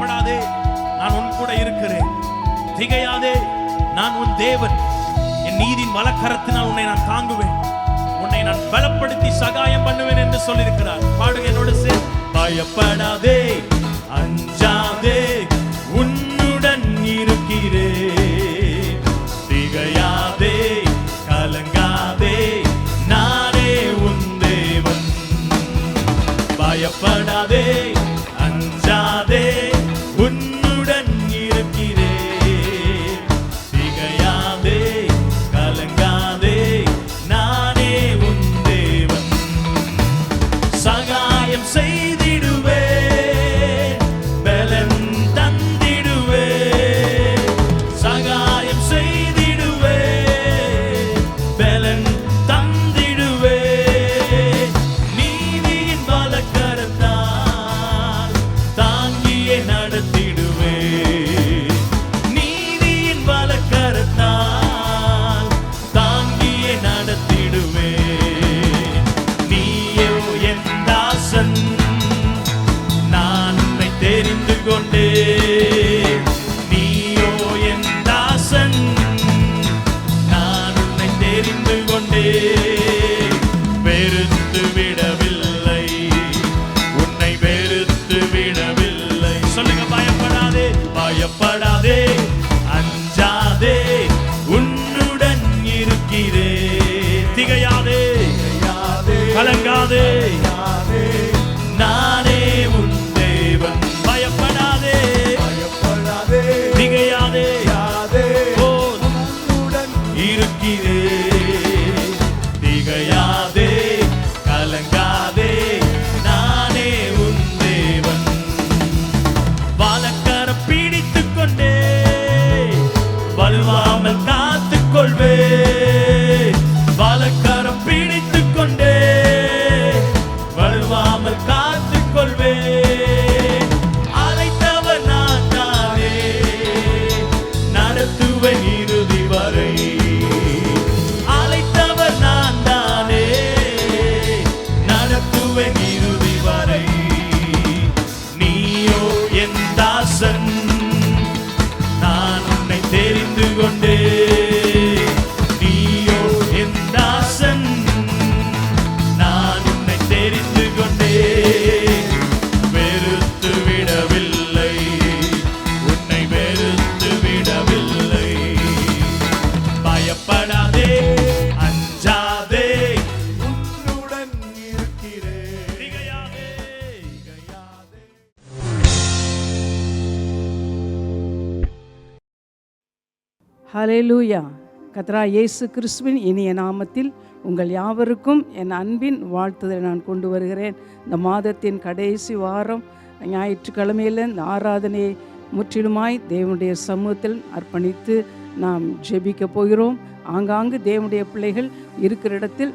பயப்படாதே, நான் உன் கூட இருக்கிறேன். திகையாதே, நான் உன் தேவன். என் நீதியின் வலக்கரத்தினால் உன்னை நான் தாங்குவேன், உன்னை நான் பலப்படுத்தி சகாயம் பண்ணுவேன் என்று சொல்லியிருக்கிறார். பாடுங்க என்னோடு சேர்ந்து. பயப்படாதே, அஞ்சாதே, உன்னுடன் இருக்கிறேன். திகையாதே, கலங்காதே, நானே உன் தேவன். பயப்படாதே, அஞ்சாதே, உன்னுடன் இருக்கிறேன். திகையாதே, கலங்காதே, நானே உன் தேவன். சகாயம் செய்திடுவேன், பலன் தந்திடுவேன். சகாயம் செய்திடுவேன், பலன் தந்திடுவேன். நீதியின் வலக்கரத்தால் தாங்கியே நடத்திடுவேன். நீதியின் வலக்கரத்தால் தாங்கியே நடத்திடுவேன். நீயோ என் தாசன், நான் உன்னை தெரிந்து கொண்டேன். நீயோ என் தாசன், நான் உன்னை தெரிந்து கொண்டேன். வெறுத்து விடவில்லை, உன்னை வெறுத்து விடவில்லை. சொல்லுங்க, பயப்படாதே, பயப்படாதே, அஞ்சாதே, உன்னுடன் இருக்கிறேன். திகையாதே, கலங்காதே, நானே உன் தேவன். பயப்படாதே, திகையாதே, ஓ, உன்னுடன் இருக்கிறேன். திகையாதே, கலங்காதே, நானே உன் தேவன். வாலக்கரம் பிடித்துக் கொண்டே வலுவாமல் காத்துக் கொள்வேன். வாலக்கரம் பிடித்துக் கொண்டே வலுவாமல் காத்துக் கொள்வேன். அழைத்தவர் நான் தானே, நடத்துவேன் இறுதி வரை. அழைத்தவர் நான் தானே, நடத்துவேன் இறுதி வரை. நீயோ என் தாசன், நான் உன்னை தெரிந்து கொண்டேன். நீயோ என் தாசன், நான் உன்னை தெரிந்து கொண்டேன். வெறுத்து விடவில்லை, உன்னை வெறுத்து விடவில்லை. பயப்படாதே, அஞ்சாதே, உன்னுடன் இருக்கிறேன். திகையாதே, திகையாதே. ஹல்லேலூயா. கர்த்தராகிய இயேசு கிறிஸ்துவின் இனிய நாமத்தில் உங்கள் யாவருக்கும் என் அன்பின் வாழ்த்துதலை நான் கொண்டு வருகிறேன். இந்த மாதத்தின் கடைசி வாரம் ஞாயிற்றுக்கிழமையில் இந்த ஆராதனையை முற்றிலுமாய் தேவனுடைய சமூகத்தில் அர்ப்பணித்து நாம் ஜெபிக்க போகிறோம். ஆங்காங்கு தேவனுடைய பிள்ளைகள் இருக்கிற இடத்தில்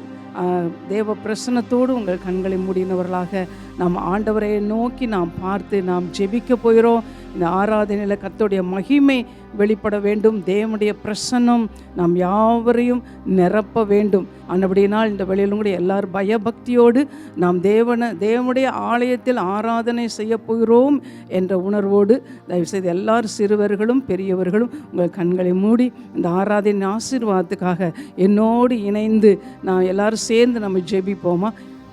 தேவ பிரசன்னத்தோடு உங்கள் கண்களை மூடினவர்களாக நாம் ஆண்டவரை நோக்கி நாம் பார்த்து நாம் ஜெபிக்க போகிறோம். இந்த ஆராதனையில் கர்த்தருடைய மகிமை வெளிப்பட வேண்டும். தேவனுடைய பிரசன்னம் நாம் யாவரையும் நிரப்ப வேண்டும். ஆனபடியினால் இந்த வேளையிலும் கூட எல்லாரும் பயபக்தியோடு நாம் தேவனுடைய ஆலயத்தில் ஆராதனை செய்ய போகிறோம் என்ற உணர்வோடு தயவுசெய்து எல்லாரும் சிறுவர்களும் பெரியவர்களும் உங்கள் கண்களை மூடி இந்த ஆராதனை ஆசீர்வாதத்துக்காக என்னோடு இணைந்து நான் எல்லாரும் சேர்ந்து நம்ம ஜெபிப்போமா?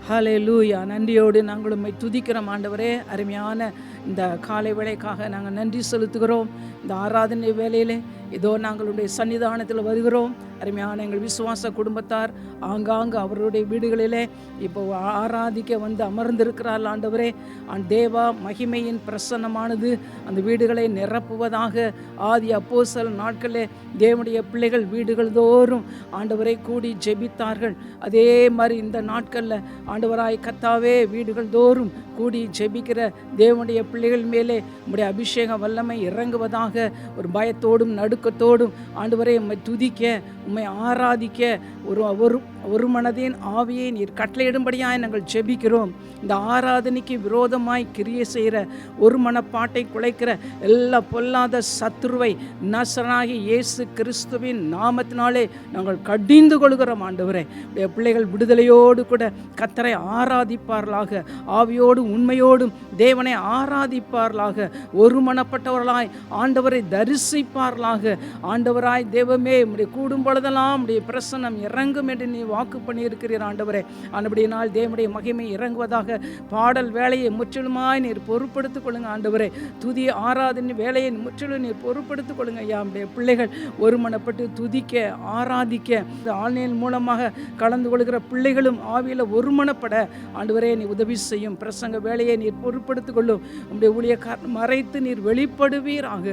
ஹல்லேலூயா. நன்றியோடு நாங்கள் உம்மை துதிக்கிறோம் ஆண்டவரே. அருமையான இந்த காலை வேளைக்காக நாங்கள் நன்றி செலுத்துகிறோம். இந்த ஆராதனை வேளையிலே இதோ நாங்களுடைய சன்னிதானத்தில் வருகிறோம். அருமையான எங்கள் விசுவாச குடும்பத்தார் ஆங்காங்கு அவருடைய வீடுகளிலே இப்போ ஆராதிக்க வந்து அமர்ந்திருக்கிறார்கள் ஆண்டவரே. தேவா மகிமையின் பிரசன்னமானது அந்த வீடுகளை நிரப்புவதாக. ஆதி அப்போஸ்தலர் நாட்களிலே தேவனுடைய பிள்ளைகள் வீடுகள் தோறும் ஆண்டவரை கூடி ஜெபித்தார்கள். அதே மாதிரி இந்த நாட்களில் ஆண்டவராய் கர்த்தாவே வீடுகள் தோறும் கூடி ஜெபிக்கிற தேவனுடைய பிள்ளைகள் மேலே உம்முடைய அபிஷேக வல்லமை இறங்குவதாக. ஒரு பயத்தோடும் நடுக்கத்தோடும் ஆண்டவரை உம்மை துதிக்க உம்மை ஆராதிக்க ஒரு மனதின் ஆவியை நீர் கட்டளையிடும்படியாய் நாங்கள் ஜெபிக்கிறோம். இந்த ஆராதனைக்கு விரோதமாய் கிரியை செய்கிற ஒரு மனப்பாட்டை குலைக்கிற எல்லா பொல்லாத சத்துருவை நசராகி இயேசு கிறிஸ்துவின் நாமத்தினாலே நாங்கள் கடிந்து கொள்கிறோம். ஆண்டவரே, பிள்ளைகள் விடுதலையோடு கூட கர்த்தரை ஆராதிப்பார்களாக, ஆவியோடும் உண்மையோடும் தேவனை ஆராதிப்பார்களாக, ஒரு மனப்பட்டவர்களாய் ஆண்டவரை தரிசிப்பார்களாக. ஆண்டவராய் தேவமே, உம்முடைய கூடும் பொழுதெல்லாம் உம்முடைய பிரசன்னம் இறங்கும் என்று நீ வாக்கு பண்ணியிருக்கிறீர். ஆண்டவரே, ஆண்டபடியினால் தேவனுடைய மகிமை இறங்குவதாக. பாடல் வேலையை முற்றிலுமாய் நீர் பொறுப்படுத்திக் கொள்ளுங்க. ஆண்டவரே, துதி ஆராதனை வேலையை முற்றிலும் நீர் பொறுப்படுத்திக் கொள்ளுங்க. ஐயா, நம்முடைய பிள்ளைகள் ஒருமனப்பட்டு துதிக்க ஆராதிக்க இந்த ஆன்லைன் மூலமாக கலந்து கொள்கிற பிள்ளைகளும் ஆவியில் ஒருமனப்பட ஆண்டவரே நீ உதவி செய்யும். பிரசங்க வேலையை நீர் பொறுப்படுத்திக் கொள்ளும். நம்முடைய ஊழியக்காரன் மறைத்து நீர் வெளிப்படுவீராக.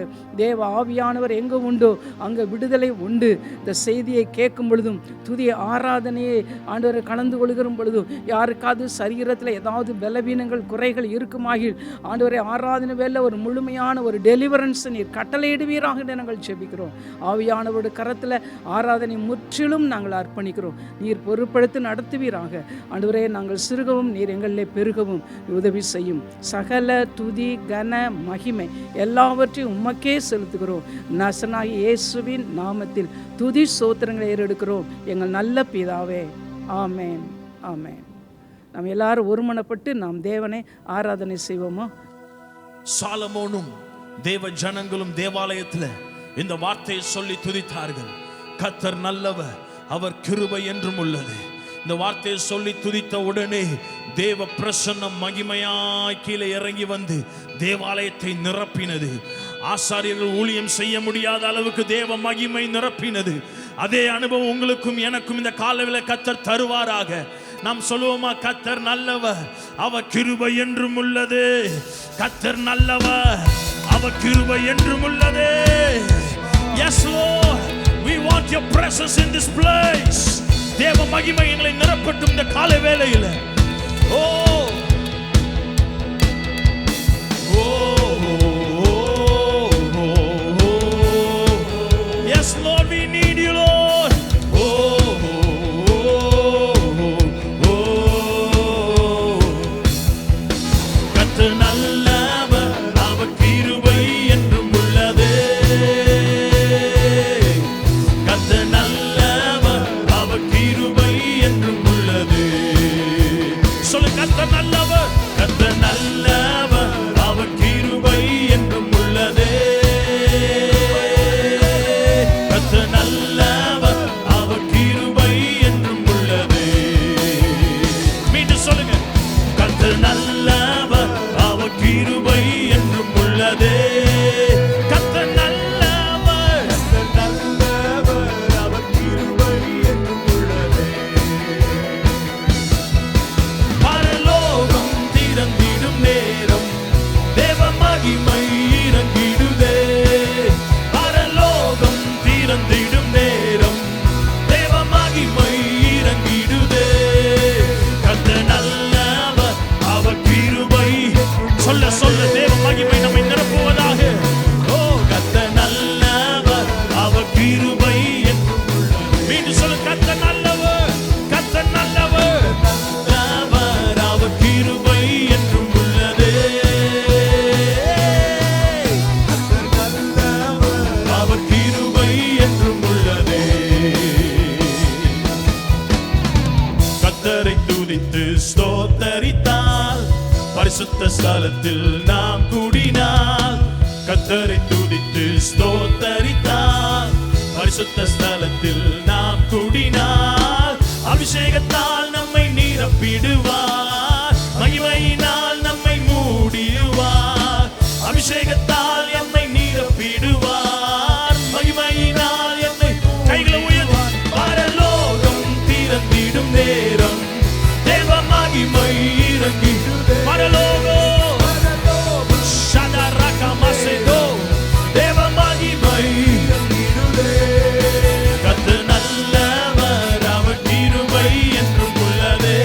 தேவ ஆவியானவர் எங்கே உண்டோ அங்கே விடுதலை உண்டு. இந்த செய்தியை கேட்கும் பொழுதும் துதி ஆராதனையை ஆண்டவரை கலந்து கொள்கிற பொழுதும் யாருக்காவது சரீரத்தில் ஏதாவது பலவீனங்கள் குறைகள் இருக்குமாகில் ஆண்டவரை ஆராதனை வேலை ஒரு முழுமையான ஒரு டெலிவரன்ஸ் நீர் கட்டளையிடுவீராக என்று நாங்கள் ஜெபிக்கிறோம். ஆவியானவருடைய கரத்தில் ஆராதனை முற்றிலும் நாங்கள் அர்ப்பணிக்கிறோம். நீர் பொறுப்படுத்தி நடத்துவீராக. ஆண்டவரே, நாங்கள் சிறுகவும் நீர் எங்களிலே பெருகவும் உதவி செய்யும். சகல துதி கன மகிமை எல்லாவற்றையும் உமக்கே செலுத்துகிறோம். நசனாகி இயேசுவின் நாமத்தில் துதி சோத்திரங்களை ஏறெடுக்கிறோம் எங்கள் நல்ல பிதாவே. ஆமேன், ஆமேன். நாம் எல்லாரும் ஒருமனப்பட்டு நாம் தேவனை ஆராதனை செய்வோமா? சாலமோனும் தேவ ஜனங்களும் தேவாலயத்தில் இந்த வார்த்தையை சொல்லி துதித்தார்கள். கர்த்தர் நல்லவர், அவர் கிருபை என்றும் உள்ளது. இந்த வார்த்தையை சொல்லி துதித்த உடனே தேவ பிரசன்னம் மகிமையாய் கீழே இறங்கி வந்து தேவாலயத்தை நிரப்பினது. ஆசாரியர்கள் ஊழியம் செய்ய முடியாத அளவுக்கு தேவ மகிமை நிரப்பினது. அதே அனுபவம் உங்களுக்கும் எனக்கும் இந்த காலவேளை கர்த்தர் தருவாராக. நாம் சொல்லுவோமா? கர்த்தர் நல்லவர், அவர் கிருபை என்றும் உள்ளது. கர்த்தர் நல்லவர், அவர் கிருபை என்றும் உள்ளது. Yes Lord, we want your presence in this place. தேவ மகிமை எங்களை நிரப்பட்டும் இந்த காலை வேளையில். ஓ ஓ Yes Lord, we need you Lord. கர்த்தர் நல்லவர், அவர் கிருபை என்றும் உள்ளது. கர்த்தர் நல்லவர், அவர் கிருபை என்றும் உள்ளது. சொல்லு, கர்த்தர் நல்லவர், கர்த்தர் நல்லவர், அவர் கிருபை என்றும் உள்ளது. கர்த்தர் நல்லவர், அவர் கிருபை என்றும் உள்ளது. மீண்டும் சொல்லுங்க, கர்த்தர் நல்லவர், அவர் கிருபை என்றும் உள்ளது. கர்த்தர் நல்லவர், கர்த்தர் நல்லவர், அவர் கிருபை என்றும் உள்ளது. பரலோகம் திறந்திடும் நேரம் தேவ மகிமை இறங்கிடுதே. பரலோகம் திறந்திடும் நேரம் தேவ மகிமை இறங்கிடுதே. கர்த்தர் நல்லவர், அவர் கிருபை. சொல்ல சொல்ல தேவ மகிமை நம்மை நிரப்புவதாக. ஓ, கர்த்தர் நல்லவர், அவர் கிருபை என்றும் உள்ளது. மீண்டும் சொல்லு, கர்த்தர் நல்லவர், கர்த்தர் நல்லவர், நல்லவர், அவர் கிருபை என்றும் உள்ளது. கர்த்தர் நல்லவர், அவர் கிருபை என்றும் உள்ளது. கர்த்தரை துதித்து ஸ்தோத்தரித்தால் பரிசுத்த ஸ்தலத்தில் நாம் கூடினால். கர்த்தரை துதித்து ஸ்தோத்தரித்தால் பரிசுத்த ஸ்தலத்தில் நாம் கூடினால். அபிஷேகத்தால் நம்மை நிரப்பிடுவார், மகிமையினால் நம்மை மூடிடுவார். அபிஷேகத்தால் என்னை நிரப்பிடுவார், மகிமையினால் என்னை. கைகளை உயர்த்தி, பரலோகம் திறந்திடும் நேரம் தேவ மகிமை இறங்கி. பரலோகம் ஷதரக மசேதோ தேவ மகிமை. கர்த்தர் நல்லவர், அவர் கிருபை என்றும் உள்ளது.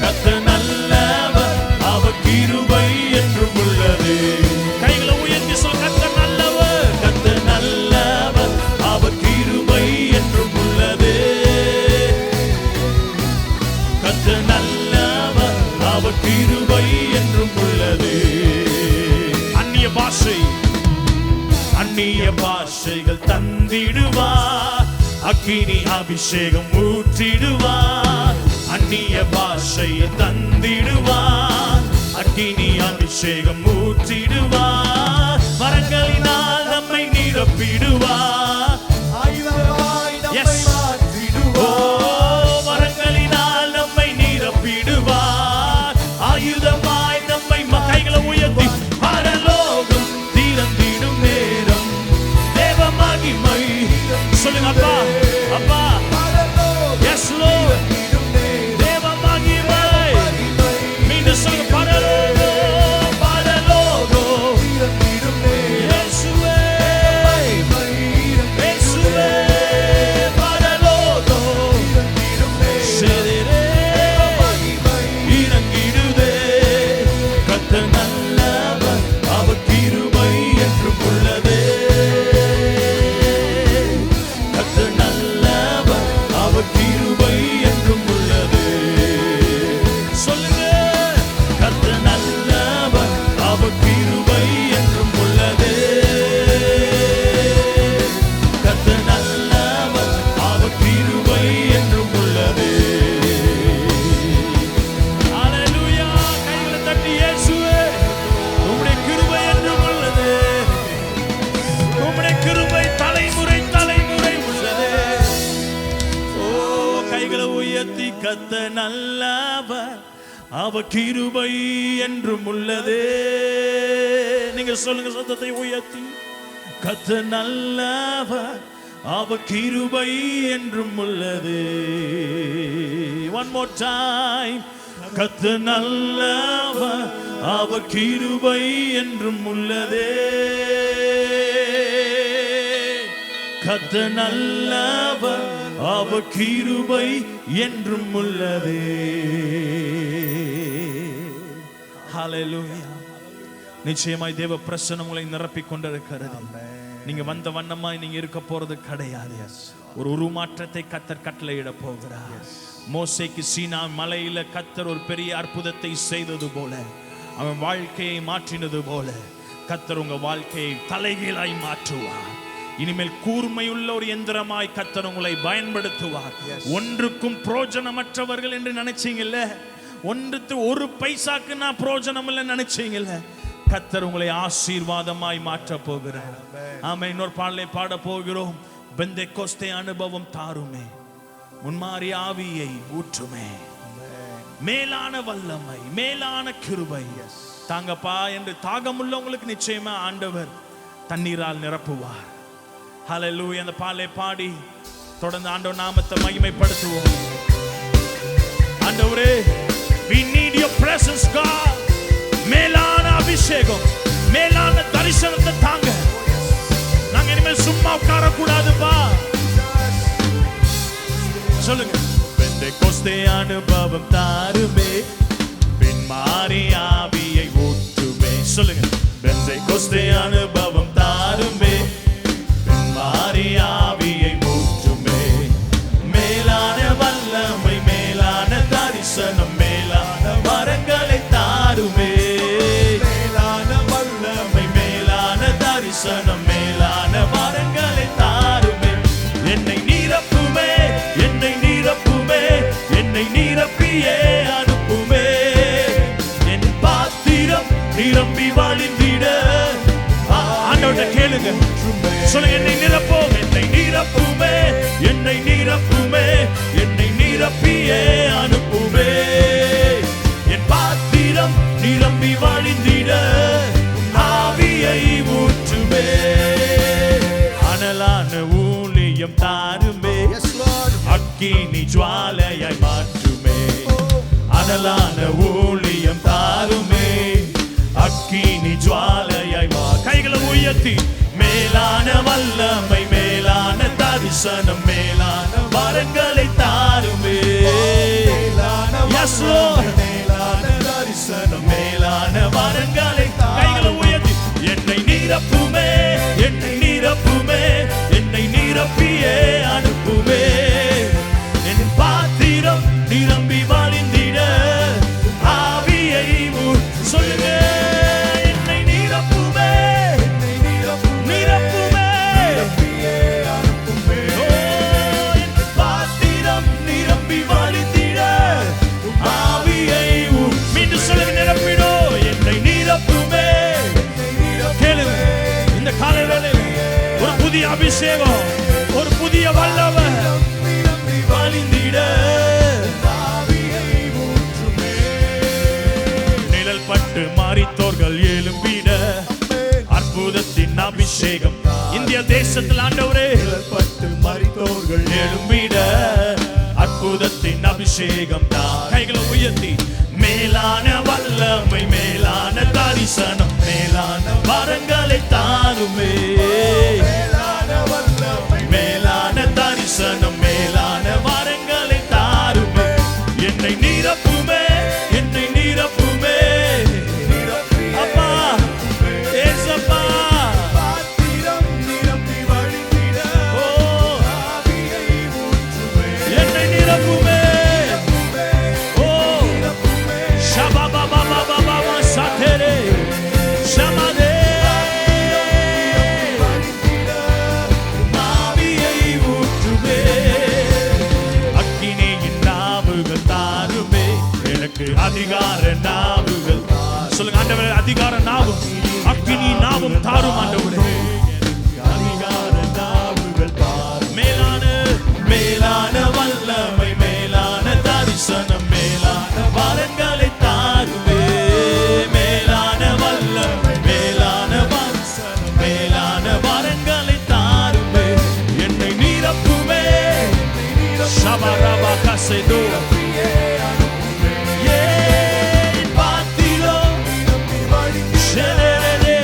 கர்த்தர் நல்லவர், அவர் கிருபை என்றும் அவர் கிருபை என்றும் உள்ளது. அந்நிய பாஷைகள் தந்திடுவார், அக்கினி அபிஷேகம் ஊற்றிடுவார். அந்நிய பாஷையை தந்திடுவார், அக்கினி அபிஷேகம் ஊற்றிடுவார். வரங்களினால் நம்மை நிரப்பிடுவார். வரங்களினால் நம்மை நிரப்பிடுவார். ஆயுதமாய் நம்மை கைகளை உயர்த்தி பரலோகம் திறந்திடும் நேரம் தேவ மகிமை. சொல்லுங்க அப்பா, அப்பா. Yes lord. தேவ மகிமை. மீண்டும் சொல்லுங்க பரலோகம், பரலோகம். இயேசுவே, இயேசுவே, பரலோகம். செதிரே இறங்கிடுதே. கர்த்தர் நல்லவர், அவர் கிருபை என்றும் உள்ளதே. கர்த்தர் நல்லவர், அவர் கிருபை என்றும் உள்ளது. சொல்லுங்க. கர்த்தர் நல்லவர், அவர் கிருபை என்றும் உள்ளது. கர்த்தர் நல்லவர், அவர் கிருபை என்றும் உள்ளது. ஹalleluya. கைகளை தட்டி இயேசுவே, உம்முடைய கிருபை என்றும் உள்ளது. உம்முடைய கிருபை தலைமுறை தலைமுறை உள்ளது. ஓ, கைகளை உயர்த்தி கர்த்தர் நல்லவர், அவர் கிருபை என்றும் உள்ளது. நீங்க சொல்லுங்க சத்தத்தை உயர்த்தி. கர்த்தர் நல்லவர், அவர் கிருபை என்றும் உள்ளது. One more time. கர்த்தர் நல்லவர், அவர் கிருபை என்றும் உள்ளதே. கர்த்தர் நல்லவர், அவர் கிருபை என்றும் உள்ளதே. ஹalleluya. நிச்சயமாய் தேவ பிரசன்னம் உங்களை நிரப்பிக் கொண்டிருக்கிறது. நீங்க வந்த வண்ணமாய் நீங்க இருக்க போறது கிடையாது. ஒரு உருமாற்றத்தை கர்த்தர் கட்டளையிட போகிறார். மோசேக்கு சீனா மலையில கர்த்தர் ஒரு பெரிய அற்புதத்தை செய்தது போல, அவன் வாழ்க்கையை மாற்றினது போல கர்த்தர் உங்க வாழ்க்கையை தலைகீழாய் மாற்றுவார். இனிமேல் கூர்மையுள்ள ஒரு எந்திரமாய் கர்த்தர் உங்களை பயன்படுத்துவார். ஒன்றுக்கும் பிரோஜனமற்றவர்கள் என்று நினைச்சீங்கல்ல, ஒன்றுக்கு ஒரு பைசாக்கு நான் பிரோஜனம் இல்லை நினைச்சீங்கல்ல, கர்த்தர் உங்களை ஆசீர்வாதமாய் மாற்ற போகிறார். ஆமென். இன்னொரு பாடலை பாட போகிறோம். பெந்தெக்கோஸ்தே அனுபவம் தாருமே, முன்மாறி ஆவியை ஊற்றுமே, மேலான வல்லமை மேலான கிருபை தாங்கப்பா என்று தாகமுள்ளவங்களுக்கு நிச்சயமா ஆண்டவர் தண்ணீரால் நிரப்புவார். ஹalleluya. அந்த பாடலை பாடி தொடர்ந்து ஆண்டவர் நாமத்தை மகிமைப்படுத்துவோம். ஆண்டவரே, we need your presence God. மேலான அபிஷேகம், மேலான தரிசனத்தை தாங்க. நாங்க இனிமேல் சும்மா உட்கார கூடாதுப்பா. சொல்லுங்க. பெந்தெக்கோஸ்தே அனுபவம் தாருமே, பின்மாறி ஆவியை ஊற்றுமே. சொல்லுங்க. பெந்தெக்கோஸ்தே அனுபவம் தாருமே, பின்மாறி ஆவியை ஊற்றுமே, மேலான வல்லமை மேலான தரிசனம் மேலான வரங்களை தாருமே, மேலான வல்லமை மேலான தரிசனம் மேலான வரங்களை தாருமே. என்னை நிரப்புமே, என்னை நிரப்புமே, என்னை நிரப்பியே அனுப்புமே. என் பாத்திரம் நிரம்பி வழிந்திட. ஆண்டவர்கிட்ட கேளுங்க. சொல்லுங்க. என்னை நிரப்பும், என்னை நிரப்புமே, என்னை நிரப்புமே, என்னை நிரப்பியே அனுப்புமே. என் பாத்திரம் நிரம்பி வழிந்திட ஆவியை ஊற்றுமே. அனலான ஊழியம் தாருமே, அக்கினி ஜுவாலையாய் மாற்றுமே. அனலான ஊழியம் தாருமே, அக்கினி ஜுவாலையாய் கைகளை உயர்த்தி. மேலான வல்லமை மேலான தரிசனம் மேலான வரங்களை தாருமே. Yes Lord. மேலான தரிசனம் மேலான வரங்களை கைகளை உயர்த்தி. என்னை நிரப்புமே, என்னை நிரப்புமே, என்னை நிரப்பியே அனுப்புமே. என் பாத்திரம் நிரம்பி வழிந்திட ஆவியை அபிஷேகம், ஒரு புதிய வல்லமை வழிந்திட நிழல் பட்டு மாறித்தோர்கள் எழும்பிட அற்புதத்தின் அபிஷேகம் இந்திய தேசத்தில் ஆண்டவரே பட்டு மரித்தோர்கள் எழும்பிட அற்புதத்தின் அபிஷேகம் தான். கைகளை உயர்த்தி மேலான வல்லமை, மேலான தரிசனம், மேலான வரங்களை தாருமே. மேலான வல்லமை, மேலான தரிசனம், மேலான வரங்களை தாருமே. என்னை நிரப்புமே, என்னை நிரப்புமே அப்பா, ஏசப்பா. பாத்திரம் நிரம்பி வழிந்திட ஓ, ஆவியை ஊற்றுமே. என்னை நிரப்புமே. ஓ, ஷபபபபபபப சதரே ஷமதே. ஆவியை ஊற்றுமே. அக்கினியின் நாவுகள் தாருமே. எனக்கு அதிகார நாவுகள். சொல்லுங்க ஆண்டவரே, அதிகார நாவும் அக்கினி நாவும் தாரும் ஆண்டவரே. அதிகார நாவுகள் தாரும். மேலான மேலான வல்லமை, மேலான தரிசனம், மேலான வரங்களை தாருமே. மேலான வல்லமை, மேலான தரிசனம், மேலான வரங்களை தாருமே. என்னை நிரப்புமே. ஷபரப கசைதோ ஏன் பாத்திரம் ஷெரரே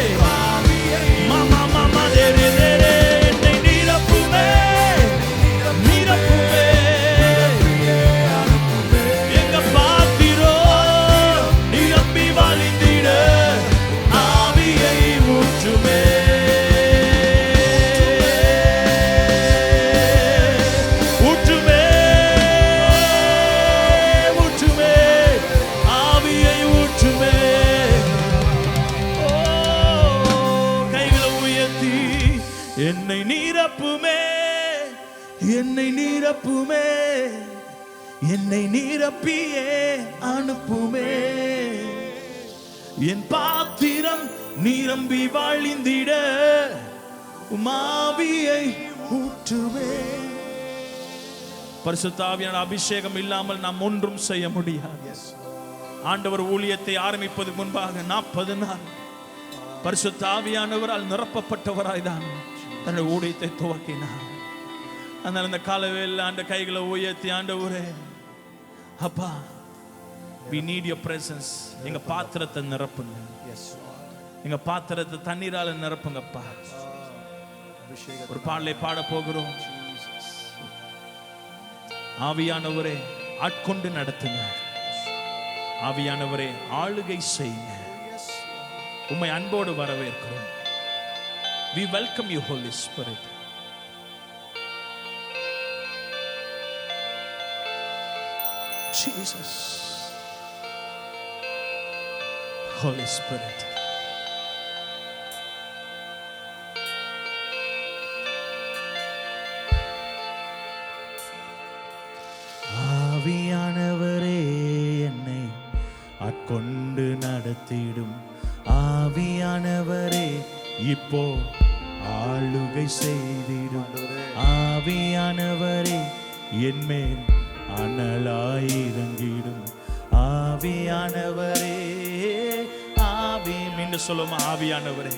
மாமா மாமா தேரே தேரே. என்னை நிரப்புமே, நிரப்புமே. எங்க பாத்திரம் நிரம்பி வழிந்திட ஆவியை ஊற்றுமே. ஊற்றுமே, ஊற்றுமே, ஆவியை ஊற்றுமே. ஓ, கைகளை உயர்த்தி என்னை நிரப்புமே, என்னை நிரப்புமே, என்னை நிரப்பியே அனுப்புமே. என் பாத்திரம் நிரம்பி வழிந்திட ஆவியை ஊற்றுமே. பரிசுத்த ஆவியான அபிஷேகம் இல்லாமல் நாம் ஒன்றும் செய்ய முடியாது. ஆண்டவர் ஊழியத்தை ஆரம்பிப்பதற்கு முன்பாக 40 நாள் பரிசுத்த ஆவியானவரால் நிரப்பப்பட்டவராய் தான் தன்னுடைய ஊழியத்தை துவக்கினார். அதனால இந்த காலவேளையில் ஆண்ட கைகளை உயர்த்தி, ஆண்டவரே அப்பா, we need your presence. எங்க பாத்திரத்தை நிரப்புங்க. எங்க பாத்திரத்தை தண்ணீரால நிரப்புங்கப்பா. ஒரு பாடலை பாட போகிறோம். ஆவியானவரே ஆட்கொண்டு நடத்துங்க. ஆவியானவரே ஆளுகை செய்யுங்க. உம்மை அன்போடு வரவேற்கிறோம். We welcome you, Holy Spirit. Jesus, Holy Spirit. ஆவியானவரே என்னை ஆட்கொண்டு நடத்திடும். ஆவியானவரே இப்போ ஆளுகை செய்திடும். ஆவியானவரே என்மேல் அனலாயிரங்கிடும். ஆவியானவரே ஆவி மீண்டும் சொல்லுமா, ஆவியானவரே.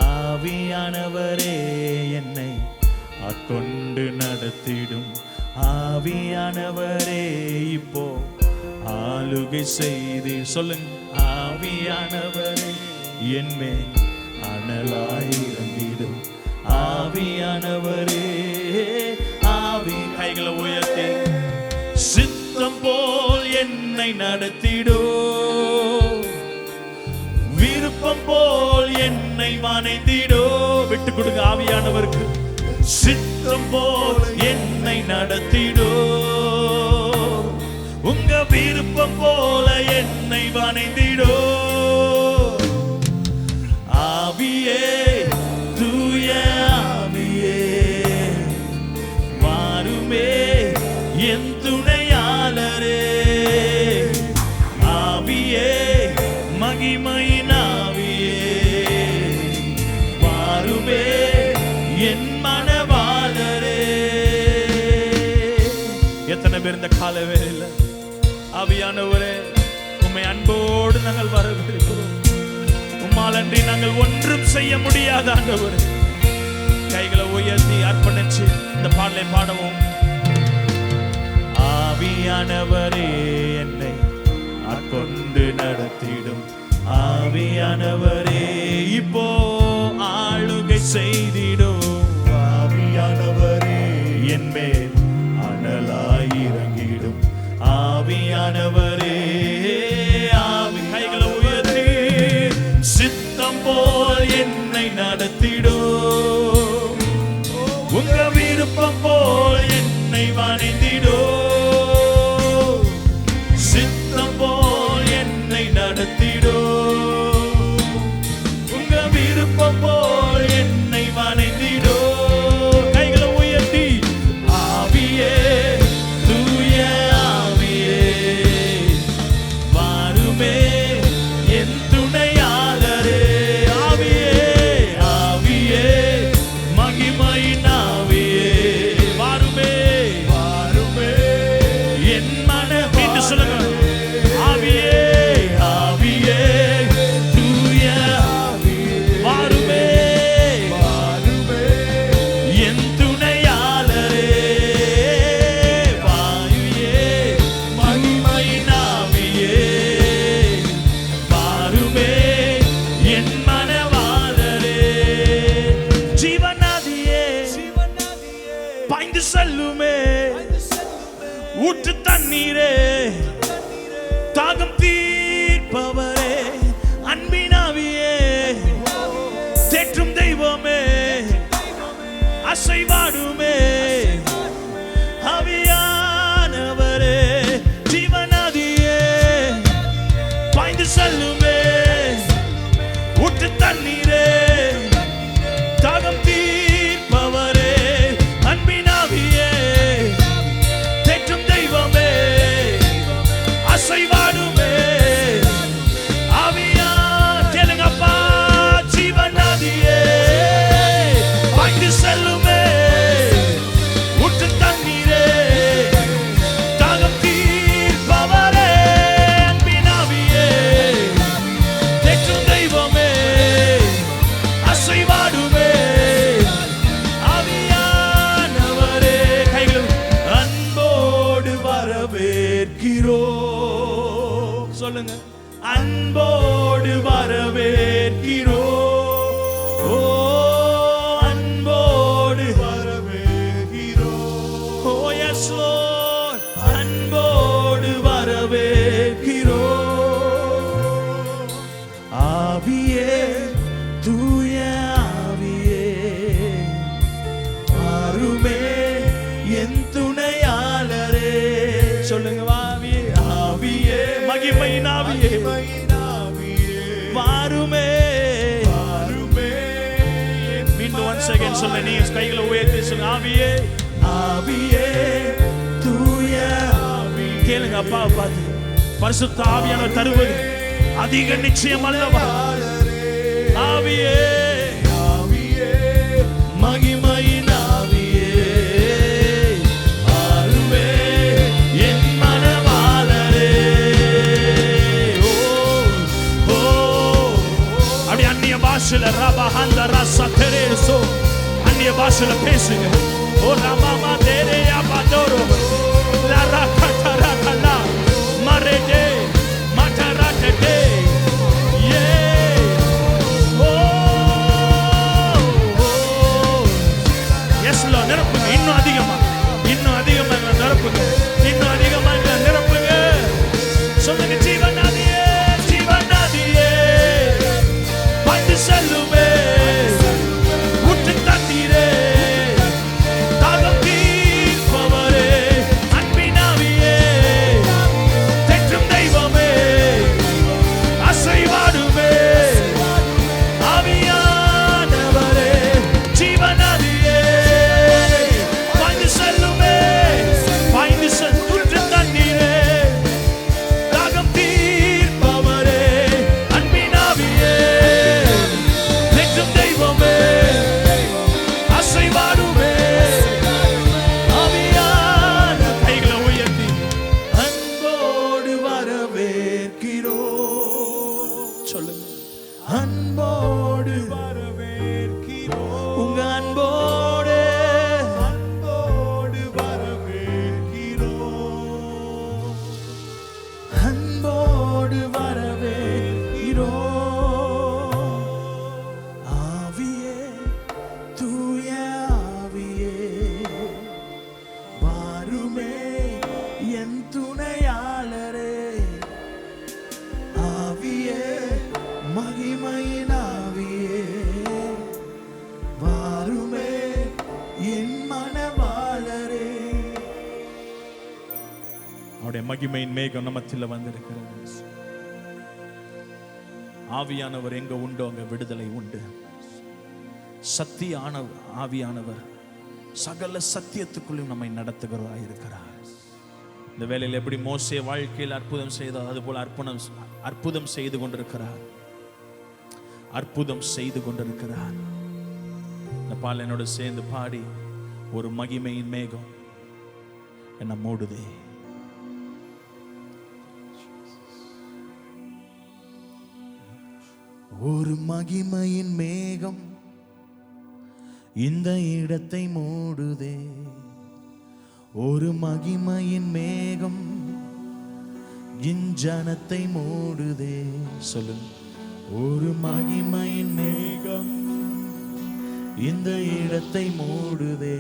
ஆவியானவரே என்னை ஆட்கொண்டு நடத்திடும். ஆவியானவரே இப்போ ஆளுகை செய்தி. சொல்லுங்க, ஆவியானவரே என்மேல் அனலாயிரங்கிடும். ஆவியானவரே ஆவி. கைகளை உயர்த்தி சித்தம் போல் என்னை நடத்திடோ. விருப்பம் போல் என்னை வணைத்திடோ. விட்டு கொடுங்க ஆவியானவருக்கு. சித்தம் போல் என்னை நடத்திடோ. உங்க விருப்பம் போல என்னை வணைத்திடோ. ஆவியே, தூய ஆவியே வாருமே என் துணையாளரே. ஆவியே, மகிமையின் ஆவியே வாருமே என் மன காலவேளையில ஆவியானவரே உம்மை அன்போடு நாங்கள் வரவேற்கிறோம். உம்மாலன்றி நாங்கள் ஒன்றும் செய்ய முடியாத ஆண்டவரே, கைகளை உயர்த்தி அர்ப்பணிச்சு இந்த பாடலை பாடவும். ஆவியானவரே என்னை ஆட்கொண்டு நடத்திடும், ஆவியானவரே இப்போ ஆளுகை செய்திடும், ஆவியானவரே என் மேல் அனலாய் இறங்கிடும், ஆவியானவரே ஆவி கைகளை உயர்த்தி சித்தம் போல் என்னை நடத்திடும், உங்க விருப்பம் போல் என்னை வணைந்திடும், சித்தம் போல் என்னை நடத்திடும், உங்க விருப்பம் போல் என்னை வணைந்திடும். கைகளை உயர்த்தி ஆவியே தூய ஆவியே வாருமே என் துணையாளரே, ஆவியே ஆவியே மகிமையின் ஆவியே வாருமே வாருமே என் மன மீண்டு சொல்லுங்க. ஆவியே ஆவியே தூய வாருமே வாருமே என் துணையாளரே, வாயுயே மகிமையின் ஆவியே வாருமே என் மனவாளரே, ஜீவநதியே பாய்ந்து செல்லுமே ஊற்று தண்ணீரே, தாகம் தீர்ப்பவரே, அன்பினாவியே தேற்றும் தெய்வமே, அசைவாடுமே ஆவியானவரே, ஜீவநதியே பாய்ந்து செல்லுமே ஊற்று தண்ணீரே, தாகம் தீர்ப்பவரே, அன்பினாவியே தேற்றும் தெய்வமே, அசைவாடுமே ஆவியா கேளுங்கப்பா, ஜீவநதியே பாய்ந்து செல்லுமே ஊற்று தண்ணீரே, தாகம் தீர்ப்பவரே, அன்பினாவியே தேற்றும் தெய்வமே, அசைவாடுமே ஆவியானவரே. கைகளும் அன்போடு வரவேற்கிறோம் சொல்லுங்க, அன்போடு வரவேற்கிறோம், ஓ அன்போடு வரவேற்கிறோம் ஓ எஸ் லார்ட், அன்போடு வரவேற்கிறோம், ஆவியே தூய ஆவியே வாருமே என் துணையாளரே சொல்லுங்க. ஆவியே ஆவியே மகிமையின் ஆவியே மகிமையின் ஆவியே வாருமே வாருமே மீண்டும் once again சொல்ல, நீங்க கைகளை உயர்த்தி சொல்லுங்க. ஆவியே ஆவியே தூய ஆவி கேளுங்க அப்பாவை பார்த்து, பரிசுத்த ஆவியானவர் தருவது அதிக நிச்சயம் அல்லவா? ஆவியே ஆவியே மகிமையின் ஆவியே வாருமே என் மனவாளரே, ஓ ஓ அப்படி அந்நிய பாஷையில ரபா ஹந்த ரசா தெரேசோ அந்நிய பாஷையில பேசுங்க. ஓ ரமாமா தேரேயா பாதோரோ லா ரகா ரகா மரேடே மடராடே ஏ ஓ எஸ் லோ நிரப்புங்க, இன்னும் அதிகமா நிரப்புங்க, இன்னும் அதிகமா நிரப்புங்க சொல்லுங்க. ஜீவநதியே ஜீவநதியே பாய்ந்து செல்லுமே ஊற்று தண்ணீரே, தாகம் தீர்ப்பவரே, அன்பினாவியே தேற்றும் தெய்வமே, அசைவாடுமே ஆவியானவரே, ஜீவநதியே பாய்ந்து செல்லுமே ஊற்று தண்ணீரே, தாகம் தீர்ப்பவரே, அன்பினாவியே அன்போடு வரவேற்கிறோம் உங்க அன்போடு அன்போடு வரவேற்கிறோம் அன்போடு வரவேற்கிறோம். ஆவியே, தூய ஆவியே, வாருமே என் துணையாளரே. ஆவியே, மகிமையின் ஆவியே, வாருமே என் மனவாளரே. அவருடைய மகிமையின் மேகம் நமத்தில் வந்திருக்கிறது. ஆவியானவர் எங்க உண்டோ அங்க விடுதலை உண்டு. சத்தியான ஆவியானவர் சகல சத்தியத்துக்குள்ளும் நம்மை நடத்துகிறவராய் இருக்கிறார். இந்த வேளையில் எப்படி மோசே வாழ்க்கையில் அற்புதம் செய்தார், அதுபோல அற்புதம் செய்து கொண்டிருக்கிறார். அற்புதம் செய்து கொண்டிருக்கிறார். இந்த பால் என்னோட சேர்ந்து பாடி, ஒரு மகிமையின் மேகம் என்ன மூடுதே. ஒரு மகிமையின் மேகம் இந்த இடத்தை மூடுதே. ஒரு மகிமையின் மேகம் இஞ்சனத்தை மூடுதே. சொல்லுங்க. ஒரு மகிமையின் மேகம் இந்த இடத்தை மூடுதே.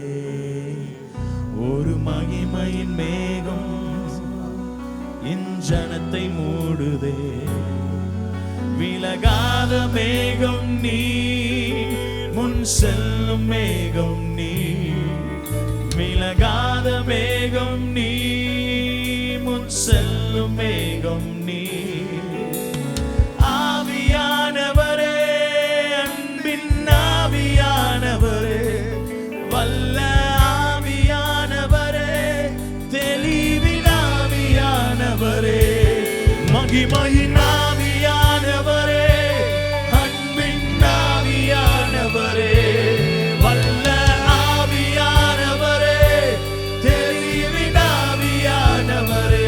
ஒரு மகிமையின் மேகம் இஞ்சனத்தை மூடுதே. விலகாத மேகம் நீ, முன் செல்லும் மேகம் நீ. விலகாத மேகம் நீ, முன் செல்லும் மேகம் நீ. ஆவியானவரே, அன்பின் ஆவியானவரே, வல்ல ஆவியானவரே, தெளிவின் ஆவியானவரே, மகிமையின் ஆவியானவரே, அன்பின் ஆவியானவரே, வல்ல ஆவியானவரே, தெளிவின் ஆவியானவரே.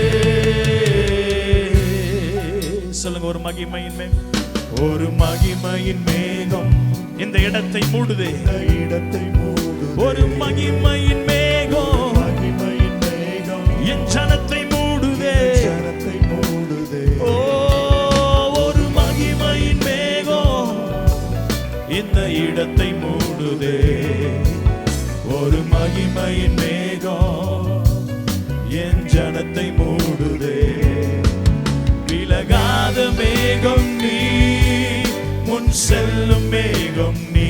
சொல்லுங்க. ஒரு மகிமையின் மேகம், ஒரு மகிமையின் மேகம் இந்த இடத்தை மூடுதே. இந்த இடத்தை மூடுதே. ஒரு மகிமையின் மேகம், மகிமையின் மேகம் என் ஜனத்தை மூடுதே. ஜனத்தை மூடுதே. ஓ, ஒரு மகிமையின் மேகம் இந்த இடத்தை மூடுதே. ஒரு மகிமையின் மேகம் என் ஜனத்தை மூடுதே. விலகாத மேகம் நீ, முன் செல்லும் மேகம் நீ.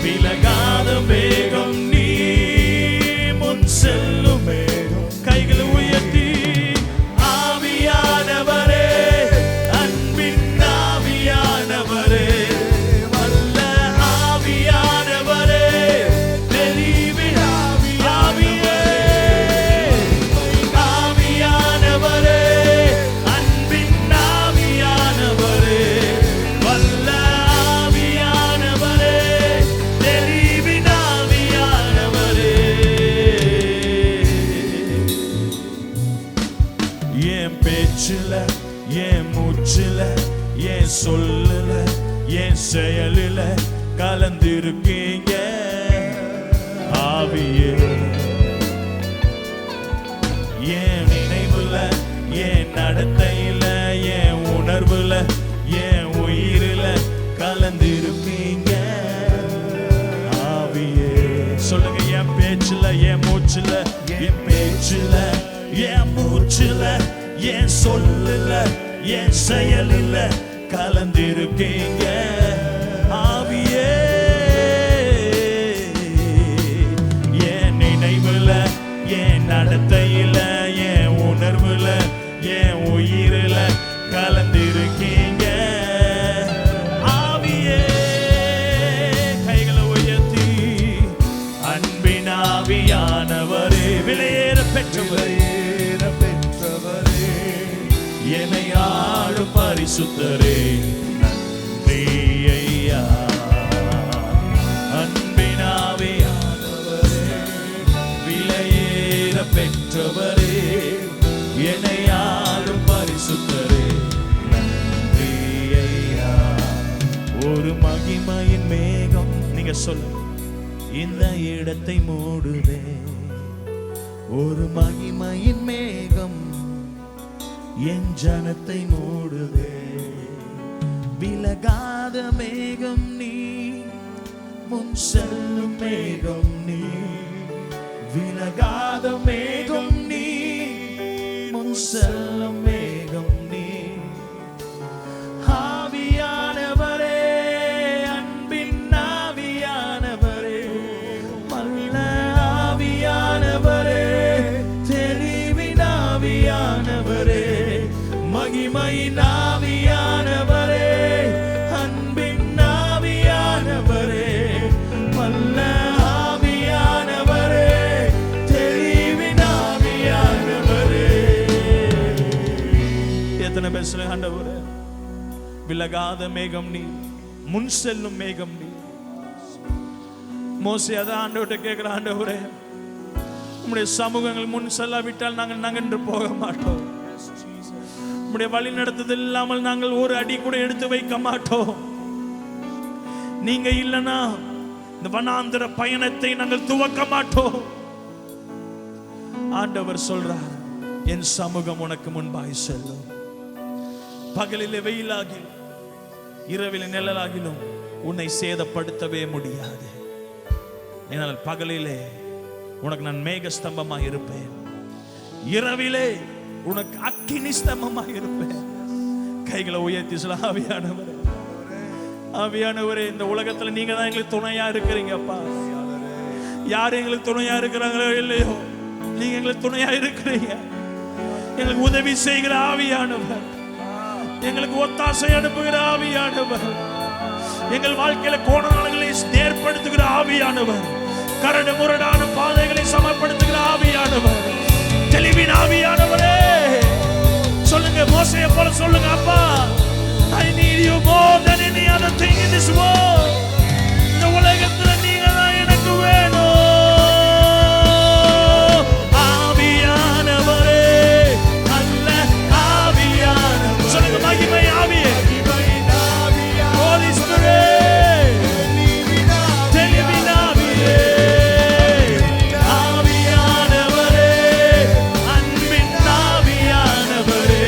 விலகாத மேகம் நீ, முன் செல்லும் மேகம். கைகளை உயர்த்தி, ஆவியானவரே, அன்பின் ஆவியானவரே, வல்ல ஆவியானவரே, தெளிவின் ஆவியே. ஆவியானவரே, அன்பின் ஆவியானவரே, வல்ல ஆவியானவரே, தெளிவின் ஆவியானவரே. என் பேச்சுல, என் மூச்சுல, என் சொல்லுல, என் செயலில கலந்திருக்கீங்க ஆவியே. என் நினைவுல, என் நடத்தையில, என் உணர்வுல, என் உயிரில கலந்திருக்கீங்க ஆவியே. சொல்லுங்க. என் பேச்சுல, என் மூச்சுல, என் பேச்சுல, என் மூச்சுல, என் சொல்லுல, என் செயலில கலந்திருக்கீங்க ஆவியே. என் நினைவுல, என் நடத்தையில, என் உணர்வுல, என் உயிரில கலந்திருக்கீங்க ஆவியே. கைகளை உயர்த்தி, அன்பின் ஆவியானவரே, விலையேற பெற்றவரே, என்னை ஆளும் பரிசுத்தரே, நன்றி ஐயா. அன்பின் ஆவியானவரே, விலையேற பெற்றவரே, என்னை ஆளும் பரிசுத்தரே, நன்றி ஐயா. நீங்க சொல்லுங்க. இந்த இடத்தை மூடுதே ஒரு மகிமையின் மேகம் என் ஜனத்தை மூடுதே. விலகாத மேகம் நீ, முன் செல்லும் மேகம் நீ. விலகாத மேகம் நீ, முன் செல்லும் மேகம் நீ. ஆவியானவரே, அன்பின் ஆவியானவரே, வல்ல ஆவியானவரே, தெளிவின் ஆவியானவரே, மகிமையின் ஆவியானவரே, அன்பின் ஆவியானவரே, வல்ல ஆவியானவரே, தெளிவின் ஆவியானவரே. எத்தனை பேர் சொல்லுங்க, ஆண்டவரே விலகாத மேகம் நீ, முன் செல்லும் மேகம் நீ. மோசே அதான் ஆண்டவர்கிட்ட கேட்கிற, ஆண்டவரே உம்முடைய சமூகங்கள் முன் செல்லாவிட்டால் நாங்கள் நகன்று போக மாட்டோம். உம்முடைய வழி நடத்துதல் இல்லாமல் நாங்கள் ஒரு அடி கூட எடுத்து வைக்க மாட்டோம். நீங்க இல்லைன்னா இந்த வனாந்திர பயணத்தை நாங்கள் துவக்க மாட்டோம். ஆண்டவர் சொல்றார், என் சமூகம் உனக்கு முன்பாய் செல்லும். பகலிலே வெயிலாகி இரவிலே நிழலாகிலும் உன்னை சேதப்படுத்தவே முடியாது. ஏனால் பகலிலே உனக்கு நான் மேக ஸ்தம்பமாக இருப்பேன், இரவிலே உனக்கு அக்கினி ஸ்தம்பமாக இருப்பேன். கைகளை உயர்த்தி சொல்ல, ஆவியானவரே, ஆவியானவரே, இந்த உலகத்துல நீங்க தான் எங்களுக்கு துணையா இருக்கிறீங்கப்பா. யார் எங்களுக்கு துணையா இருக்கிறாங்களோ இல்லையோ, நீங்க எங்களுக்கு துணையா இருக்கிறீங்க. எங்களுக்கு உதவி செய்கிற ஆவியானவர், எங்களுக்கு ஒத்தாசை அனுப்புகிற ஆவியானவர், எங்கள் வாழ்க்கையில கோணங்களை நேர்படுத்துகிற ஆவியானவர், கரடு முரடான பாதைகளை சமப்படுத்துகிற ஆவியானவர், தெளிவின் ஆவியானவரே. சொல்லுங்க, மோசேயை போல சொல்லுங்க, அப்பா I need you more than any other thing in this world. இந்த உலகத்துல நீங்க தான் எனக்கு வேணும். ஆவியானவரே, அல்ல ஆவியானவரே. சொல்லுங்க, மகிமை ஆவியே, Holy Spirit, தெளிவின் ஆவியே, ஆவியானவரே, அன்பின் ஆவியானவரே,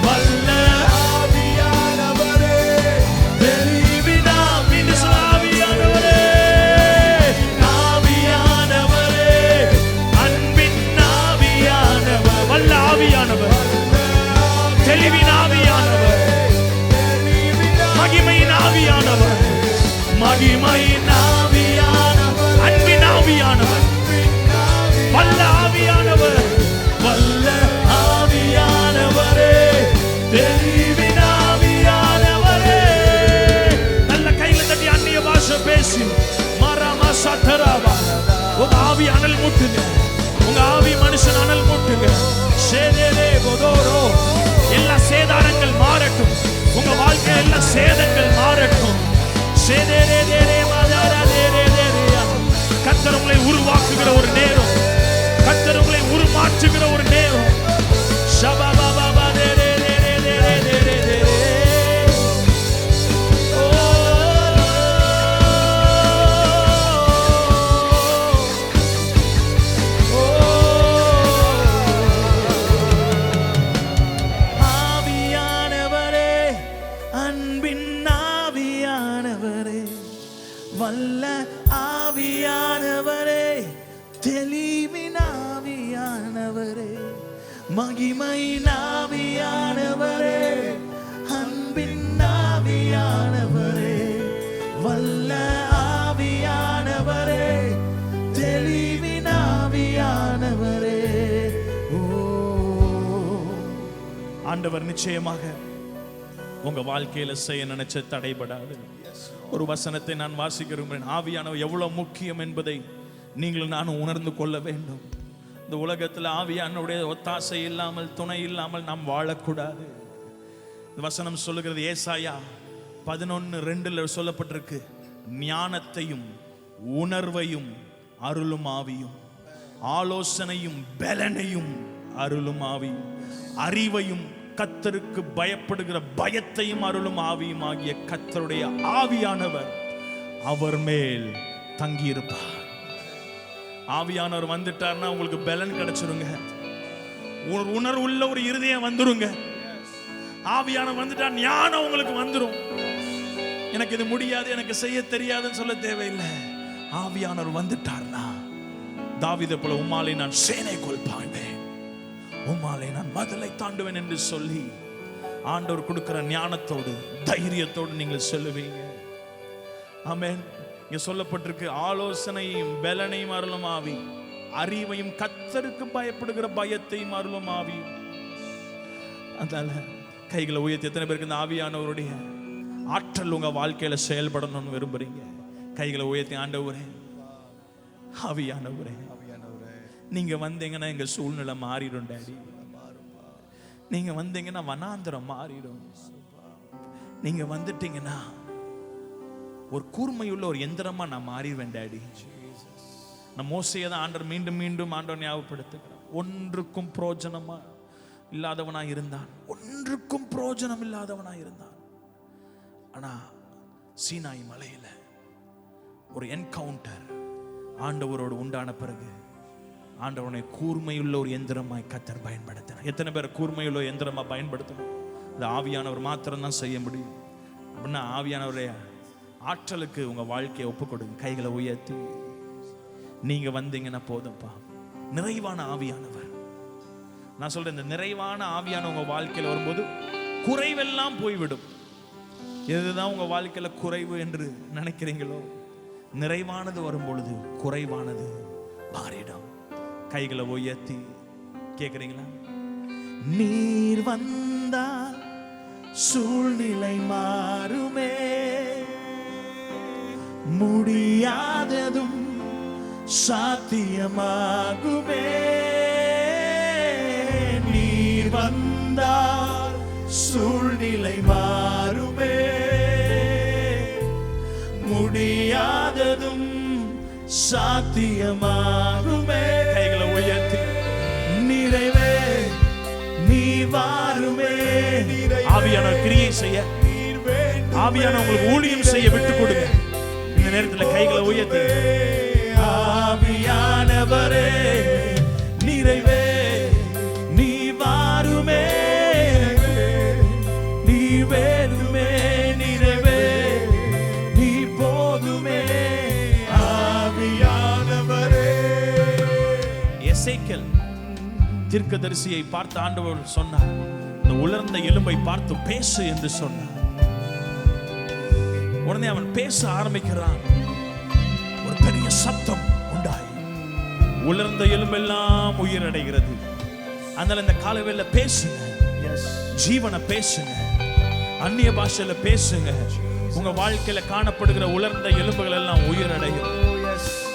வல்ல ஆவியானவரே, தெளிவின் ஆவியானவரே, ஆவியானவரே, அன்பின் ஆவியானவர், வல்ல ஆவியானவர், தெளிவின் ஆவியானவர், மகிமையின் ஆவியானவர், மகிமையின் ஆவியானவர், அன்பின் ஆவியானவர், வல்ல ஆவியானவர், வல்ல ஆவியானவரே, தெளிவின் ஆவியானவரே. நல்ல கையில தட்டி அந்நிய பாஷை பேசி மரமா சத்தராவா. உங்க ஆவி அனல் மூட்டுங்க, உங்க ஆவி மனுஷன் அனல் மூட்டுங்க. சேதேரே போதோரோ, எல்லா சேதாரங்கள் மாறட்டும், உங்க வாழ்க்கை எல்லா சேதங்கள் மாறட்டும். கர்த்தர் உங்களை உருவாக்குகிற ஒரு நேரம், கர்த்தர் உங்களை உருமாற்றுகிற ஒரு நேரம். ஆவியானவரே, அன்பின் ஆவியானவரே, வல்ல ஆவியானவரே, தெளிவின் ஆவியானவரே, மகிமையின் ஆவியானவரே, அன்பின் ஆவியானவரே, வல்ல ஆவியானவரே, தெளிவின் ஆவியானவரே. ஆண்டவர் நிச்சயமாக உங்க வாழ்க்கையில செய்ய நினைச்ச தடைபடாது. ஒரு வசனத்தை நான் வாசிக்கிறேன். ஆவியானவர் எவ்வளவு முக்கியம் என்பதை நீங்கள் நானும் உணர்ந்து கொள்ள வேண்டும். இந்த உலகத்தில் ஆவியானுடைய ஒத்தாசை இல்லாமல், துணை இல்லாமல் நாம் வாழக்கூடாது. இந்த வசனம் சொல்லுகிறது, ஏசாயா 11:2 சொல்லப்பட்டிருக்கு, ஞானத்தையும் உணர்வையும் அருளும் ஆவியும், ஆலோசனையும் பலனையும் அருளும் ஆவியும், அறிவையும் கர்த்தருக்கு பயப்படுகிற பயத்தையும் அருளும் ஆவியும் ஆகிய கர்த்தருடைய ஆவியானவர் அவர் மேல் தங்கி இருப்பார். ஆவியானவர் வந்துட்டார்னா உங்களுக்கு பலன் கிடைச்சிருங்க. ஒரு உணர்வுள்ள ஒரு இருதயம் வந்துருங்க. ஆவியானவர் வந்துட்டா ஞானம் உங்களுக்கு வந்துரும். எனக்கு இது முடியாது, எனக்கு செய்ய தெரியாதுன்னு சொல்ல தேவையில்லை. ஆவியானவர் வந்துட்டார்னா தாவீதை போல உம்மாலே நான் சேனைக்குள் பாய்வேன், உம்மாலே நான் மதிலை தாண்டுவேன் என்று சொல்லி ஆண்டவர் கொடுக்கிற ஞானத்தோடு தைரியத்தோடு நீங்கள் சொல்லுவீங்க. ஆமென். இங்க சொல்லப்பட்டிருக்கு, ஆலோசனையும் பலனையும் அருளும் ஆவி, அறிவையும் கர்த்தருக்கு பயப்படுகிற பயத்தையும் அருளும் ஆவி. அதனால கைகளை உயர்த்தி எத்தனை பேருக்கு இந்த ஆவியானவருடைய ஆற்றல் உங்க வாழ்க்கையில செயல்படணும்னு விரும்புறீங்க? கைகளை உயர்த்தி, ஆண்டவரே, ஆவியானவரே, நீங்க வந்தீங்கன்னா எங்க சூழ்நிலை மாறிடும் டாடி. நீங்க வந்தீங்கன்னா வனாந்திரம் மாறிடும். நீங்க வந்துட்டீங்கன்னா ஒரு கூர்மையுள்ள ஒரு எந்திரமா நான் மாறிடுவேன் டாடி. நான் மோசையை தான் ஆண்டவர் மீண்டும் மீண்டும் ஆண்டவர் ஞாபகப்படுத்துகிறார். ஒன்றுக்கும் பிரயோஜனமா இல்லாதவனா இருந்தான், ஒன்றுக்கும் பிரயோஜனம் இல்லாதவனா இருந்தான். ஆனா சீனாய் மலையில ஒரு என்கவுண்டர் ஆண்டவரோடு உண்டான பிறகு ஆண்டவனை கூர்மையுள்ள ஒரு எந்திரமாய் கர்த்தர் பயன்படுத்தினார். எத்தனை பேர் கூர்மையுள்ள எந்திரமா பயன்படுத்தணும்? இந்த ஆவியானவர் மாத்திரம் தான் செய்ய முடியும். அப்படின்னா ஆவியானவருடைய ஆற்றலுக்கு உங்க வாழ்க்கையை ஒப்பு கொடுங்க. கைகளை உயர்த்தி, நீங்க வந்தீங்கன்னா போதும்பா. நிறைவான ஆவியானவர், நான் சொல்றேன், இந்த நிறைவான ஆவியான உங்க வாழ்க்கையில வரும்போது குறைவெல்லாம் போய்விடும். எதுதான் உங்க வாழ்க்கையில குறைவு என்று நினைக்கிறீங்களோ, நிறைவானது வரும் பொழுது குறைவானது மாறிடும். கைகளை உயர்த்தி கேட்கிறீங்களா? நீர் வந்தால் சூழ்நிலை மாறுமே, முடியாததும் சாத்தியமாகுமே. நீர் வந்தால் சூழ்நிலை மாறுமே, முடியாததும் சாத்தியமாகுமே. கைகளை உயர்த்தி, நிறைவே நீ வாருமே. ஆவியானவர் கிரியை செய்ய, ஆவியானவர் உங்களுக்கு ஊழியம் செய்ய விட்டு கொடுங்க. இந்த நேரத்தில் கைகளை உயர்த்தி, ஆவியானவரே நிறைவே நீ வாருமே, நீ வேணுமே, நிறைவே நீ போதுமே. ஆவியானவரே. எசேக்கியேல் தீர்க்கதரிசியை பார்த்து ஆண்டவர் சொன்னார், இந்த உலர்ந்த எலும்பை பார்த்து பேசு என்று சொன்னார். உடனே அவன் பேச ஆரம்பிக்கிறான். ஒரு பெரிய சத்தம் உண்டாய், உலர்ந்த எலும்பெல்லாம் உயிரடைகிறது. அதனால இந்த காலவேளை பேசுங்க, ஜீவனை பேசுங்க, அந்நிய பாஷையில பேசுங்க. உங்க வாழ்க்கையில காணப்படுகிற உலர்ந்த எலும்புகள் எல்லாம் உயிரடையும்.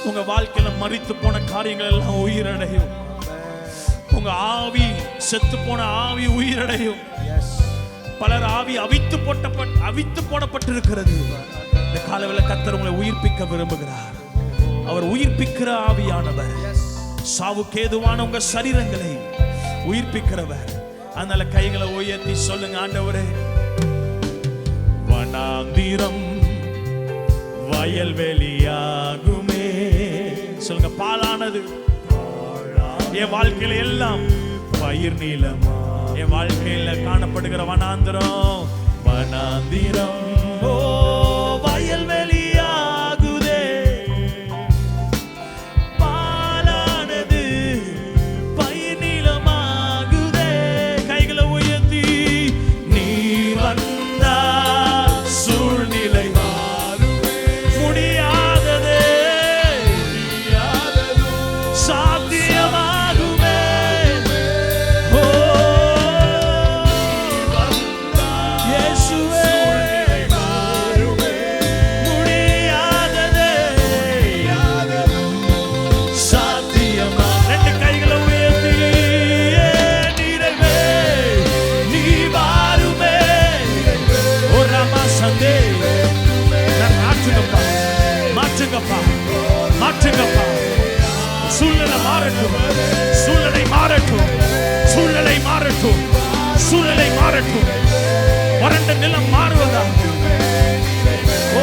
உங்க வாழ்க்கையில மரித்து போன காரியங்கள் எல்லாம் உயிரடையும். உங்க ஆவி, செத்து போன ஆவி உயிரடையும். பலர் ஆவி அவித்து போடப்பட்டிருக்கிறது. இந்த காலவேளை கர்த்தர் உங்களை உயிர்ப்பிக்க விரும்புகிறார். அவர் உயிர்ப்பிக்கிற ஆவியானவர், சாவுக்கு ஏதுவான உங்க சரீரங்களை உயிர்ப்பிக்கிறவர். அதனால கைகளை உயர்த்தி சொல்லுங்க, ஆண்டவரே, வனாந்திரம் வயல்வெளியாகுமே. சொல்லுங்க, பாலானது என் வாழ்க்கையில எல்லாம் பயிர் நீளமா. என் வாழ்க்கையில காணப்படுகிற வனாந்திரம், வனாந்திரம் ஓ வயல்வெளியாகுதே. பாலானது பயிர் நீளமாகுதே. கைகளை உயர்த்தி, நீ வந்தா சூழ்நிலை மாறுமே, முடியாததே சாத்தியமாகுமே. ஓ இயேசுவே, முடியாததே சாத்தியமா. ரெண்டு கைகளை உயர்த்தி, நிறைவே நீ வாருமே. ஒரு ராமா சந்தே மாற்றுங்கப்பா, மாற்றுங்கப்பா, மாற்றுங்கப்பா. சூழ்நிலை மாறட்டும், சூழ்நிலை மாறட்டும், சூழ்நிலை மாறட்டும், சூழ்நிலை மாறட்டும். வறண்ட நிலம் மாறுவதா? ஓ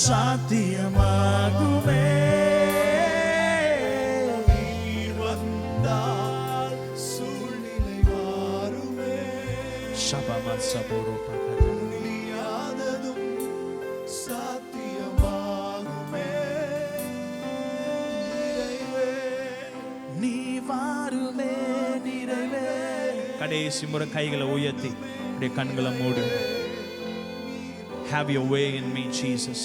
சாத்தியமாகுமே. நீர் வந்தால் சூழ்நிலை மாறுமே. ஷபமா சபோரோ முடியாததும் சாத்தியமாகுமே. நிறைவே நீ வாருமே. நிறைவே. கடைசி முறை கைகளை உயர்த்தி அப்படியே கண்களை மூடு. Have your way in me, Jesus.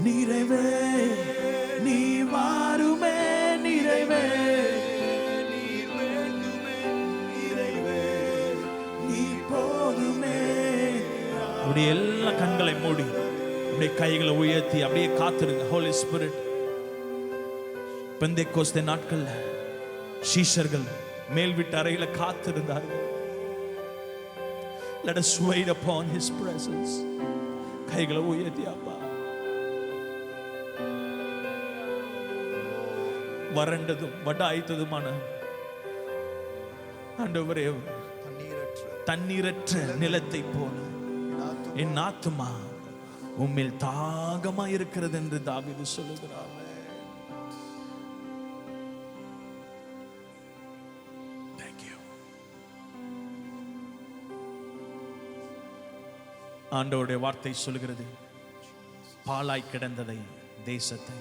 நிறைவே நீ வாருமே. நிறைவே நீர் வேண்டுமே. நிறைவே நீ போதுமே. அப்படியே எல்லா கண்களை மூடி அப்படியே கைகளை உயர்த்தி அப்படியே காத்திருங்க. ஹோலி ஸ்பிரிட், பெந்தேகோஸ்தே நாட்கள்ல சீஷர்கள் மேல் வீட்டு அறையில காத்திருந்தார்கள். Let us wait upon his presence. கைகளை உயர்த்தி அப்பா. வறண்டதும் வடாய்த்ததுமான ஆண்டவரே, தண்ணீரற்ற நிலத்தை போல என் ஆத்துமா உம்மில் தாகமா இருக்கிறது என்று தாவீது சொல்லுகிறார். ஆண்டவருடைய வார்த்தை சொல்கிறது, பாலாய் கிடந்ததை தேசத்தை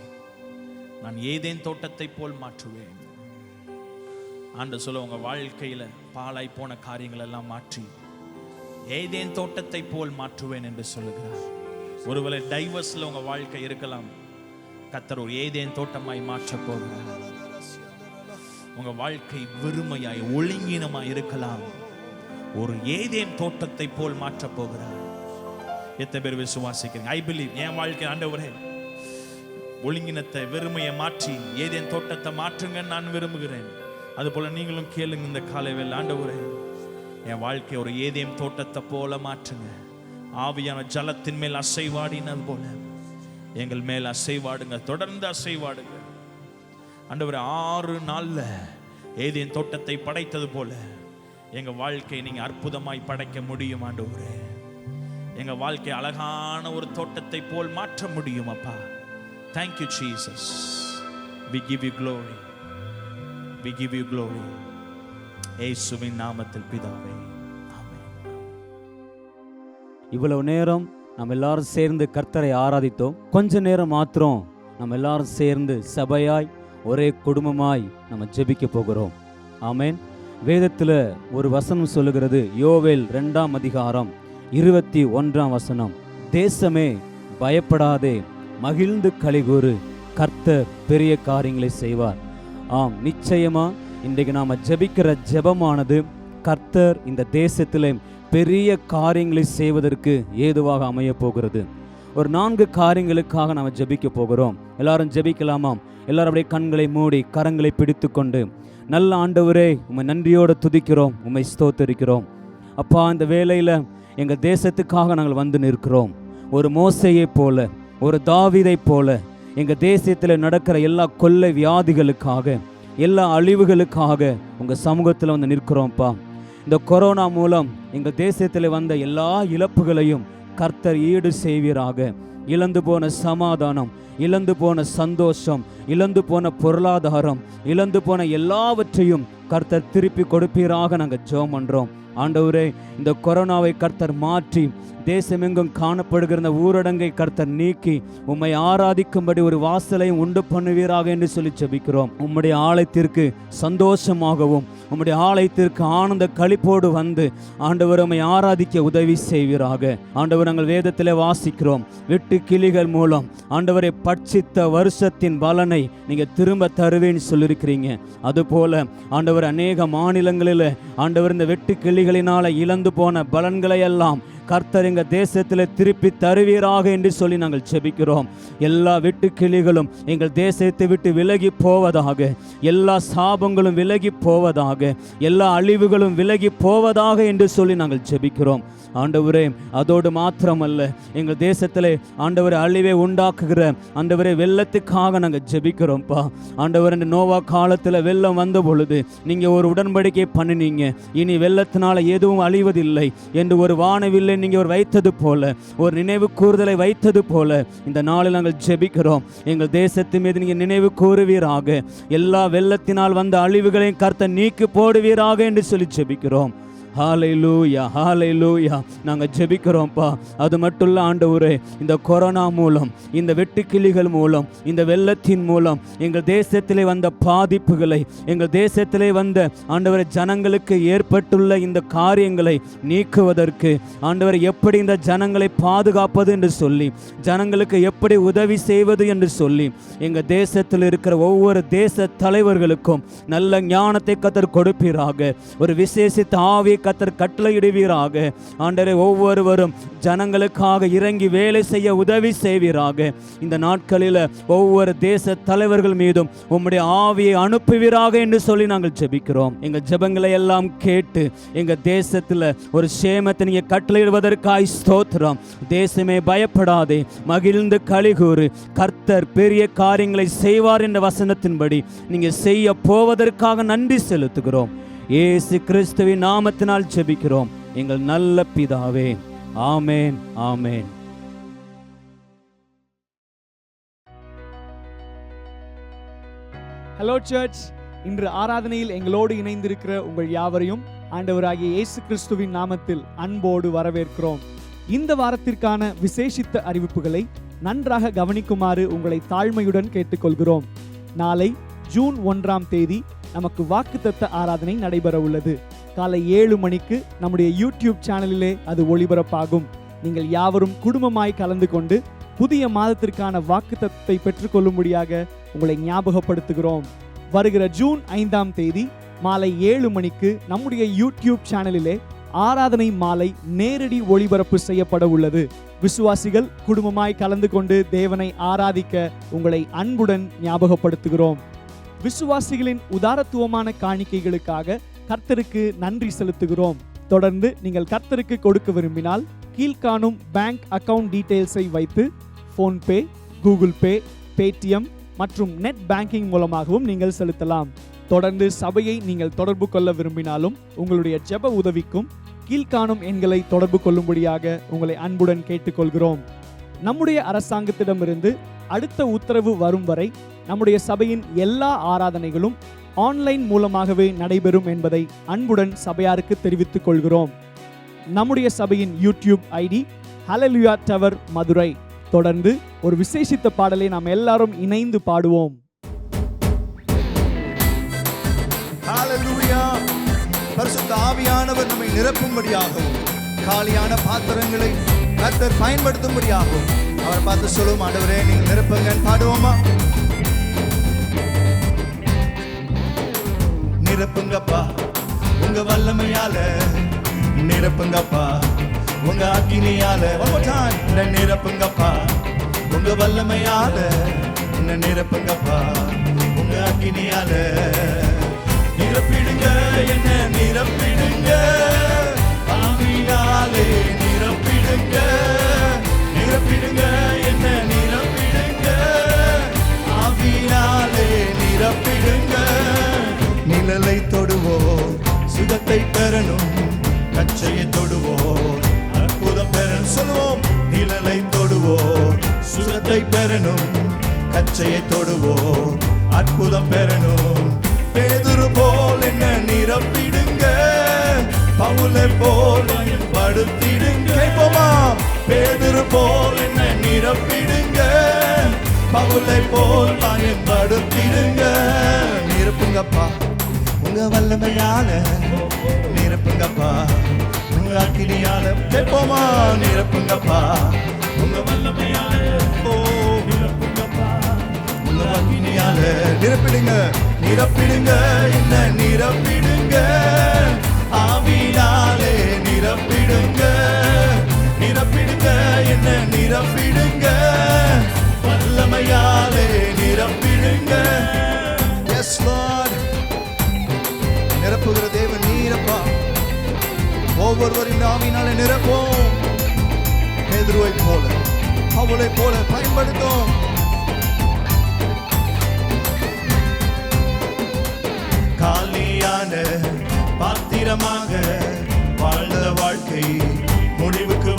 நான் ஏதேன் தோட்டத்தை போல் மாற்றுவேன். ஆண்டு சொல்ல, உங்க வாழ்க்கையில பாலாய் போன காரியங்கள் எல்லாம் மாற்றி ஏதேன் தோட்டத்தை போல் மாற்றுவேன் என்று சொல்லுகிறார். ஒருவேளை டைவர்ஸ்ல உங்க வாழ்க்கை இருக்கலாம், கர்த்தர் ஒரு ஏதேன் தோட்டமாய் மாற்ற போகிறார். உங்க வாழ்க்கை வெறுமையாய் ஒழுங்கீனமாய் இருக்கலாம், ஒரு ஏதேன் தோட்டத்தை போல் மாற்ற போகிறார். எத்தனை பேர் விசுவாசிக்கிறீங்க? I believe. என் வாழ்க்கை ஆண்டவரே ஒழுங்கினத்தை வெறுமையை மாற்றி ஏதேன் தோட்டத்தை மாற்றுங்க நான் விரும்புகிறேன். அதுபோல நீங்களும் கேளுங்க இந்த காலை வேளை, ஆண்டவரே என் வாழ்க்கை ஒரு ஏதேன் தோட்டத்தை போல மாற்றுங்க. ஆவியான ஜலத்தின் மேல் அசைவாடினது போல எங்கள் மேல் அசைவாடுங்க, தொடர்ந்து அசைவாடுங்க. ஆண்டவரே 6 நாள்ல ஏதேன் தோட்டத்தை படைத்தது போல எங்க வாழ்க்கையை நீங்க அற்புதமாய் படைக்க முடியும் ஆண்டவரே. எங்க வாழ்க்கை அழகான ஒரு தோட்டத்தை போல் மாற்ற முடியும் அப்பா. Thank you Jesus. We give you glory. We give you glory. இயேசுவின் நாமத்தில் பிதாவே, ஆமென். இவ்வளவு நேரம் நம்ம எல்லாரும் சேர்ந்து கர்த்தரை ஆராதித்தோம். கொஞ்ச நேரம் மாத்திரம் நம்ம எல்லாரும் சேர்ந்து சபையாய் ஒரே குடும்பமாய் நம்ம ஜெபிக்க போகிறோம். ஆமென். வேதத்தில் ஒரு வசனம் சொல்லுகிறது, யோவேல் 2ஆம் அதிகாரம் 21ஆம் வசனம், தேசமே பயப்படாதே, மகிழ்ந்து களிகூறு, கர்த்தர் பெரிய காரியங்களை செய்வார். ஆம், நிச்சயமா இன்றைக்கு நாம ஜெபிக்கிற ஜெபமானது கர்த்தர் இந்த தேசத்திலே பெரிய காரியங்களை செய்வதற்கு ஏதுவாக அமைய போகிறது. ஒரு 4 காரியங்களுக்காக நாம் ஜெபிக்க போகிறோம். எல்லாரும் ஜெபிக்கலாமாம்? எல்லாரும் அப்படியே கண்களை மூடி கரங்களை பிடித்து கொண்டு, நல்ல ஆண்டவரே உம்மை நன்றியோடு துதிக்கிறோம், உம்மை ஸ்தோத்தரிக்கிறோம். அப்பா, இந்த வேளையில் எங்கள் தேசத்துக்காக நாங்கள் வந்து நிற்கிறோம். ஒரு மோசேயை போல, ஒரு தாவீதை போல எங்கள் தேசத்தில் நடக்கிற எல்லா கொள்ளை வியாதிகளுக்காக, எல்லா அழிவுகளுக்காக உங்கள் சமூகத்தில் வந்து நிற்கிறோம்ப்பா. இந்த கொரோனா மூலம் எங்கள் தேசத்தில் வந்த எல்லா இழப்புகளையும் கர்த்தர் ஈடு செய்வீராக. இழந்து போன சமாதானம், இழந்து போன சந்தோஷம், இழந்து போன பொருளாதாரம், இழந்து போன எல்லாவற்றையும் கர்த்தர் திருப்பி கொடுப்பீராக நாங்கள் ஜெபம் பண்ணுறோம். ஆண்டவரே, இந்த கொரோனாவை கர்த்தர் மாற்றி தேசமெங்கும் காணப்படுகிற இந்த ஊரடங்கை கர்த்தர் நீக்கி உம்மை ஆராதிக்கும்படி ஒரு வாசலையும் உண்டு பண்ணுவீராக என்று சொல்லி ஜெபிக்கிறோம். உம்முடைய ஆலயத்திற்கு சந்தோஷமாகவும் உம்முடைய ஆலயத்திற்கு ஆனந்த களிப்போடு வந்து ஆண்டவர் உம்மை ஆராதிக்க உதவி செய்வீராக. ஆண்டவர், நாங்கள் வேதத்திலே வாசிக்கிறோம், வெட்டு கிளிகள் மூலம் ஆண்டவரை பட்சித்த வருஷத்தின் பலனை நீங்க திரும்ப தருவேன்னு சொல்லியிருக்கிறீங்க. அதுபோல ஆண்டவர், அநேக மாநிலங்களில் ஆண்டவர் இந்த வெட்டு கிளிகளினால இழந்து போன பலன்களை எல்லாம் கர்த்தர் எங்கள் தேசத்தில் திருப்பி தருவீராக என்று சொல்லி நாங்கள் ஜெபிக்கிறோம். எல்லா வெட்டு கிளிகளும் எங்கள் தேசத்தை விட்டு விலகி போவதாக, எல்லா சாபங்களும் விலகி போவதாக, எல்லா அழிவுகளும் விலகி போவதாக என்று சொல்லி நாங்கள் ஜெபிக்கிறோம். ஆண்டவரே, அதோடு மாத்திரமல்ல, எங்கள் தேசத்திலே ஆண்டவரை அழிவை உண்டாக்குகிற ஆண்டவரே வெள்ளத்துக்காக நாங்கள் ஜெபிக்கிறோம்ப்பா. ஆண்டவர், இந்த நோவா காலத்தில் வெள்ளம் வந்த பொழுது நீங்கள் ஒரு உடன்படிக்கை பண்ணினீங்க, இனி வெள்ளத்தினால எதுவும் அழிவதில்லை என்று ஒரு வானவில்லை மேலே நீங்க ஒரு வைத்தது போல, ஒரு நினைவு கூறுதலை வைத்தது போல இந்த நாளில் நாங்கள் ஜெபிக்கிறோம். எங்கள் தேசத்து மீது நீங்க நினைவு கூறுவீராக. எல்லா வெள்ளத்தினால் வந்த அழிவுகளையும் கர்த்தர் நீக்கி போடுவீராக என்று சொல்லி ஜெபிக்கிறோம். ஹல்லேலூயா, ஹல்லேலூயா. நாங்கள் ஜெபிக்கிறோம்ப்பா. அது மட்டும் இல்லை ஆண்டவரே, இந்த கொரோனா மூலம், இந்த வெட்டுக்கிளிகள் மூலம், இந்த வெள்ளத்தின் மூலம் எங்கள் தேசத்திலே வந்த பாதிப்புகளை, எங்கள் தேசத்திலே வந்த ஆண்டவரை ஜனங்களுக்கு ஏற்பட்டுள்ள இந்த காரியங்களை நீக்குவதற்கு ஆண்டவரை எப்படி இந்த ஜனங்களை பாதுகாப்பது என்று சொல்லி, ஜனங்களுக்கு எப்படி உதவி செய்வது என்று சொல்லி, எங்கள் தேசத்தில் இருக்கிற ஒவ்வொரு தேச தலைவர்களுக்கும் நல்ல ஞானத்தை கர்த்தர் கொடுப்பீராக. ஒரு விசேஷித்த ஆவியை கர்த்தர் கட்டளையிடுவீராக. ஆண்டவரே, ஒவ்வொருவரும் ஜனங்களுக்காக இறங்கி வேலை செய்ய உதவி செய்வீராக. இந்த நாட்களில் ஒவ்வொரு தேச தலைவர்கள் மீதும் உம்முடைய ஆவியை அனுப்புவீராக என்று சொல்லி நாங்கள் ஜெபிக்கிறோம். எங்கள் ஜெபங்களை எல்லாம் கேட்டு எங்கள் தேசத்தில் ஒரு சேமத்தை நீங்க கட்டளையிடுவதற்காய் ஸ்தோத்திரம். தேசமே பயப்படாதே, மகிழ்ந்து களிகூறு, கர்த்தர் பெரிய காரியங்களை செய்வார் என்ற வசனத்தின்படி நீங்க செய்ய போவதற்காக நன்றி செலுத்துகிறோம். இயேசு கிறிஸ்துவின் நாமத்தினால் ஜெபிக்கிறோம் எங்கள் நல்ல பிதாவே. ஆமென், ஆமென். ஹலோ சர்ச், இன்று ஆராதனையில் எங்களோடு இணைந்திருக்கிற உங்கள் யாவரையும் ஆண்டவராகிய இயேசு கிறிஸ்துவின் நாமத்தில் அன்போடு வரவேற்கிறோம். இந்த வாரத்திற்கான விசேஷித்த அறிவிப்புகளை நன்றாக கவனிக்குமாறு உங்களை தாழ்மையுடன் கேட்டுக்கொள்கிறோம். நாளை ஜூன் 1ஆம் தேதி நமக்கு வாக்குத்தத்த ஆராதனை நடைபெற உள்ளது. காலை 7 மணிக்கு நம்முடைய யூடியூப் சேனலிலே அது ஒளிபரப்பாகும். நீங்கள் யாவரும் குடும்பமாய் கலந்து கொண்டு புதிய மாதத்திற்கான வாக்குத்தத்தத்தை பெற்றுக்கொள்ளும்படியாக உங்களை ஞாபகப்படுத்துகிறோம். வருகிற ஜூன் 5ஆம் தேதி மாலை 7 மணிக்கு நம்முடைய யூடியூப் சேனலிலே ஆராதனை மாலை நேரடி ஒளிபரப்பு செய்யப்பட உள்ளது. விசுவாசிகள் குடும்பமாய் கலந்து கொண்டு தேவனை ஆராதிக்க உங்களை அன்புடன் ஞாபகப்படுத்துகிறோம். விசுவாசிகளின் உதாரத்துவமான காணிக்கைகளுக்காக கர்த்தருக்கு நன்றி செலுத்துகிறோம். தொடர்ந்து நீங்கள் கர்த்தருக்கு கொடுக்க விரும்பினால் கீழ்காணும் பேங்க் அக்கவுண்ட் டீடைல்ஸை வைத்து ஃபோன்பே, கூகுள் பே, பேடிஎம் மற்றும் நெட் பேங்கிங் மூலமாகவும் நீங்கள் செலுத்தலாம். தொடர்ந்து சபையை நீங்கள் தொடர்பு கொள்ள விரும்பினாலும் உங்களுடைய ஜெப உதவிக்கும் கீழ்காணும் எண்களை தொடர்பு கொள்ளும்படியாக உங்களை அன்புடன் கேட்டுக்கொள்கிறோம். நம்முடைய அரசாங்கத்திடமிருந்து அடுத்த உத்தரவு வரும் வரை நம்முடைய சபையின் எல்லா ஆராதனைகளும் ஆன்லைன் மூலமாகவே நடைபெறும் என்பதை அன்புடன் சபையாருக்கு தெரிவித்துக் கொள்கிறோம். நம்முடைய சபையின் யூடியூப் ஐடி ஹல்லேலூயா டவர் மதுரை. தொடர்ந்து ஒரு விசேஷித்த பாடலை நாம் எல்லாரும் இணைந்து பாடுவோம். ஹல்லேலூயா. பரிசுத்த ஆவியானவர் நம்மை நிரப்பும்படியாகவும் காலியான பாத்திரங்களை கர்த்தர் பயன்படுத்தும்படியாகவும் அவரை பார்த்து சொல்லுவோம், ஆண்டவரே நீங்க நிரப்புங்க. பாடுவோமா? நிரப்புங்கப்பா உங்க வல்லமையால, நிரப்புங்கப்பா உங்க அக்கினியால. நிரப்புங்கப்பா உங்க வல்லமையால, நிரப்புங்கப்பா உங்க அக்கினியால. நிரப்பிடுங்க என்ன, நிரப்பிடுங்க ஆவியாலே, நிரப்பிடுங்க, நிரப்பிடுங்க என்ன, நிரப்பிடுங்க ஆவியாலே, நிரப்பிடுங்க. நிழலை தொடுவோர் சுகத்தை பெறணும், கச்சையை தொடுவோர் அற்புதம் பெறணும். சொல்லுவோம், நிழலை தொடுவோர் சுகத்தை பெறணும், கச்சையை தொடுவோர் அற்புதம் பெறணும். பேதுரு போல் என்ன நிரப்பிடுங்க, பவுலை போல் படுத்திடுங்க. கேட்போமா? பேதுரு போல் என்ன நிரப்பிடுங்க, பவுலை போல் படுத்திடுங்க. நிரப்புங்கப்பா உங்க வல்லமையால, நிரப்புங்கப்பா உங்க அக்கினியால. கேட்போமா? நிரப்புங்கப்பா உங்க வல்லமையால, நிரப்புங்கப்பா உங்க அக்கினியால. நிரப்பிடுங்க, நிரப்பிடுங்க என்ன, நிரப்பிடுங்க ஆவியாலே, நிரப்பிடுங்க, நிரப்பிடுங்க என்ன, நிரப்பிடுங்க வல்லமையாலே, நிரப்பிடுங்க. S Lord. நிரப்புகிற தேவன் நீரப்பா. ஒவ்வொருவரின் ஆவியினாலே நிரப்போம். பேதுருவை போல, பவுலை போல பயன்படுத்தும். காலியான பாத்திரமாக வாழ்ந்த வாழ்க்கை முடிவுக்கு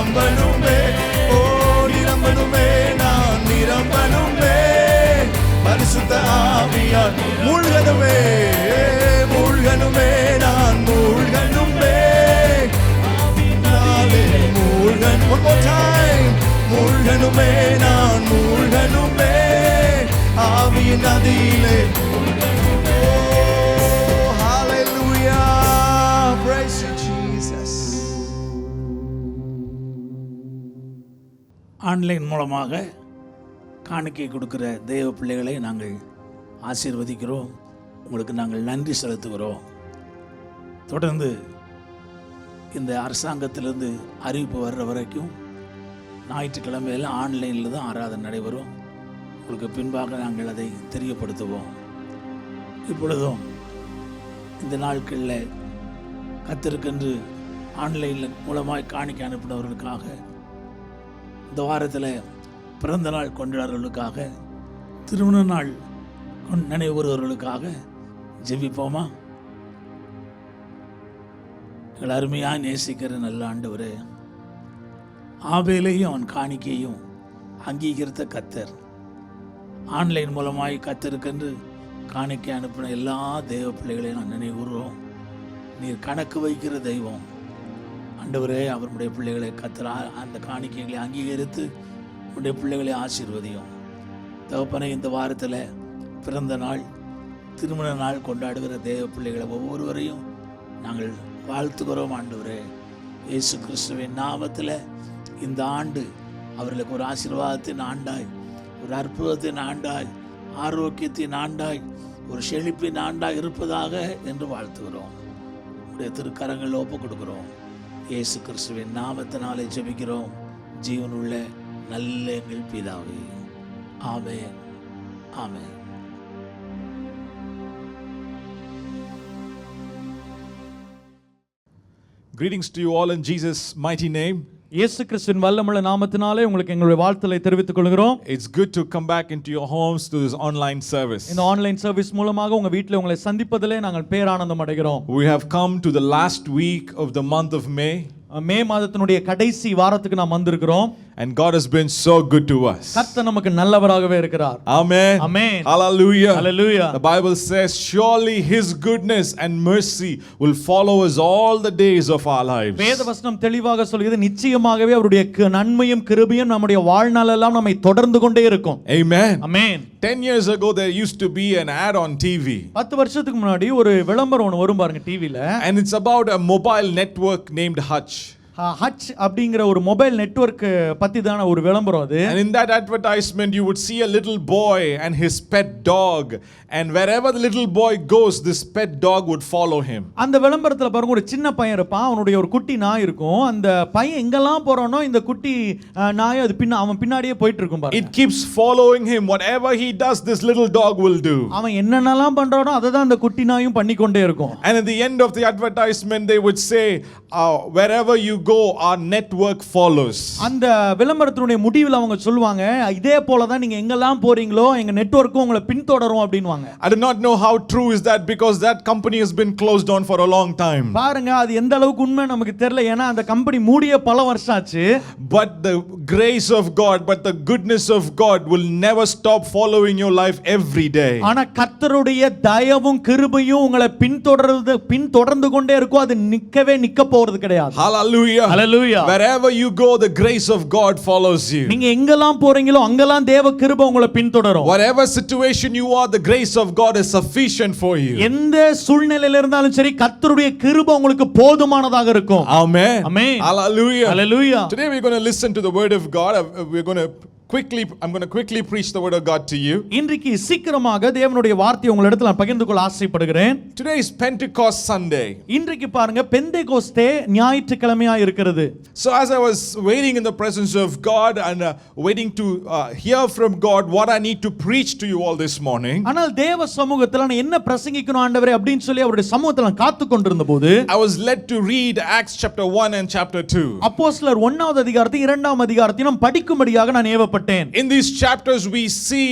நிரம்பணுமே, ஓ நிரம்பணுமே, நான் நிரம்பணுமே, பரிசுத்த ஆவியால் மூழ்கணுமே, மூழ்கணுமே, நான் மூழ்கணுமே, ஆவியினாலே மூழ்கன். One more time. மூழ்கணுமே, நான் மூழ்கணுமே, ஆவியின் நதியிலே. Oh, hallelujah. Praise you, Jesus. Online மூலமாக காணிக்கை கொடுக்கிற தேவ பிள்ளைகளை நாங்கள் ஆசீர்வதிக்கிறோம். உங்களுக்கு நாங்கள் நன்றி செலுத்துகிறோம். தொடர்ந்து இந்த அரசாங்கத்திலிருந்து அறிவிப்பு வர்ற வரைக்கும் ஞாயிற்றுக்கிழமையில் ஆன்லைனில் தான் ஆராதனை நடைபெறும். உங்களுக்கு பின்பாக நாங்கள் அதை தெரியப்படுத்துவோம். இப்பொழுதும் இந்த நாட்களில் கர்த்தருக்கென்று ஆன்லைனில் மூலமாய் காணிக்கை அனுப்பினவர்களுக்காக, இந்த வாரத்தில் பிறந்த நாள் கொண்டாடுறவர்களுக்காக, திருமண நாள் நினைவுறுவர்களுக்காக ஜெபிப்போமா? எங்கள் அருமையாக நேசிக்கிற நல்ல ஆண்டவரே, ஆபேலையும் அவன் காணிக்கையும் அங்கீகரித்த கர்த்தர், ஆன்லைன் மூலமாய் கர்த்தருக்கென்று காணிக்கை அனுப்பின எல்லா தெய்வ பிள்ளைகளையும் நான் நினைவுறோம். நீர் கணக்கு வைக்கிற தெய்வம் ஆண்டவரே. அவருடைய பிள்ளைகளை கர்த்தர் அந்த காணிக்கைகளை அங்கீகரித்து உடைய பிள்ளைகளை ஆசீர்வதியும். தகப்பனே, இந்த வாரத்தில் பிறந்த நாள், திருமண நாள் கொண்டாடுகிற தேவ பிள்ளைகளை ஒவ்வொருவரையும் நாங்கள் வாழ்த்துகிறோம். ஆண்டவரே, இயேசு கிறிஸ்துவின் நாமத்தில் இந்த ஆண்டு அவர்களுக்கு ஒரு ஆசீர்வாதத்தின் ஆண்டாய், ஒரு அற்புதத்தின் ஆண்டாய், ஆரோக்கியத்தின் ஆண்டாய், ஒரு செழிப்பின் ஆண்டாய் இருப்பதாக என்று வாழ்த்துகிறோம். உடைய திருக்கரங்கள் ஒப்பு கொடுக்கிறோம். இயேசு கிறிஸ்துவின் நாமத்தினாலே ஜெபிக்கிறோம் ஜீவனுள்ள நல்ல எங்கள் பிதாவே. ஆமென், ஆமென். Greetings to you all in Jesus' mighty name. இயேசு கிறிஸ்துவின் வல்லமுள்ள நாமத்தினாலே உங்களுக்கு எங்களுடைய வாழ்த்துக்களை தெரிவித்துக் கொள்கிறோம். It's good to come back into your homes to this online service. இந்த ஆன்லைன் சர்வீஸ் மூலமாக உங்க வீட்டில் உங்களை சந்திப்பதிலே நாங்கள் பேரானந்தம் அடைகிறோம். We have come to the last week of the month of May. மே மாதத்தினுடைய கடைசி வாரத்துக்கு நாம் வந்திருக்கிறோம். And God has been so good to us. கர்த்தர் நமக்கு நல்லவராகவே இருக்கிறார். Amen. Amen. Hallelujah. Hallelujah. The Bible says, surely His goodness and mercy will follow us all the days of our lives. வேதவசனம் தெளிவாக சொல்கிறது, நிச்சயமாகவே அவருடைய நன்மையும் கிருபையும் நம்முடைய வாழ்நாளெல்லாம் நம்மை தொடர்ந்து கொண்டே இருக்கும். Amen. Amen. 10 years ago there used to be an ad on TV. 10 வருஷத்துக்கு முன்னாடி ஒரு விளம்பரம் ஒன்று வரும் பாருங்க டிவில. And it's about a mobile network named Hutch. Hatch அப்படிங்கிற ஒரு மொபைல் நெட்வொர்க் பத்தி தான ஒரு விளம்பரம் அது. And in that advertisement you would see a little boy and his pet dog, and wherever the little boy goes this pet dog would follow him. அந்த விளம்பரத்துல பாருங்க, ஒரு சின்ன பையன் இருப்பான், அவனுடைய ஒரு குட்டி நாய் இருக்கும். அந்த பையன் எங்கெல்லாம் போறானோ இந்த குட்டி நாய் அது அவன் பின்னாடியே போயிட்டு இருக்கும் பாருங்க. It keeps following him. Whatever he does this little dog will do. அவன் என்னென்னலாம் பண்றானோ அதை தான் அந்த குட்டி நாயும் பண்ணிக்கொண்டே இருக்கும். And at the end of the advertisement they would say, wherever you go our network follows. அந்த விளம்பரத்தினுடைய முடிவில் அவங்க சொல்லுவாங்க, இதே போல தான் நீங்க எங்கெல்லாம் போறீங்களோ எங்க நெட்வொர்க்கும் உங்களை பின்தொடரும் அப்படின்வாங்க. I do not know how true is that because that company has been closed down for a long time. பாருங்க, அது எந்த அளவுக்கு உண்மை நமக்கு தெரியல, ஏன்னா அந்த கம்பெனி மூடிய பல வருஷம் ஆச்சு. But the grace of God, but the goodness of God will never stop following your life every day. ஆனா கர்த்தருடைய தயவும் கிருபையும் உங்களை பின்தொடர்ந்து கொண்டே இருக்கும். அது நிக்க போறது கிடையாது. Hallelujah. Hallelujah. Wherever you go the grace of God follows you. நீங்க எங்கெல்லாம் போறீங்களோ அங்கெல்லாம் தேவ கிருபை உங்களை பின்தொடரும். Whatever situation you are, the grace of God is sufficient for you. எந்த சூழ்நிலையில இருந்தாலும் சரி கர்த்தருடைய கிருபை உங்களுக்கு போதுமானதாக இருக்கும். Amen. Amen. Hallelujah. Hallelujah. Today we're going to listen to the word of God. I'm going to quickly preach the word of God to you. இன்றைக்கு சீக்கிரமாக தேவனுடைய வார்த்தையை உங்களிடத்தில் நான் பகிர்ந்து கொள்ள ஆசைப்படுகிறேன். Today is Pentecost Sunday. இன்றைக்கு பாருங்க பெந்தேகோஸ்தே ஞாயிற்றுக்கிழமையா இருக்கிறது. So as I was waiting in the presence of God and waiting to hear from God what I need to preach to you all this morning, ஆனால் தேவ சமூகத்தில் நான் என்ன பிரசங்கிக்கணும் ஆண்டவரே அப்படினு சொல்லி அவருடைய சமூகத்தில் நான் காத்து கொண்டிருந்தபோது I was led to read Acts chapter 1 and chapter 2. அப்போஸ்தலர் 1வது அதிகாரத்தையும் 2வது அதிகாரத்தையும் படிக்கும்படியாக நான் ஏவப்பட்டேன். காணப்பட்டேன். In these chapters we see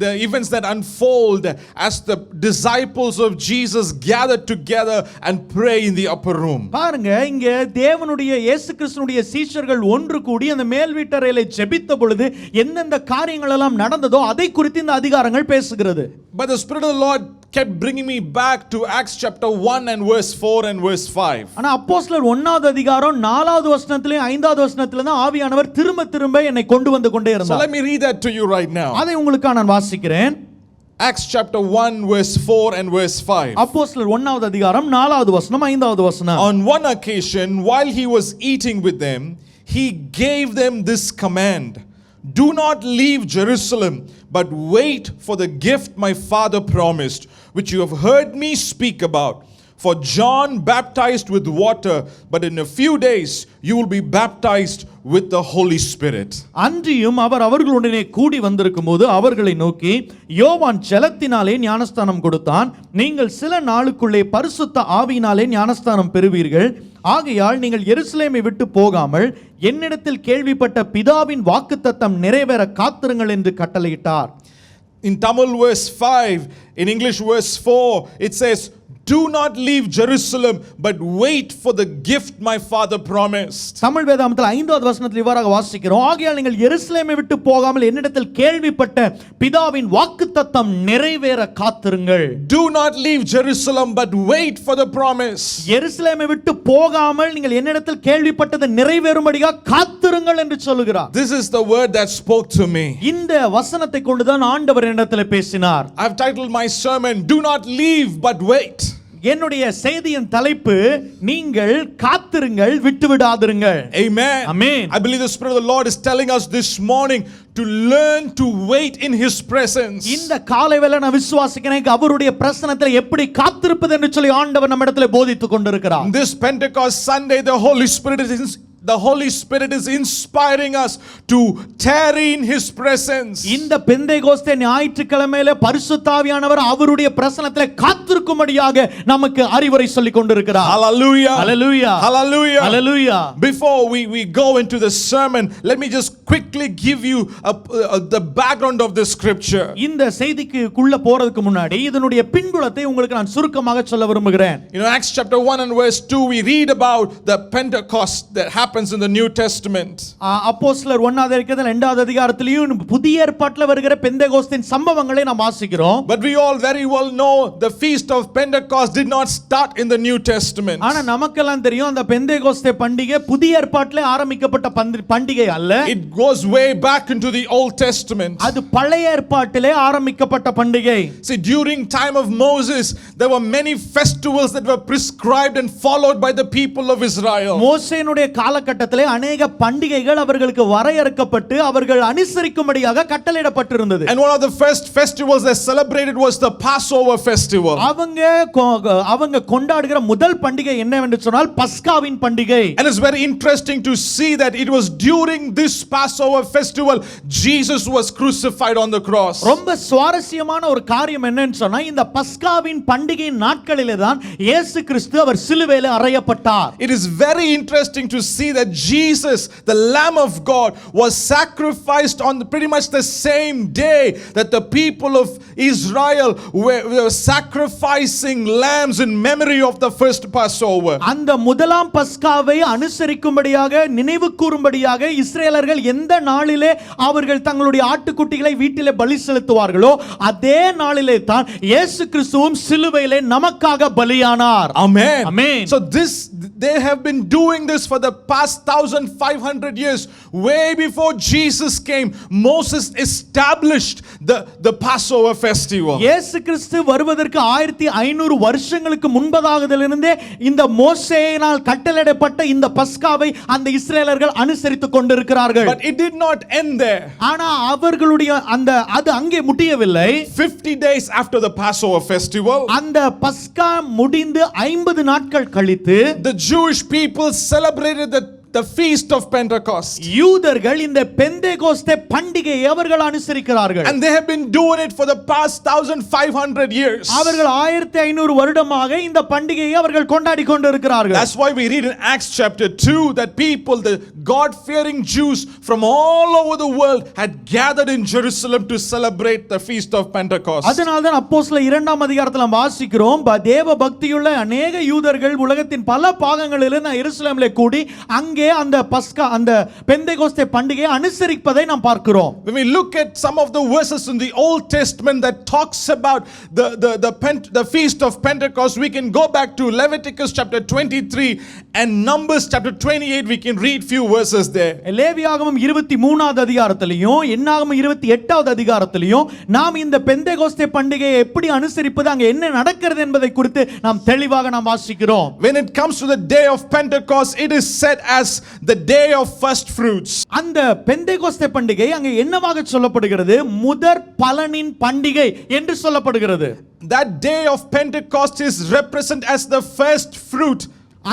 the events that unfold as the disciples of Jesus gathered together and pray in the upper room. பாருங்க, இங்க தேவனுடைய இயேசு கிறிஸ்துவினுடைய சீஷர்கள் ஒன்று கூடி அந்த மேல் வீட்டறையிலே ஜெபித்த பொழுது எந்தெந்த காரியங்கள் எல்லாம் நடந்ததோ அதை குறித்து இந்த அதிகாரங்கள் பேசுகிறது. But the Spirit of the Lord kept bringing me back to Acts chapter 1 and verse 4 and verse 5. ஆனா அப்போஸ்தலர் 1வது அதிகாரம் 4வது வசனத்திலே 5வது வசனத்திலே தான் ஆவியானவர் திரும்ப என்னை கொண்டு வந்து கொண்டே So இருந்தார். let me read that to you right now. அதை உங்களுக்கு நான் வாசிக்கிறேன். Acts chapter 1 verse 4 and verse 5. அப்போஸ்தலர் 1வது அதிகாரம் 4வது வசனம் 5வது வசனம். On one occasion while he was eating with them, he gave them this command: do not leave Jerusalem, but wait for the gift my father promised, which you have heard me speak about. For John baptized with water, but in a few days you will be baptized with the Holy Spirit. அன்றியும் அவர் அவர்களுடனே கூடி வந்திருக்கும் போது அவர்களை நோக்கி, யோவான் ஜலத்தினாலே ஞானஸ்தானம் கொடுத்தான், நீங்கள் சில நாளுக்குள்ளே பரிசுத்த ஆவியினாலே ஞானஸ்தானம் பெறுவீர்கள். ஆகையால் நீங்கள் எருசலேமை விட்டு போகாமல் என்னிடத்தில் கேள்விப்பட்ட பிதாவின் வாக்குத்தத்தம் நிறைவேற காத்திருங்கள் என்று கட்டளையிட்டார். In Tamil verse 5, in English verse 4, it says, do not leave Jerusalem, but wait for the gift my father promised. Tamil வேதாகமத்தில் 5வது வசனத்தில் இவ்வாறாக வாசிக்கிறோம், ஆகையால் நீங்கள் எருசலேமை விட்டு போகாமல் என்னிடத்தில் கேள்விப்பட்ட பிதாவின் வாக்குத்தத்தம் நிறைவேற காத்திருங்கள். Do not leave Jerusalem, but wait for the promise. எருசலேமை விட்டு போகாமல் நீங்கள் என்னிடத்தில் கேள்விப்பட்டது நிறைவேறும்படியாக காத்திருங்கள் என்று சொல்லுகிறார். This is the word that spoke to me. இந்த வசனத்தை கொண்டுதான் ஆண்டவர் என்னிடத்தில் பேசினார். I've titled my sermon, do not leave, but wait. என்னுடைய செய்தியின் தலைப்பு, நீங்கள் காத்திருங்கள், விட்டு விடாதிருங்கள். Amen. Amen. I believe the Spirit of the Lord is telling us this morning to learn to wait in His presence. இந்த காலைவேளை நான் விசுவாசிக்கிறேன், அவருடைய பிரசன்னத்தில் எப்படி காத்திருப்பது என்று சொல்லி ஆண்டவர் நம்மிடத்தில் போதித்துக் கொண்டிருக்கிறார். This Pentecost Sunday, the Holy Spirit is inspiring us to tarry in His presence. இந்த பெந்தேகோஸ்தே ஞாயிற்றுக்கிழமையிலே பரிசுத்த ஆவியானவர் அவருடைய பிரசன்னத்திலே காத்திருக்கும்படியாக நமக்கு அறிவுரை சொல்லிக் கொண்டிருக்கிறார். Hallelujah. Hallelujah. Hallelujah. Hallelujah. Before we go into the sermon, let me just quickly give you the background of this scripture. இந்த செய்திக்குள்ள போறதுக்கு முன்னாடி இதனுடைய பின்புலத்தை உங்களுக்கு நான் சுருக்கமாக சொல்ல விரும்புகிறேன். You know, Acts chapter 1 and verse 2, we read about the Pentecost that happens in the New Testament. அப்போஸ்தலர் 1வது அதிகாரத்தில் 2வது அதிகாரத்திலேயும் புதிய ஏற்பாட்டில் வருகிற பெந்தேகோஸ்தின் சம்பவங்களை நாம் வாசிக்கிறோம். But we all very well know the feast of Pentecost did not start in the New Testament. ஆனா நமக்கெல்லாம் தெரியும் அந்த பெந்தேகோஸ்தே பண்டிகை புதிய ஏற்பாட்டிலே ஆரம்பிக்கப்பட்ட பண்டிகை அல்ல. It goes way back into the Old Testament. அது பழைய ஏற்பாட்டிலே ஆரம்பிக்கப்பட்ட பண்டிகை. See, during time of Moses, there were many festivals that were prescribed and followed by the people of Israel. மோசேயினுடைய காலகட்டத்திலே अनेक பண்டிகைகள் அவர்களுக்கு வரையறுக்கப்பட்டு அவர்கள் அனுசரிக்கும்படியாக கட்டளையிடப்பட்டிருந்தது. And one of the first festivals they celebrated was the Passover festival. அவங்க கொண்டாடுகிற முதல் பண்டிகை என்னவென்று சொன்னால் பஸ்காவின் பண்டிகை. And it's very interesting to see that it was during this Passover festival Jesus was crucified on the cross. ரொம்ப சுவாரஸ்யமான ஒரு காரியம் என்னன்னு சொன்னா இந்த பஸ்காவின் பண்டிகை நாட்களிலே தான் இயேசு கிறிஸ்து அவர் சிலுவையிலே அறையப்பட்டார். It is very interesting to see that Jesus, the Lamb of God, was sacrificed on pretty much the same day that the people of Israel were sacrificing lambs in memory of the first Passover. அந்த முதலாம் பஸ்காவை அனுசரிக்கும்படியாக நினைவு கூறும்படியாக இஸ்ரேலர்கள் எந்த நாளிலே அவர்கள் தங்களுடைய ஆட்டுக்குட்டிகளை வீட்டிலே பலி செலுத்துவார்களோ அதே நாளிலே தான் இயேசு கிறிஸ்துவும் சிலுவையிலே நமக்காக பலியானார். Amen. Amen. So they have been doing this for the past 1500 years. Way before Jesus came, Moses established the Passover festival. இயேசு கிறிஸ்து வருவதற்கு 1500 வருஷங்களுக்கு முன்பதாகதிலிருந்தே இந்த மோசேயினால் கட்டளையிடப்பட்ட இந்த பஸ்காவை அந்த இஸ்ரேலர்கள் அனுசரித்துக் கொண்டிருக்கிறார்கள். But it did not end there. ஆனா அவர்களுடைய அது அங்கே முடியவில்லை. 50 days after the Passover festival, அந்த பஸ்கா முடிந்து 50 நாட்கள் கழித்து the Jewish people celebrated the feast of Pentecost. யூதர்கள் இந்த பெந்தேகோஸ்தே பண்டிகையை அவர்கள் அனுசரிக்கிறார்கள். And they have been doing it for the past 1500 years. அவர்கள் 1500 வருடமாக இந்த பண்டிகையை அவர்கள் கொண்டாடி கொண்டிருக்கிறார்கள். That's why we read in Acts chapter 2 that God-fearing Jews from all over the world had gathered in Jerusalem to celebrate the feast of Pentecost. அதனால்தான் அப்போஸ்தலர் 2ஆம் அதிகாரத்தில் நாம் வாசிக்கிறோம் தேவ பக்தியுள்ள அநேக யூதர்கள் உலகத்தின் பல பாகங்களிலிருந்து எருசலேமிலே கூடி அங்கே அந்த பஸ்கா அந்த பெந்தேகோஸ்தே பண்டிகையை அனுசரிப்பதை நாம் பார்க்கிறோம். When we look at some of the verses in the Old Testament that talks about the feast of Pentecost, we can go back to Leviticus chapter 23 and Numbers chapter 28. We can read few verses there. லேவியாகமம் 23ஆவது அதிகாரத்திலையும் என்னாகமம் 28ஆவது அதிகாரத்திலையும் நாம் இந்த பெந்தேகோஸ்தே பண்டிகையை எப்படி அனுசரிப்பது அங்கே என்ன நடக்கிறது என்பதை குறித்து நாம் தெளிவாக நாம் வாசிக்கிறோம். When it comes to the day of Pentecost, it is said as the day of first fruits. அந்த பெந்தேகோஸ்தே பண்டிகை அங்கே என்னவாக சொல்லப்படுகிறது? முதற் பலனின் பண்டிகை என்று சொல்லப்படுகிறது. That day of Pentecost is represented as the first fruit.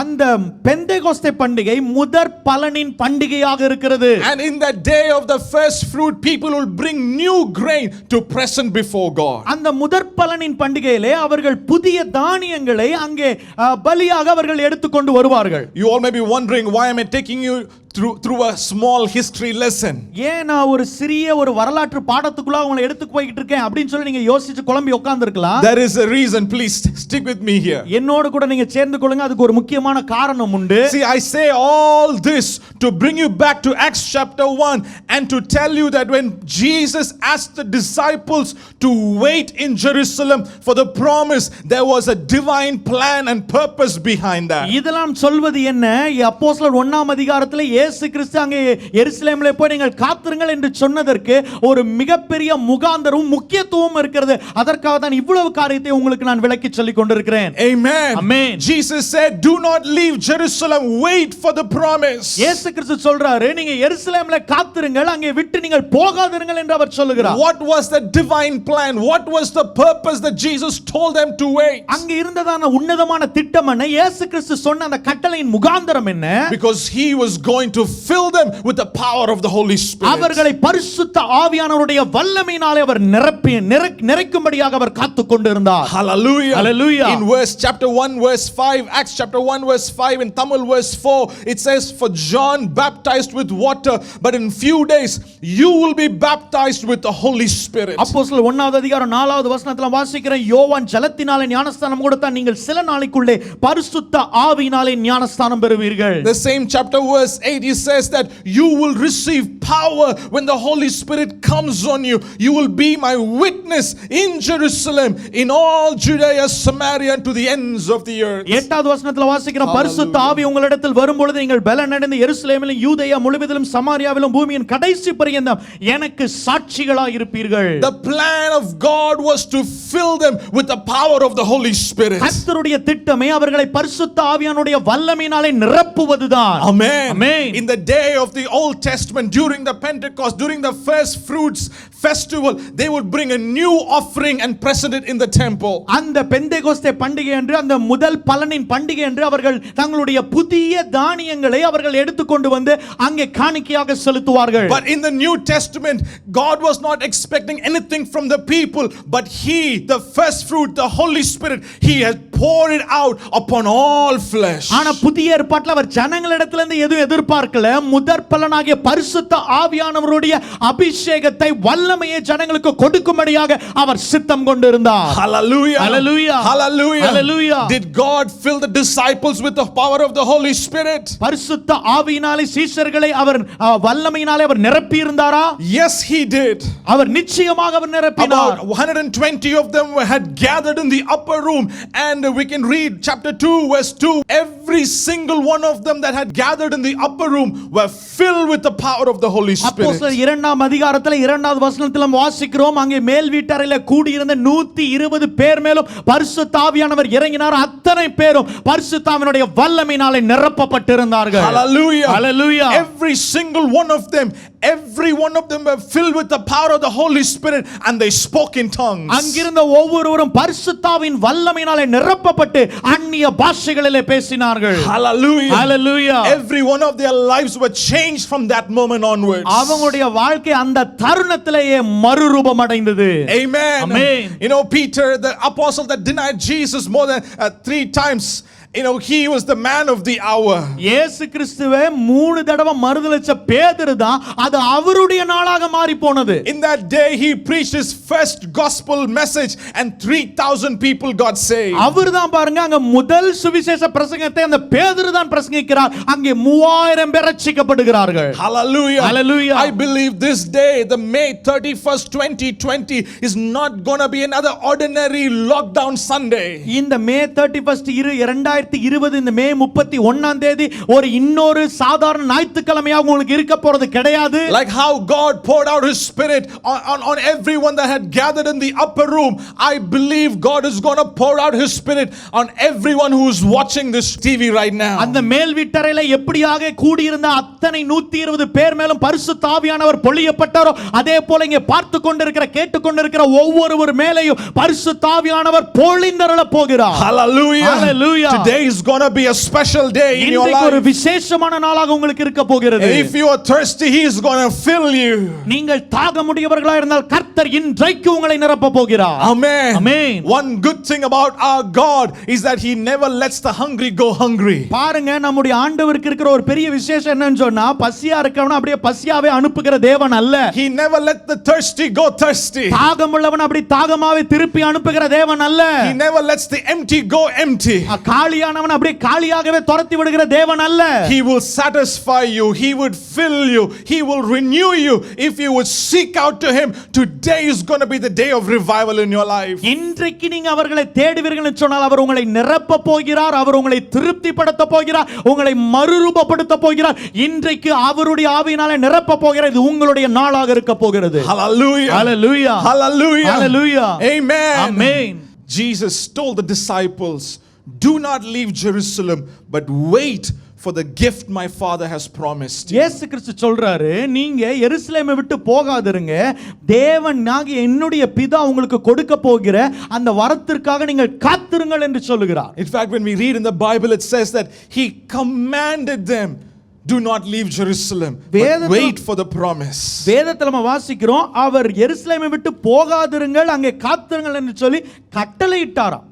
அந்த பெந்தேகோஸ்தே பண்டிகை முதற் பலனின் பண்டிகையாக இருக்கிறது. And in that day of the first fruit, people will bring new grain to present before God. அந்த முதற் பலனின் பண்டிகையிலே அவர்கள் புதிய தானியங்களை அங்கே பலியாக அவர்கள் எடுத்துக்கொண்டு வருவார்கள். You all may be wondering, why am I taking you through a small history lesson? ஏன் நான் ஒரு சிறிய ஒரு வரலாற்று பாடத்துக்குள்ள உங்களை எடுத்து போயிட்டு இருக்கேன் அப்படினு சொல்லி நீங்க யோசிச்சு குழம்பி உட்கார்ந்திருக்கலாம். There is a reason. Please stick with me here. என்னோட கூட நீங்க சேர்ந்து கொள்ளுங்க. அதுக்கு ஒரு முக்கியமான காரணம் உண்டு. See, I say all this to bring you back to Acts chapter 1 and to tell you that when Jesus asked the disciples to wait in Jerusalem for the promise, there was a divine plan and purpose behind that. இதெல்லாம் சொல்வது என்ன? அப்போஸ்தலர் 1ஆம் அதிகாரத்திலே இயேசு கிறிஸ்து அங்கே எருசலேமிலே போய் நீங்கள் காத்திருங்கள் என்று சொன்னதற்கு ஒரு மிகப்பெரிய முகாந்தரமும் முக்கியத்துவம் இருக்கிறது. அதற்காக தான் இவ்வளவு காரியத்தை உங்களுக்கு நான் விளக்கி சொல்லிக் கொண்டிருக்கிறேன். Amen. Amen. Jesus said, do not leave Jerusalem, wait for the promise. இயேசு கிறிஸ்து சொல்றாரு, நீங்க எருசலேமிலே காத்திருங்கள், அங்கே விட்டு நீங்கள் போகாதிருங்கள் என்று அவர் சொல்லுகிறார். What was the divine plan? What was the purpose that Jesus told them to wait? அங்கே இருந்ததான உன்னதமான திட்டம் என்ன? இயேசு கிறிஸ்து சொன்ன அந்த கட்டளையின் முகாந்தரம் என்ன? Because he was going to fill them with the power of the Holy Spirit. அவர்களை பரிசுத்த ஆவியானவருடைய வல்லமையினாலே அவர் நிறைக்கும்படியாக அவர் காத்துக் கொண்டிருந்தார். Hallelujah. Hallelujah. In chapter 1 verse 5, Acts chapter 1 verse 5, in Tamil verse 4, it says, for John baptized with water, but in few days you will be baptized with the Holy Spirit. அப்போஸ்தலர் 1ஆவது அதிகாரம் 4ஆவது வசனத்துல வாசிக்கிறேன், யோவான் ஜலத்தினாலே ஞானஸ்நானம் கொடுத்தான், நீங்கள் சில நாளைக்குள்ளே பரிசுத்த ஆவியினாலே ஞானஸ்நானம் பெறுவீர்கள். The same chapter verse 8, he says that you will receive power when the Holy Spirit comes on you. You will be my witness in Jerusalem, in all Judea, Samaria, and to the ends of the earth. 8வது வசனத்துல வாசிக்கிறோம், பரிசுத்த ஆவி உங்களிடத்தில் வரும்பொழுது நீங்கள் பலன் அடைந்து எருசலேமிலும் யூதேயா முழுவதிலும் சமாரியாவிலும் பூமியின் கடைசி பரியந்தம் எனக்கு சாட்சிகளாய் இருப்பீர்கள். The plan of God was to fill them with the power of the Holy Spirit. கர்த்தருடைய திட்டமே அவர்களை பரிசுத்த ஆவியானுடைய வல்லமையினாலே நிரப்புவதுதான். Amen. Amen. In the day of the Old Testament, during the Pentecost, during the first fruits festival, they would bring a new offering and present it in the temple. அந்த பெந்தேகோஸ்தே பண்டிகை என்று, அந்த முதல் பலனின் பண்டிகை என்று அவர்கள் தங்களுடைய புதிய தானியங்களை அவர்கள் எடுத்துக்கொண்டு வந்து அங்கே காணிக்கையாக செலுத்துவார்கள். But in the New Testament, God was not expecting anything from the people, but he, the first fruit, the Holy Spirit, he has poured it out upon all flesh. ஆனா புதிய ஏற்பாட்டில் அவர் ஜனங்களிடத்திலிருந்து எதுவும் எதிர்பார்க்கல. முதற் பலனாகிய பரிசுத்த ஆவியானவருடைய அபிஷேகத்தை வல்லமையை ஜனங்களுக்கு கொடுக்கும்படியாக அவர் சித்தம் கொண்டிருந்தார். Hallelujah. Hallelujah. Hallelujah. Hallelujah. Did God fill the disciples with the power of the Holy Spirit? பரிசுத்த ஆவியினாலே சீஷர்களை அவர் வல்லமையினாலே அவர் நிரப்பி இருந்தாரா? Yes, he did. அவர் நிச்சயமாக அவர் நிரப்பினார். About 120 of them had gathered in the upper room, and we can read chapter 2 verse 2. Every single one of them that had gathered in the upper room were filled with the power of the Holy Spirit. அப்போஸ்தலர் 2ஆம் அதிகாரத்தில் 2வது வசனத்தில் வாசிக்கிறோம், அங்கே மேல் வீட்டறையிலே கூடி இருந்த 120 பேர் மேலும் பரிசுத்த ஆவியானவர் இறங்கினார். அத்தனை பேரும் பரிசுத்த ஆவியினுடைய வல்லமையினாலே நிரப்பப்பட்டிருந்தார்கள். Hallelujah. Hallelujah. Every single one of them were filled with the power of the Holy Spirit, and they spoke in tongues. அங்கிருந்த ஒவ்வொருவரும் பரிசுத்த ஆவியின் வல்லமையினாலே நிரப்பப்பட்டு அந்நிய பாஷைகளிலே பேசினார்கள். Hallelujah. Hallelujah. Every one of their lives were changed from that moment onwards. அவங்களுடைய வாழ்க்கை அந்த தருணத்திலேயே மறுரூபம் அடைந்தது. Amen. Amen. You know, Peter, the apostle that denied Jesus more than 3 times, he was the man of the hour. இயேசு கிறிஸ்துவே 3 தடவை மறுதலிச்ச பேதுரு தான் அது அவருடைய நாளாக மாறி போனது. In that day he preached his first gospel message and 3,000 people got saved. அவர்தான் பாருங்க அங்க முதல் சுவிசேஷ பிரசங்கத்தை அந்த பேதுரு தான் பிரசங்கிக்கிறார். அங்கே 3000 பேர் ரட்சிக்கப்படுகிறார்கள். Hallelujah. Hallelujah. I believe this day, the May 31st 2020 is not going to be another ordinary lockdown Sunday. இந்த மே 31 2020 இந்த மே 31ஆம் தேதி ஒரு இன்னொரு சாதாரண ஞாயிற்றுக்கிழமையாக உங்களுக்கு இருக்க போறது கிடையாது. Like how God poured out his spirit on everyone that had gathered in the upper room, I believe God is going to pour out his spirit on everyone who is watching this TV right now. அந்த மேல் வீட்டறையில எப்படியாக கூடியிருந்த அத்தனை 120 பேர் மேலும் பரிசுத்த ஆவியானவர் பொழியப்பட்டாரோ அதே போல இங்கே பார்த்து கொண்டிருக்கிற கேட்டுக்கொண்டிருக்கிற ஒவ்வொருவர் மேலேயும் பரிசுத்த ஆவியானவர் பொழிந்தருள போகிறார். Hallelujah. Hallelujah. Today is going to be a special day in your இன்றைக்கு ஒரு life. விசேஷமான நாளாக உங்களுக்கு இருக்க போகிறது. If you are thirsty, he is going to fill you. நீங்கள் தாகமுடையவர்களா இருந்தால் கர்த்தர் இன்றைக்கு உங்களை நிரப்ப போகிறார். Amen. Amen. One good thing about our God is that he never lets the hungry go hungry. பாருங்க நம்முடைய ஆண்டவருக்கு இருக்கிற ஒரு பெரிய விசேஷம் என்னன்னு சொன்னா பசியா இருக்கவன அப்படியே பசியாவே அனுப்புகிற தேவன் அல்ல. He never let the thirsty go thirsty. தாகமுள்ளவன் அப்படி தாகமாவே திருப்பி அனுப்புகிற தேவன் அல்ல. He never lets the empty go empty. காலியானவன் அப்படியே காலியாகவே துரத்தி விடுகிற தேவன் அல்ல. He will satisfy you. He would fill you. He will renew you if you would seek out to him. Today is going to be the day of revival in your life. இன்றைக்கு நீங்க அவர்களை தேடுவீர்கள் என்று சொன்னால் அவர் உங்களை நிரப்ப போகிறார். அவர் உங்களை திருப்திப்படுத்த போகிறார். உங்களை மறுரூபப்படுத்த போகிறார். இன்றைக்கு அவருடைய ஆவியினாலே நிரப்ப போகிறார். இது உங்களுடைய நாளாக இருக்க போகிறது. Hallelujah. Hallelujah. Hallelujah. Hallelujah. Amen. Amen. Jesus told the disciples, do not leave Jerusalem, but wait for the gift my father has promised. இயேசு கிறிஸ்து சொல்றாரு நீங்க எருசலேமை விட்டு போகாதிருங்க தேவனாகிய என்னுடைய பிதா உங்களுக்கு கொடுக்க போகிற அந்த வரத்திற்காக நீங்கள் காத்திருங்கள் என்று சொல்லுகிறார். In fact, when we read in the Bible, it says that he commanded them, do not leave Jerusalem, but wait for the promise. வேதத்துல நம்ம வாசிக்கிறோம் அவர் எருசலேமை விட்டு போகாதிருங்கள் அங்கே காத்திருங்கள் என்று சொல்லி கட்டளையிட்டாராம்.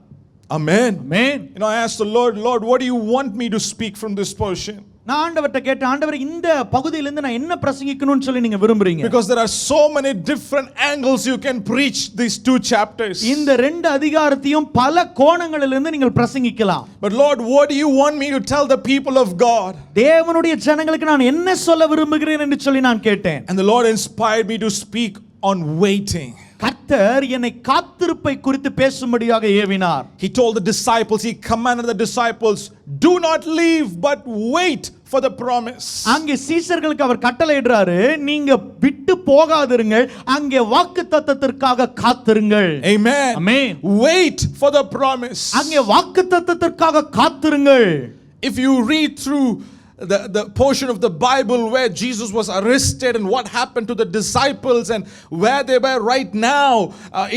Amen. Amen. I asked the Lord, what do you want me to speak from this portion? நான் ஆண்டவர்ட்ட கேட்டேன் ஆண்டவரே இந்த பகுதியில இருந்து நான் என்ன பிரசங்கிக்கணும்னு சொல்லி நீங்க விரும்புறீங்க? Because there are so many different angles you can preach these two chapters. இந்த ரெண்டு அதிகாரத்தையும் பல கோணங்களில் இருந்து நீங்கள் பிரசங்கிக்கலாம். But Lord, what do you want me to tell the people of God? தேவனுடைய ஜனங்களுக்கு நான் என்ன சொல்ல விரும்புகிறேன் என்று சொல்லி நான் கேட்டேன். And the Lord inspired me to speak on waiting. கர்த்தர் என்னை காத்திருப்பை குறித்து பேசும்படியாக ஏவினார். He told the disciples, he commanded the disciples, do not leave but wait for the promise. அங்கே சீஷர்களுக்கு அவர் கட்டளையிடுறாரு நீங்க விட்டு போகாதிருங்கள் அங்கே வாக்குத்தத்தத்திற்காக காத்திருங்கள். Amen. Amen. Wait for the promise. அங்கே வாக்குத்தத்தத்திற்காக காத்திருங்கள். If you read through the portion of the Bible where Jesus was arrested and what happened to the disciples and where they were right now,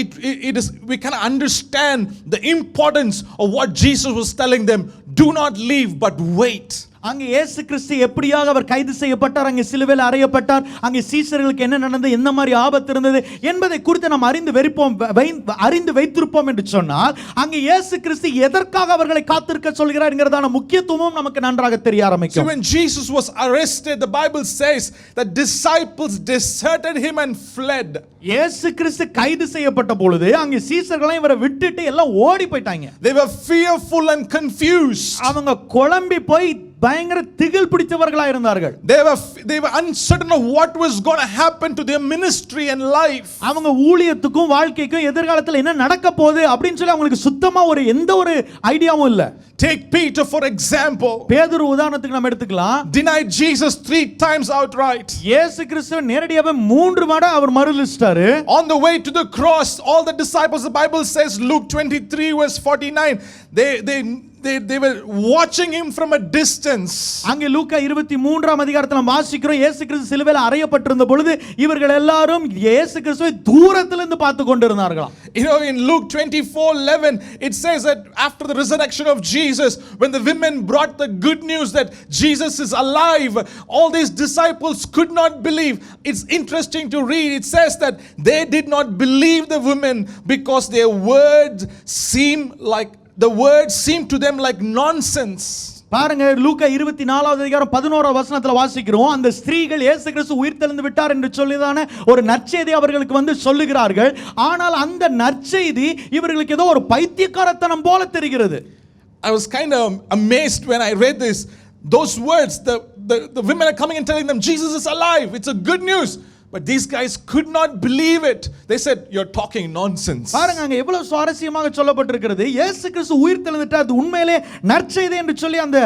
it is we can understand the importance of what Jesus was telling them. Do not leave but wait. அங்கே இயேசு கிறிஸ்து எப்படியாக அவர் கைது செய்யப்பட்டார் அங்கே சிலுவையில் அறையப்பட்டார் அங்கே சீஷர்களுக்கு என்ன நடந்தது என்ன மாதிரி ஆபத்து இருந்தது என்பதை குறித்து நாம் அறிந்து வைத்திருப்போம் என்று சொன்னால் அங்கே இயேசு கிறிஸ்து எதற்காக அவர்களை காத்திருக்க சொல்கிறார் என்கிறதான முக்கியத்துவம் நமக்கு நன்றாக தெரிய ஆரம்பிக்கும். So when Jesus was arrested, the Bible says that disciples deserted him and fled. இயேசு கிறிஸ்து கைது செய்யப்பட்ட பொழுது அங்கே சீஷர்கள் இவரை விட்டுட்டு எல்லாம் ஓடி போயிட்டாங்க. They were fearful and confused. அவங்க குழம்பி போய் பயங்கர திகில் பிடித்தவர்களா இருந்தார்கள். They were uncertain of what was going to happen to their ministry and life. அவங்க ஊழியத்துக்கும் வாழ்க்கைக்கும் எதிர்காலத்தில் என்ன நடக்க போகுது அப்படினு சொல்லி அவங்களுக்கு சுத்தமா எந்த ஒரு ஐடியாவும் இல்ல. Take Peter for example. பேதுரு உதாரணத்துக்கு நம்ம எடுத்துக்கலாம். Denied Jesus 3 times outright. இயேசு கிறிஸ்துவை நேரடியாவே 3 முறை அவர் மறுதலிச்சிட்டாரு. On the way to the cross, all the disciples, the Bible says, Luke 23 verse 49, they were watching him from a distance. அங்கே லூக்கா 23ஆம் அதிகாரத்துல வாசிக்கிறோம் இயேசு கிறிஸ்து சிலுவையில் அறையப்பட்டிருந்த பொழுது இவர்கள் எல்லாரும் இயேசு கிறிஸ்துவை தூரத்துல இருந்து பார்த்து கொண்டிருந்தார்களாம். In Luke 24:11 it says that after the resurrection of Jesus, when the women brought the good news that Jesus is alive, all these disciples could not believe. It's interesting to read. It says that they did not believe the women because their words seemed like the words seemed to them like nonsense. பாருங்க லூக்கா 24வது அதிகாரம் 11வது வசனத்துல வாசிக்கிறோம். அந்த ஸ்திரீகள் இயேசு கிறிஸ்து உயிர்த்தெழுந்து விட்டார் என்று சொல்லிதான ஒரு நற்செய்தி அவர்களுக்கு வந்து சொல்லுகிறார்கள். ஆனால் அந்த நற்செய்தி இவர்களுக்கு ஏதோ ஒரு பைத்தியக்காரத்தனம் போல தெரிகிறது. I was kind of amazed when I read this. Those words, the women are coming and telling them Jesus is alive. It's a good news. But these guys could not believe it. They said, "You're talking nonsense." பாருங்க அங்க எவ்வளவு சுவாரஸ்யமாக சொல்லப்பட்டிருக்கிறது. இயேசு கிறிஸ்து உயிர்த்தெழுந்துட்டார், அது உண்மையிலே நற்செய்தி என்று சொல்லி அந்த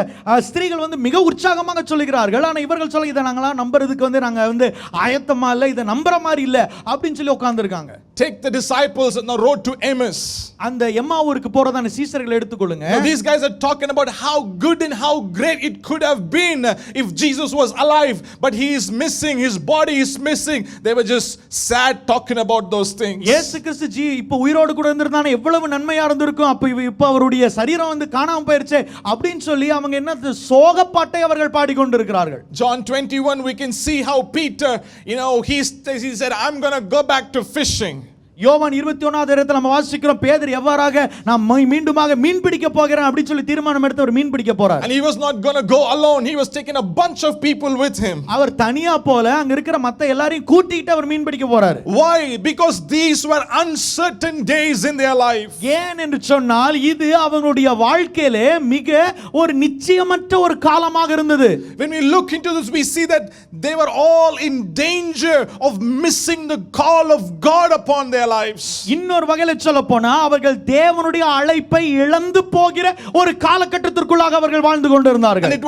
ஸ்திரீகள் வந்து மிக உற்சாகமாக சொல்லுகிறார்கள். ஆனா இவர்கள் சொல்ல இதை நாங்களா நம்புறதுக்கு வந்து நாங்க வந்து ஆயத்தமா இல்ல, இதை நம்புற மாதிரி இல்ல அப்படின்னு சொல்லி உட்கார்ந்திருக்காங்க. Take the disciples on the road to Emmaus. அந்த எம்மாவூருக்கு போறதான சீசர்களை எடுத்துக்கொள்ளுங்க. Now these guys are talking about how good and how great it could have been if Jesus was alive, but he is missing, his body is missing. They were just sad talking about those things. இயேசு கிறிஸ்து இப்ப உயிரோடு கூட இருந்திருந்தானே எவ்வளவு நன்மையா இருந்திருக்கும், அப்ப இப்ப அவருடைய சரீரம் வந்து காணாம போயிருச்சே அப்படின்னு சொல்லி அவங்க என்ன சோகப்பாட்டை அவர்கள் பாடிக்கொண்டிருக்கிறார்கள். John 21 we can see how Peter, he said, "I'm going to go back to fishing." யோவான் 21வது இடத்துல நம்ம வாசிக்கிறோம் பேதுரு எவ்வாறாக நான் மீண்டுமாக மீன் பிடிக்க போகிறேன் அப்படி சொல்லி தீர்மானம் எடுத்து அவர் மீன் பிடிக்க போறார். And he was not going to go alone. He was taking a bunch of people with him. அவர் தனியா போல அங்க இருக்கிற மத்த எல்லாரையும் கூட்டிட்டு அவர் மீன் பிடிக்க போறார். Why? Because these were uncertain days in their life. ஏன் என்று சொன்னால் இது அவங்களுடைய வாழ்க்கையிலே மிக ஒரு நிச்சயமற்ற ஒரு காலமாக இருந்தது. When we look into this we see that they were all in danger of missing the call of God upon their lives. இன்னொரு வகையில சொல்ல போனா அவர்கள் தேவனுடைய அழைப்பை இழந்து போகிற ஒரு காலகட்டத்திற்குள்ளாக அவர்கள் வாழ்ந்து கொண்டிருந்தார்கள். And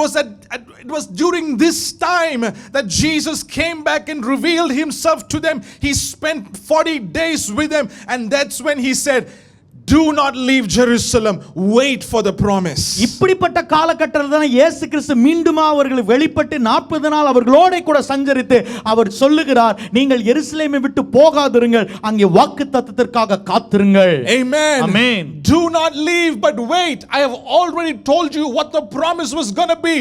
it was during this time that Jesus came back and revealed himself to them. He spent 40 days with them, and that's when he said, "Do not leave Jerusalem, wait for the promise." இப்படிப்பட்ட காலகட்டத்தில் தான் இயேசு கிறிஸ்து மீண்டும் அவர்கள் வெளிப்பட்டு 40 நாள் அவர்களோட கூட சஞ்சரித்து அவர் சொல்லுகிறார், நீங்கள் எருசலேமை விட்டு போகாதிருங்கள், அங்கே வாக்குத்தத்தத்திற்காக காத்திருங்கள். Amen. Amen. Do not leave but wait. I have already told you what the promise was going to be.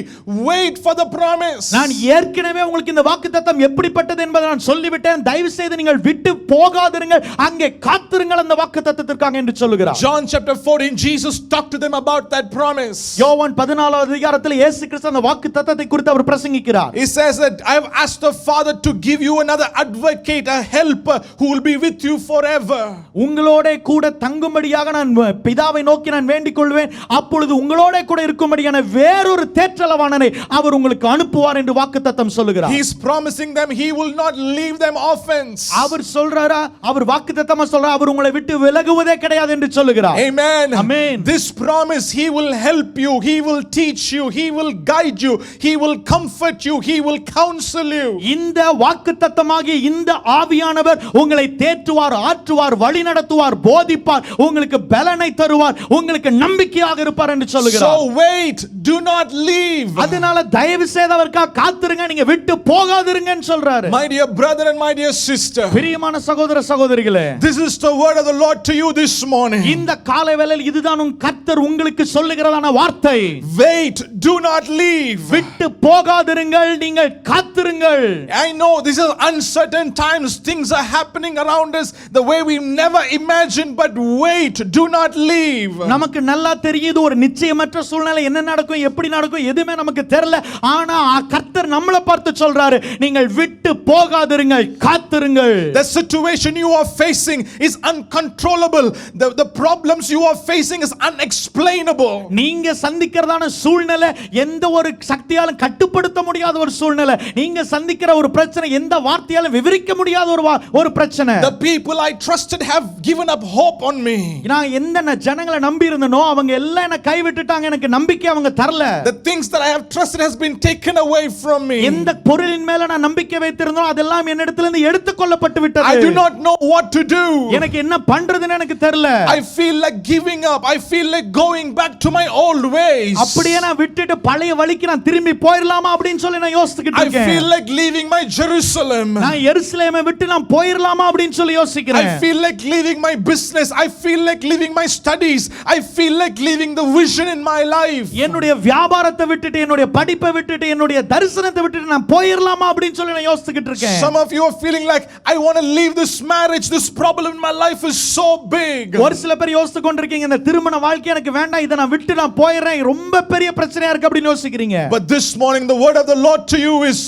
Wait for the promise. நான் ஏற்கனவே உங்களுக்கு இந்த வாக்குத்தத்தம் எப்படிப்பட்டது என்பதை நான் சொல்லிவிட்டேன். தயவு செய்து நீங்கள் விட்டு போகாதிருங்கள், அங்கே காத்திருங்கள் அந்த வாக்குத்தத்தத்திற்காக என்று சொல்லுகிறார். John chapter 14 Jesus talked to them about that promise. யோவான் 14வது அதிகாரத்தில் இயேசு கிறிஸ்து அந்த வாக்குத்தத்தத்தை குறித்து அவர் பிரசங்கிக்கிறார். He says that I have asked the Father to give you another advocate, a helper who will be with you forever. உங்களோட கூட தங்கும்படியாக நான் பிதாவை நோக்கி நான் வேண்டிக் கொள்வேன், அப்பொழுது உங்களோட கூட இருக்கும்படியான வேறொரு தேற்றலவானனை அவர் உங்களுக்கு அனுப்புவார் என்று வாக்குத்தத்தம் சொல்லுகிறார். He is promising them he will not leave them orphans. அவர் சொல்றாரா, அவர் வாக்குத்தத்தமா சொல்றார், அவர் உங்களை விட்டு விலகுவதே கிடையாது என்று சொல்லுகிறார். Amen. Amen. This promise, he will help you, he will teach you, he will guide you, he will comfort you, he will counsel you. இந்த வாக்குத்தத்தமாகிய இந்த ஆவியானவர் உங்களை தேற்றுவார், ஆற்றுவார், வழி நடத்துவார், போதிப்பார், உங்களுக்கு பலனை தருவார், உங்களுக்கு நம்பிக்கையாக இருப்பார் என்று சொல்லுகிறார். So wait, do not leave. அதனால தயவு செய்து அவருக்காக காத்திருங்க, நீங்க விட்டு போகாதிருங்கன்னு சொல்றாரு. My dear brother and my dear sister, பிரியமான சகோதர சகோதரிகளே, this is the word of the Lord to you this morning. இந்த காலை வேளையில் இதுதான் உன் கர்த்தர் உங்களுக்கு சொல்லுகிறதான வார்த்தை. Wait, do not leave. விட்டு போகாதிருங்கள், நீங்கள் காத்திருங்கள். I know this is uncertain times, things are happening around us the way we never imagined, but wait, do not leave. நமக்கு நல்லா தெரியுது ஒரு நிச்சயமற்ற சூழ்நிலை என்ன நடக்கும், எப்படி நடக்கும், எதுமே நமக்கு தெரியல. ஆனா கர்த்தர் நம்மளை பார்த்து சொல்றாரு, நீங்கள் விட்டு போகாதிருங்கள், காத்திருங்கள். The situation you are facing is uncontrollable. The problems you are facing is unexplainable. நீங்க சந்திக்கிறதான சூழ்நிலை எந்த ஒரு சக்தியாலும் கட்டுப்படுத்த முடியாத ஒரு சூழ்நிலை. நீங்க சந்திக்கிற ஒரு பிரச்சனை எந்த வார்த்தையாலும் விவரிக்க முடியாத ஒரு பிரச்சனை. The people I trusted have given up hope on me. நான் எந்த ஜனங்களை நம்பி இருந்தனோ அவங்க எல்லாம் என்ன கைவிட்டுட்டாங்க, எனக்கு நம்பிக்கை அவங்க தரல. The things that I have trusted has been taken away from me. எந்த பொருளின் மேல நான் நம்பிக்கை வைத்திருந்தனோ அதெல்லாம் என்னிடத்திலிருந்து எடுத்துக்கொள்ளப்பட்டு விட்டது. I do not know what to do. எனக்கு என்ன பண்றதுன்னு எனக்கு தெரியல. I feel like giving up. I feel like going back to my old ways. அப்படியே நான் விட்டுட்டு பழைய வழிக்கு நான் திரும்பி போயிரலாமா அப்படினு சொல்லி நான் யோசிச்சிட்டு இருக்கேன். I feel like leaving my Jerusalem. நான் எருசலேமை விட்டு நான் போயிரலாமா அப்படினு சொல்லி யோசிக்கிறேன். I feel like leaving my business. I feel like leaving my studies. I feel like leaving the vision in my life. என்னுடைய வியாபாரத்தை விட்டுட்டு என்னுடைய படிப்பை விட்டுட்டு என்னுடைய தரிசனத்தை விட்டுட்டு நான் போயிரலாமா அப்படினு சொல்லி நான் யோசிச்சிட்டு இருக்கேன். Some of you are feeling like I want to leave this marriage. This problem in my life is so big. ஒரு சில பேர் யோசித்து கொண்டிருக்கீங்க, இந்த திருமண வாழ்க்கை எனக்கு வேண்டாம், இதை நான் விட்டு நான் போயிடுறேன், ரொம்ப பெரிய பிரச்சனையா இருக்கு அப்படின்னு யோசிக்கிறீங்க. But this morning the word of the Lord to you is,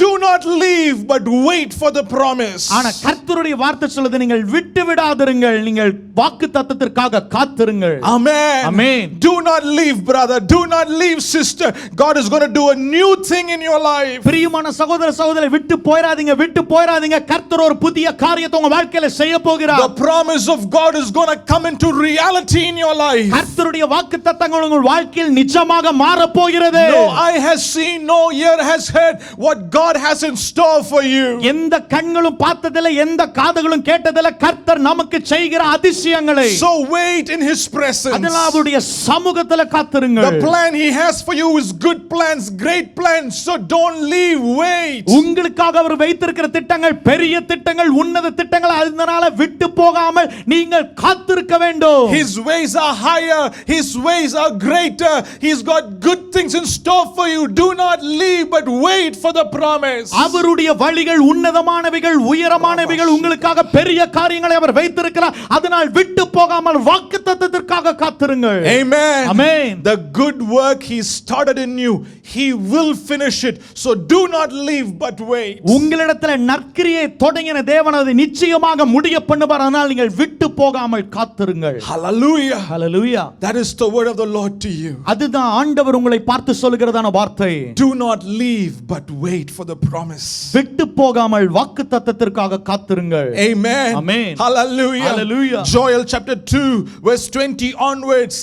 do not leave but wait for the promise. ஆனா கர்த்தருடைய வார்த்தை சொல்லுது, நீங்கள் விட்டு விடாதிருங்கள், நீங்கள் வாக்குத்தத்தத்திற்காக காத்திருங்கள். Amen. Amen. Do not leave, brother. Do not leave, sister. God is going to do a new thing in your life. பிரியமான சகோதர சகோதரி, விட்டு போயிடாதீங்க, விட்டு போயிடாதீங்க. கர்த்தர் ஒரு புதிய காரியத்தை உங்க வாழ்க்கையில செய்ய போகிறார். The promise of God is going to come into reality in your life. கர்த்தருடைய வாக்குத்தத்தங்கள் உங்கள் வாழ்க்கையில் நிஜமாக மாற போகிறது. No eye has seen, no ear has heard what God has in store for you. எந்த கண்களும் பார்த்ததில்லை, எந்த காதுகளும் கேட்டதில்லை கர்த்தர் நமக்கு செய்கிற அதிசயங்களை. So wait in his presence. அதனால அவருடைய சமூகத்தில் காத்திருங்கள். The plan he has for you is good plans, great plans. So don't leave, wait. உங்களுக்காக அவர் வைத்திருக்கிற திட்டங்கள் பெரிய திட்டங்கள், உன்னத திட்டங்கள். அதனால விட்டு போகாமல் நீங்கள் காத்திருக்க வேண்டும். His ways are higher, his ways are greater. He's got good things in store for you. Do not leave but wait for the promise. அவருடைய வழிகள் உன்னதமானவைகள், உயரமானவைகள். உங்களுக்காக பெரிய காரியங்களை அவர் வைத்திருக்கிறார். அதனால் விட்டு போகாமல் வாக்குத்தத்தத்திற்காக காத்திருங்கள். Amen. Amen. The good work he started in you, he will finish it. So do not leave but wait. உங்களிடத்தில் நற்கிரியை தொடங்கின தேவன் அதை நிச்சயமாக முடிய பண்ணுவார். அதனால் நீங்கள் விட்டு போகாமல் காத்திருங்கள். Hallelujah. Hallelujah. That is the word of the Lord to you. அதுதான் ஆண்டவர் உங்களை பார்த்து சொல்கிறதான வார்த்தை. Do not leave but wait for the promise. விட்டு போகாமல் வாக்குத்தத்தத்திற்காக காத்திருங்கள். Amen. Amen. Hallelujah. Hallelujah. Joel chapter 2 verse 20 onwards,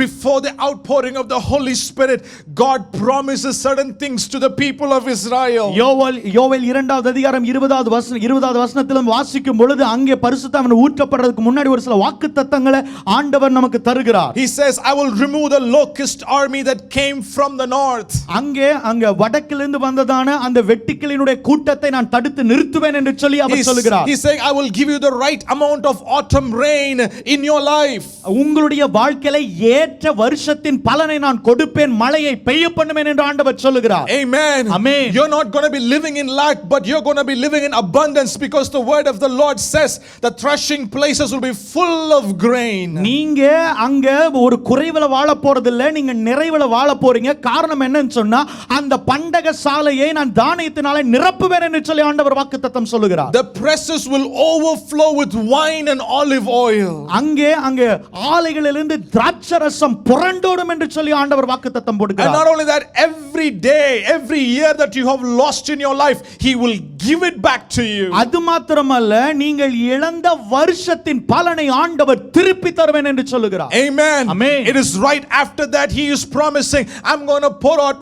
before the outpouring of the Holy Spirit, God promises certain things to the people of Israel. யோவேல் 2வது அதிகாரம் 20வது வசனத்திலும் வாசிக்கும் பொழுது அங்கே பரிசுத்தாவின் ஊற்றப்படுறதுக்கு முன்னாடி ஒரு சில வாக்குத்தத்தங்களை ஆண்டவர் நமக்கு தருகிறார். He says, I will remove the locust army that came from the north. அங்கே வடக்கிலிருந்து வந்ததான அந்த வெட்டுக்கிளினுடைய கூட்டத்தை நான் தடுத்து நிறுத்துவேன் என்று சொல்லி அவர் சொல்கிறார். He's saying, I will give you the right amount of autumn rain in your life. உங்களுடைய வாழ்க்கையில ஏற்ற வருஷத்தின் பலனை நான் கொடுப்பேன், மழையை பெய்ய பண்ணுவேன் என்று ஆண்டவர் சொல்கிறார். Amen. Amen. You're not going to be living in lack, but you're going to be living in abundance, because the word of the Lord says the threshing places will be full of grain. நீங்க அங்க ஒரு குறைவுல வாழ போறது இல்ல, நீங்க நிறைவுல வாழ போறீங்க. காரணம் என்னன்னு சொன்னா, அந்த பண்டக சாலையை நான் தானியத்தினால நிரப்புவேன் என்று சொல்லி ஆண்டவர் வாக்குத்தத்தம் சொல்கிறார். The presses will overflow with wine and olive oil. அங்கே ஆலைகளிலிருந்து திராட்சரசம் புரண்டோடும் என்று சொல்லி ஆண்டவர் வாக்குத்தத்தம் போடுகிறார். And not only that, every day, every year that you have lost in your life, he will give it back to you. அது மாத்திரமல்ல, நீங்கள் இழந்த வருஷத்தின் பலனை ஆண்டவர் திருப்பி தருவேன் என்று சொல்கிறார். Amen. Amen. It is right after that he is promising, I'm going to pour out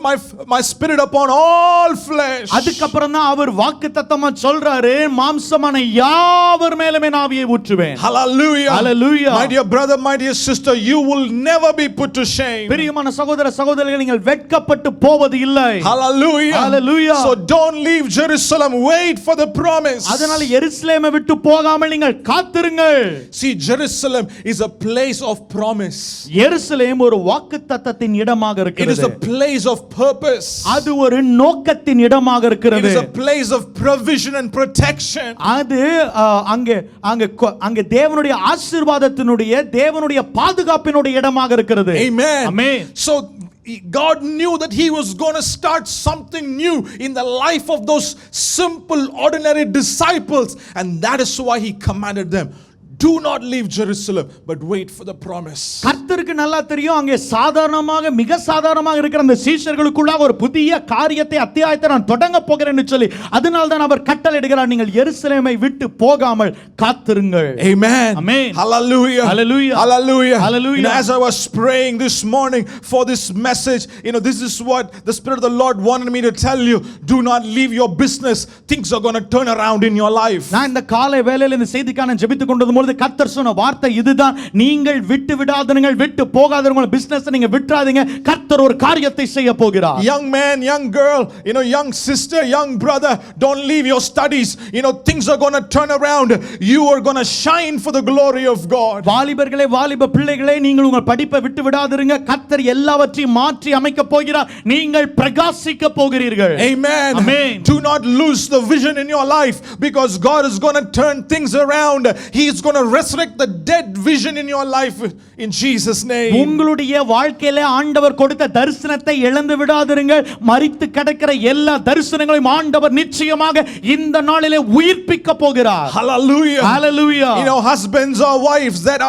my spirit upon all flesh. அதுக்கப்புறம் தான் அவர் வாக்குத்தத்தமா சொல்றாரு, மாம்சமான யாவர் மேலுமே ஆவியை ஊற்றுவேன். Hallelujah. Hallelujah. My dear brother, my dear sister, you will never be put to shame. பிரியமான சகோதர சகோதரிகளே, நீங்கள் வெட்கப்பட்டு போவது இல்லை. Hallelujah. Hallelujah. So don't leave Jerusalem, wait for the promise. அதனால எருசலேமை விட்டு போகாமல் நீங்கள் காத்திருங்கள். See, Jerusalem is a place of promise. எருசலேம் ஒரு வாக்குத்தத்தத்தின் இடமாக It இருக்கிறது. is a place of purpose. அது ஒரு நோக்கத்தின் இடமாக It இருக்கிறது. is a place of provision and protection. அது அங்கே தேவனுடைய ஆசீர்வாதத்தினுடைய, தேவனுடைய பாதுகாப்பினுடைய இடமாக இருக்கிறது. Amen. Amen. So God knew that he was going to start something new in the life of those simple, ordinary disciples, and that is why he commanded them, do not leave Jerusalem but wait for the promise. கர்த்தருக்கு நல்லா தெரியும், அங்கே சாதாரணமாக, மிக சாதாரணமாக இருக்கிற அந்த சீஷர்களுக்குள்ளாக ஒரு புதிய காரியத்தை, அத்தியாயத்தை நான் தொடங்க போகிறேன் என்று சொல்லி, அதனால தான் அவர் கட்டளையிடுகிறார், நீங்கள் எருசலேமை விட்டு போகாமல் காத்திருங்கள். Amen. Amen. Hallelujah. Hallelujah. Hallelujah. Hallelujah. As I was praying this morning for this message, this is what the Spirit of the Lord wanted me to tell you. Do not leave your business. Things are going to turn around in your life. நான் இந்த காலை வேளையில இந்த செய்திக்கான ஜெபித்துக் கொண்டிருந்த பொழுது கர்த்தர் சொன்ன வார்த்தை இதுதான், நீங்கள் விட்டு விடாதீர்கள், விட்டு போகாதீர்கள், பிசினஸ் நீங்க விட்டுறாதீங்க, கர்த்தர் ஒரு காரியத்தை செய்ய போகிறார். Young man, young girl, young sister, young brother, don't leave your studies. Things are going to turn around. You are going to shine for the glory of God. வாலிபர்களே, வாலிப பிள்ளைகளே, நீங்கள் உங்கள் படிப்பை விட்டு விடாதீங்க, கர்த்தர் எல்லாவற்றையும் மாற்றி அமைக்க போகிறார், நீங்கள் பிரகாசிக்க போகிறீர்கள். Amen. Amen. Do not lose the vision in your life, because God is going to turn things around. He is going going to resurrect the dead vision in your life in Jesus' name. உங்களுடைய வாழ்க்கையில ஆண்டவர் கொடுத்த தரிசனத்தை இழந்து விடாதிருங்கள். மரித்து கிடக்கிற எல்லா தரிசனங்களையும் ஆண்டவர் நிச்சயமாக இந்த நாளிலே உயிர்ப்பிக்க போகிறார். Hallelujah. Hallelujah. You know, husbands or wives that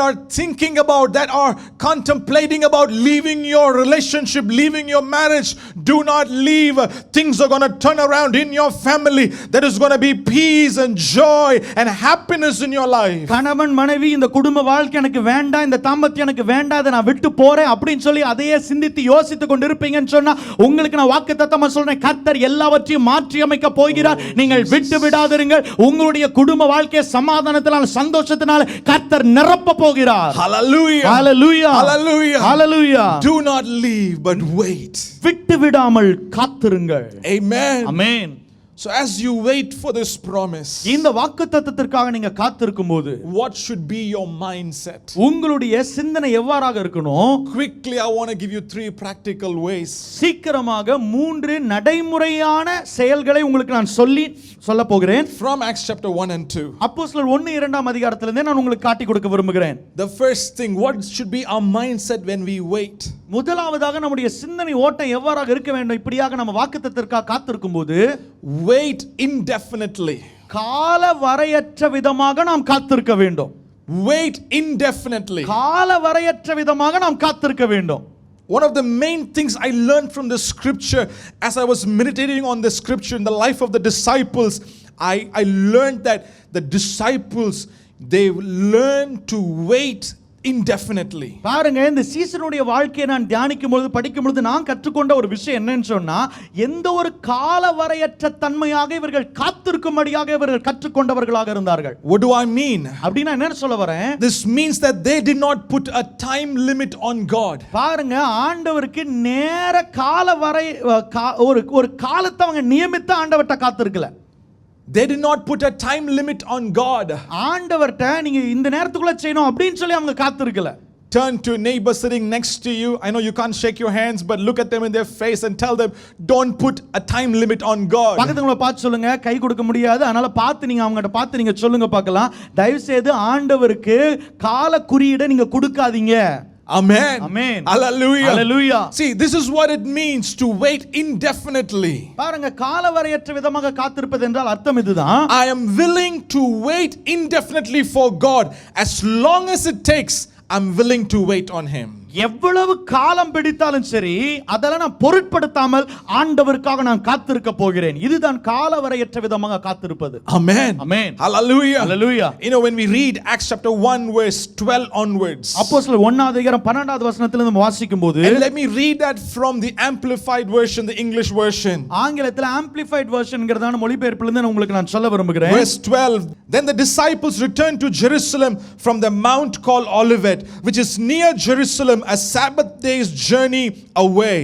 are thinking about, that are contemplating about leaving your relationship, leaving your marriage, do not leave. Things are going to turn around in your family. There is going to be peace and joy and happiness in your life. கணவன் மனைவி இந்த குடும்ப வாழ்க்கை எனக்கு வேண்டாம், இந்த தாம்பத்தியம் எனக்கு வேண்டாம், அதை நான் விட்டு போறேன் அப்படின்னு சொல்லி அதையே சிந்தித்து யோசித்து கொண்டிருப்பீங்கன்னு சொன்னா உங்களுக்கு நான் வாக்குத்தத்தமா சொல்றேன், கர்த்தர் எல்லாவற்றையும் மாற்றி அமைக்க போகிறார். நீங்கள் விட்டு விடாதிருங்கள். உங்களுடைய குடும்ப வாழ்க்கையை சமாதானத்தினால சந்தோஷத்தினால கர்த்தர் நிரப்ப போகிறார். Hallelujah. Hallelujah. Hallelujah. Hallelujah. Do not leave but wait. விட்டு விடாமல் காத்திருங்கள். Amen. Amen. So as you wait for this promise, இந்த வாக்குத்தத்தத்திற்காக நீங்க காத்திருக்கும்போது what should be your mindset? உங்களுடைய சிந்தனை எவ்வாறாக இருக்கணும்? Quickly, I want to give you 3 practical ways. சீக்கிரமாக 3 நடைமுறையான செயல்களை உங்களுக்கு நான் சொல்ல போகிறேன். From Acts chapter 1 and 2. அப்போஸ்தலர் 1-2 அதிகாரத்திலிருந்து நான் உங்களுக்கு காட்டி கொடுக்க விரும்புகிறேன். The first thing, what should be our mindset when we wait? முதலாவதாக நம்முடைய சிந்தனை ஓட்டம் எவ்வாறாக இருக்க வேண்டும்? இப்படியாக நம்ம வாக்குத்தத்தத்திற்காக காத்திருக்கும்போது Wait indefinitely. கால வரையற்ற விதமாக நாம் காத்திருக்க வேண்டும். Wait indefinitely. கால வரையற்ற விதமாக நாம் காத்திருக்க வேண்டும். One of the main things I learned from the scripture as I was meditating on the scripture in the life of the disciples, I learned that the disciples, they learned to wait indefinitely. பாருங்க, இந்த சீசனுடைய வாழ்க்கையை நான் தியானிக்கும் பொழுது படிக்கும் பொழுது நான் கற்றுக்கொண்ட ஒரு விஷயம் என்னன்னு சொன்னா, எந்த ஒரு கால வரையற்ற தன்மையாக இவர்கள் காத்திருக்கும்படியாக இவர்கள் கற்றுக்கொண்டவர்களாக இருந்தார்கள். What do I mean? அப்படினா என்ன சொல்ல வரேன்? This means that they did not put a time limit on God. பாருங்க, ஆண்டவருக்கு நேர கால வரை ஒரு காலத்தை அவங்க நியமித்த ஆண்டவர்ட்ட காத்திருக்கல. They did not put a time limit on God. ஆண்டவர்ட்ட நீங்க இந்த நேரத்துக்குள்ள செய்யணும் அப்படினு சொல்லி அவங்க காத்திருக்கல. Turn to a neighbor sitting next to you. I know you can't shake your hands, but look at them in their face and tell them, don't put a time limit on God. பக்கத்துல பார்த்து சொல்லுங்க, கை கொடுக்க முடியாது, அதனால பார்த்து நீங்க அவங்கட்ட பார்த்து நீங்க சொல்லுங்க பார்க்கலாம், தயவு செய்து ஆண்டவருக்கு கால குறியீடை நீங்க கொடுக்காதீங்க. Amen. Amen. Hallelujah. Hallelujah. See, this is what it means to wait indefinitely. பாருங்க, கால வரையற்ற விதமாக காத்திருப்பது என்றால் அர்த்தம் இதுதான். I am willing to wait indefinitely for God. As long as it takes, I'm willing to wait on Him. எவ்வளவு காலம் பிடித்தாலும் சரி, அதெல்லாம் நான் பொருட்படுத்தாமல் ஆண்டவருக்காக நான் காத்திருக்க போகிறேன். இதுதான் கால வரையற்ற விதமாக காத்திருப்பது. Amen. Amen. Hallelujah. Hallelujah. You know, when we read Acts chapter 1 verse 12 onwards. அப்போஸ்தலர் 1-12 வசனத்திலிருந்து நம்ம வாசிக்கும்போது, and let me read that from the amplified version, the English version. ஆங்கிலத்தில் amplified versionங்கறதான மொழிபெயர்ப்பிலிருந்து உங்களுக்கு நான் சொல்ல விரும்புகிறேன். Verse 12. Then the disciples returned to Jerusalem from the mount called Olivet, which is near Jerusalem, a Sabbath day's journey away.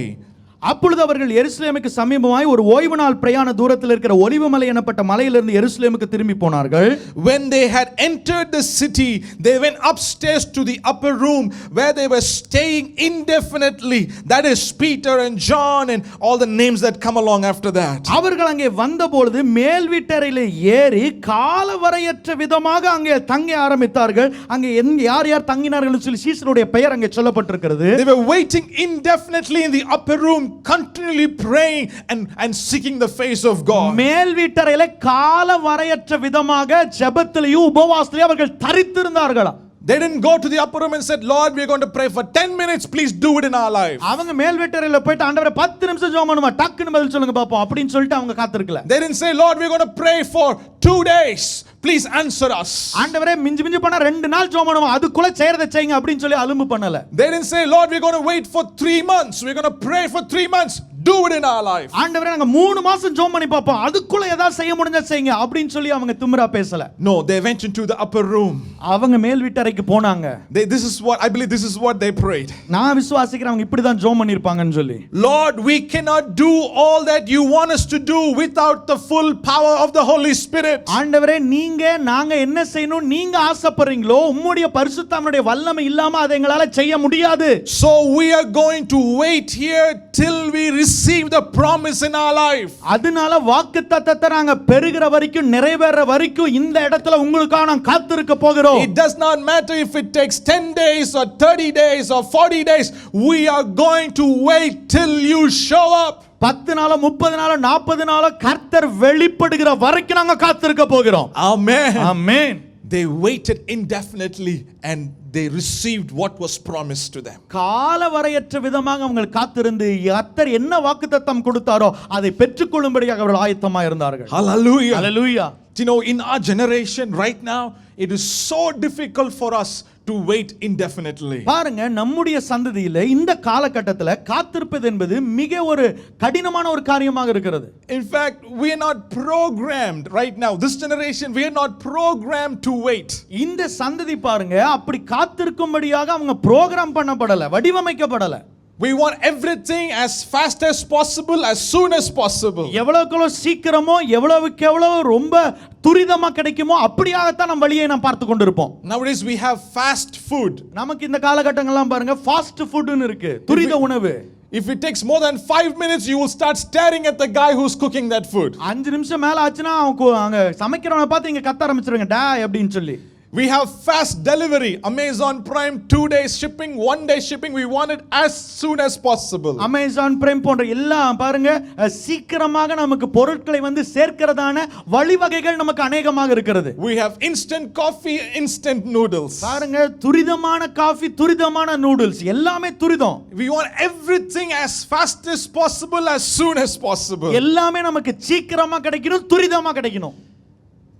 அப்பொழுது அவர்கள் எருசலேமுக்கு சமீபமாய் ஒரு ஓய்வு நாள் பிரயாண தூரத்தில் இருக்கிற ஒலிவ மலை எனப்பட்ட மலையிலிருந்து எருசலேமுக்கு திரும்பி போனார்கள். When they had entered the city, they went upstairs to the upper room where they were staying indefinitely. That is Peter and John and all the names that come along after that. அவர்கள் அங்கே வந்தபொழுது மேல் வீட்டறையிலே ஏறி காலவரையற்ற விதமாக அங்கே தங்க ஆரம்பித்தார்கள். அங்கே யார் யார் தங்கினார்கள் சொல்லி சீசருடைய பெயர் அங்கே சொல்லப்பட்டிருக்கிறது. They were waiting indefinitely in the upper room, continually praying and seeking the face of God. மேல் வீட்டறையிலே கால வரையற்ற விதமாக ஜெபத்திலேயும் உபவாசத்திலேயும் அவர்கள் தரித்திருந்தார்களா? They didn't go to the upper room and said, Lord, we are going to pray for 10 minutes, please do it in our life. அவங்க மேல் வீட்டறையில போய்ட்டு ஆண்டவரே 10 நிமிஷம் ஜெபம் பண்ணுமா, டக்குன்னு பதில் சொல்லுங்க பாப்போம் அப்படினு சொல்லிட்டு அவங்க காத்திருக்கல. They didn't say, Lord, we are going to pray for 2 days, please answer us. ஆண்டவரே மிஞ்சி போனா 2 நாள் ஜெபம் பண்ணுமா, அதுக்குள்ள செய்யறதை செய்யுங்க அப்படினு சொல்லி அலும்பு பண்ணல. They didn't say, Lord, we are going to wait for 3 months, we are going to pray for 3 months, do it in our life. ஆண்டவரே நாங்க 3 மாசம் ஜெபம் பண்ணி பாப்போம், அதுக்குள்ள ஏதாவது செய்ய முடிஞ்சா செய்யுங்க அப்படினு சொல்லி அவங்க திமிரா பேசல. No, they went into the upper room. அவங்க மேல் வீட்டறைக்கு போனாங்க. I believe this is what they prayed. நான் விசுவாசிக்கிறேன் அவங்க இப்படி தான் ஜெபம் பண்ணிருப்பாங்கன்னு சொல்லி. Lord, we cannot do all that you want us to do without the full power of the Holy Spirit. ஆண்டவரே நாங்க என்ன செய்யணும் நீங்க ஆசைப்படுறீங்களோ உம்முடைய பரிசுத்தமுடைய வல்லமை இல்லாம அதை எங்களால செய்ய முடியாது. So we are going to wait here till we receive receive the promise in our life. அதனால வாக்குத்தத்தத்தை நாங்க பெறுகிற வரைக்கும் நிறைவேற வரைக்கும் இந்த இடத்துல உங்களுக்காக நான் காத்திருக்க போகிறோம். It does not matter if it takes 10 days or 30 days or 40 days. We are going to wait till you show up. 10 நாளோ 30 நாளோ 40 நாளோ கர்த்தர் வெளிப்படுகிற வரைக்கும் நாங்க காத்திருக்க போகிறோம். Amen. Amen. They waited indefinitely and they received what was promised to them. காலவரையற்ற விதமாக அவங்க காத்திருந்து கர்த்தர் என்ன வாக்குத்தத்தம் கொடுத்தாரோ அதை பெற்றுக்கொள்ளும்படியாக அவர்கள் ஆயத்தமாக இருந்தார்கள். Hallelujah. Hallelujah. You know, in our generation right now, it is so difficult for us to wait indefinitely. பாருங்க, நம்முடைய சந்ததியில இந்த காலகட்டத்தில் காத்திருப்பது என்பது மிக ஒரு கடினமான ஒரு காரியமாக இருக்கிறது. In fact, we are not programmed right now. This generation, we are not programmed to wait. இந்த சந்ததி பாருங்க, அப்படி காத்திருக்கும்படியாக அவங்க program பண்ணப்படல, வடிவமைக்கப்படல. We want everything as fast as possible, as soon as possible. எவ்வளவுக்கு சீக்கிரமோ எவ்வளவுக்கு எவ்வளவு ரொம்ப துரிதமா கிடைக்குமோ அப்படியாகத்தான் நம்ம வழியை நாம் பார்த்து கொண்டிருப்போம். Nowadays we have fast food. நமக்கு இந்த காலகட்டங்கள்லாம் பாருங்க ஃபாஸ்ட் ஃபுட்னு இருக்கு, துரித உணவு. If it takes more than 5 minutes, you will start staring at the guy who's cooking that food. 5 நிமிஷம் மேல ஆச்சுனா அவங்க சமைக்கிறவனை பார்த்து இங்க கத்த ஆரம்பிச்சிருங்க டேய் அப்படினு சொல்லி. We have fast delivery, Amazon Prime, 2 days shipping, 1 day shipping. We want it as soon as possible. Amazon Prime போன்ற எல்லாம் பாருங்க சீக்கிரமாக நமக்கு பொருட்களை வந்து சேர்க்கிறதான வழிவகைகள் நமக்கு அநேகமாக இருக்கிறது. We have instant coffee, instant noodles. பாருங்க துரிதமான காபி, துரிதமான நூடுல்ஸ், எல்லாமே துரிதம். We want everything as fast as possible, as soon as possible. எல்லாமே நமக்கு சீக்கிரமா கிடைக்கணும், துரிதமா கிடைக்கணும்.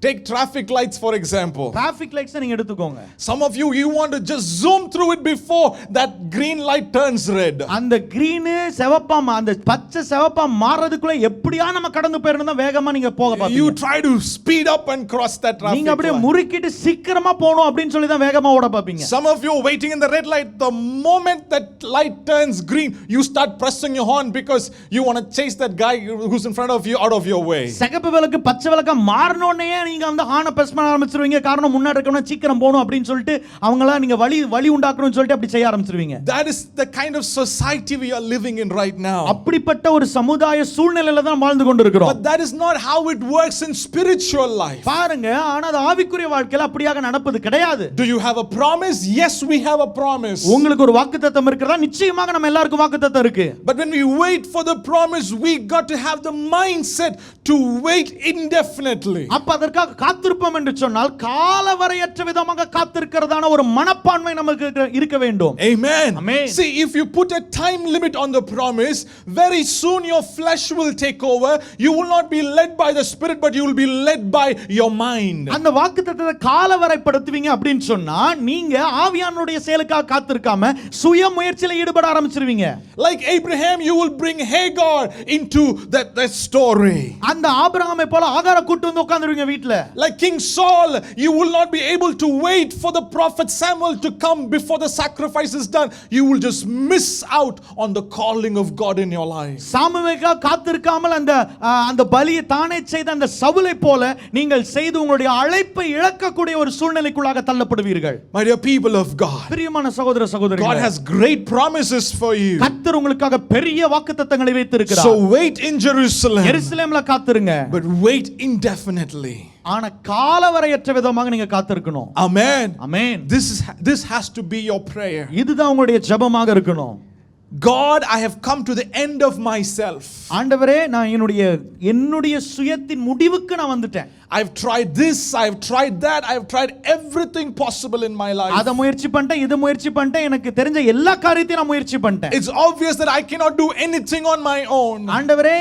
Take traffic lights for example. Traffic lights நீங்க எடுத்துக்கோங்க. Some of you want to just zoom through it before that green light turns red. அந்த green செவப்பா அந்த பச்சை செவப்பா மாறதுக்குள்ள எப்படியா நம்ம கடந்து போயிரணும் தான் வேகமா நீங்க போக பாப்பீங்க. You try to speed up and cross that traffic. நீங்க அப்படியே முறுக்கிட்டு சீக்கிரமா போணும் அப்படினு சொல்லி தான் வேகமா ஓட பாப்பீங்க. Some of you are waiting in the red light. The moment that light turns green, you start pressing your horn because you want to chase that guy who's in front of you out of your way. சிகப்பு விளக்கு பச்சை விளக்கா மாறனோனே நீங்க அந்த ஹார்னை press பண்ண ஆரம்பிச்சிருவீங்க. காரணம் முன்னாடி இருக்கவங்க சீக்கிரம் போணும் அப்படினு சொல்லிட்டு அவங்கள நீங்க வழி உண்டாக்கணும்னு சொல்லிட்டு அப்படி செய்ய ஆரம்பிச்சிருவீங்க. That is the kind of society we are living in right now. அப்படிப்பட்ட ஒரு சமுதாய சூழ்நிலையில தான் வாழ்ந்து கொண்டிருக்கிறோம். But that is not how it works in spiritual life. பாருங்க, ஆனா அது ஆவிக்குரிய வாழ்க்கையில அப்படியாக நடப்பது கிடையாது. Do you have a promise? Yes, we have a promise. உங்களுக்கு ஒரு வாக்குத்தத்தம் இருக்குதா? நிச்சயமாக நம்ம எல்லாருக்கும் வாக்குத்தத்தம் இருக்கு. But when we wait for the promise, we got to have the mindset to wait indefinitely. அப்ப அதற்காக காத்திருப்போம் என்று சொன்னால் காலவரையற்ற விதமாக காத்திருக்கிறதான ஒரு மனப்பான்மை நமக்கு இருக்க வேண்டும். Amen. Amen. See, if you put a time limit on the promise, very soon your flesh will take over. You will not be led by the Spirit, but you will be led by your mind. அந்த வாக்குத்தத்தத்தை காலவரைப்படுத்துவீங்க அப்படின்னு சொன்னா நீங்க ஆவியானவருடைய செயலுக்காக காத்திருக்காம சுய முயற்சியில ஈடுபட ஆரம்பிச்சிருவீங்க. Like Abraham, you will bring Hagar into that story. அந்த ஆபிரகாமை போல ஆகாரை கூட்டி வந்து உட்கார்ந்துருவீங்க வீட்ல. Like King Saul, you will not be able to wait for the prophet Samuel to come before the sacrifice is done. You will just miss out on the calling of God in your life. சாமுவேலுக்கா காத்திருக்காமல் அந்த பலியை தானே செய்த அந்த சவுலை போல நீங்கள் செய்து உங்களுடைய அழைப்பை இழக்கக்கூடிய ஒரு சூழ்நிலைக்குள்ளாக தள்ளப்படுவீர்கள். My dear people of God, பிரியமான சகோதர சகோதரிகளே, God has great promises for you. கர்த்தர் உங்களுக்காக பெரிய வாக்குத்தத்தங்களை வைத்திருக்கிறார். So wait in Jerusalem. எருசலேம்ல காத்திருங்க. But wait indefinitely. ஆனா காலவரையற்ற விதமாக நீங்க காத்திருக்கணும். Amen. Amen. This has to be your prayer. இதுதான் உங்களுடைய ஜெபமாக இருக்கணும். God, I have come to the end of myself. ஆண்டவரே, நான் என்னுடைய சுயத்தின் முடிவுக்கு நான் வந்துட்டேன். I've tried this, I've tried that, I've tried everything possible in my life. அத முயற்சி பண்ணிட்டேன், இது முயற்சி பண்ணிட்டேன், எனக்கு தெரிஞ்ச எல்லா காரியத்தையும் நான் முயற்சி பண்ணிட்டேன். It's obvious that I cannot do anything on my own. ஆண்டவரே,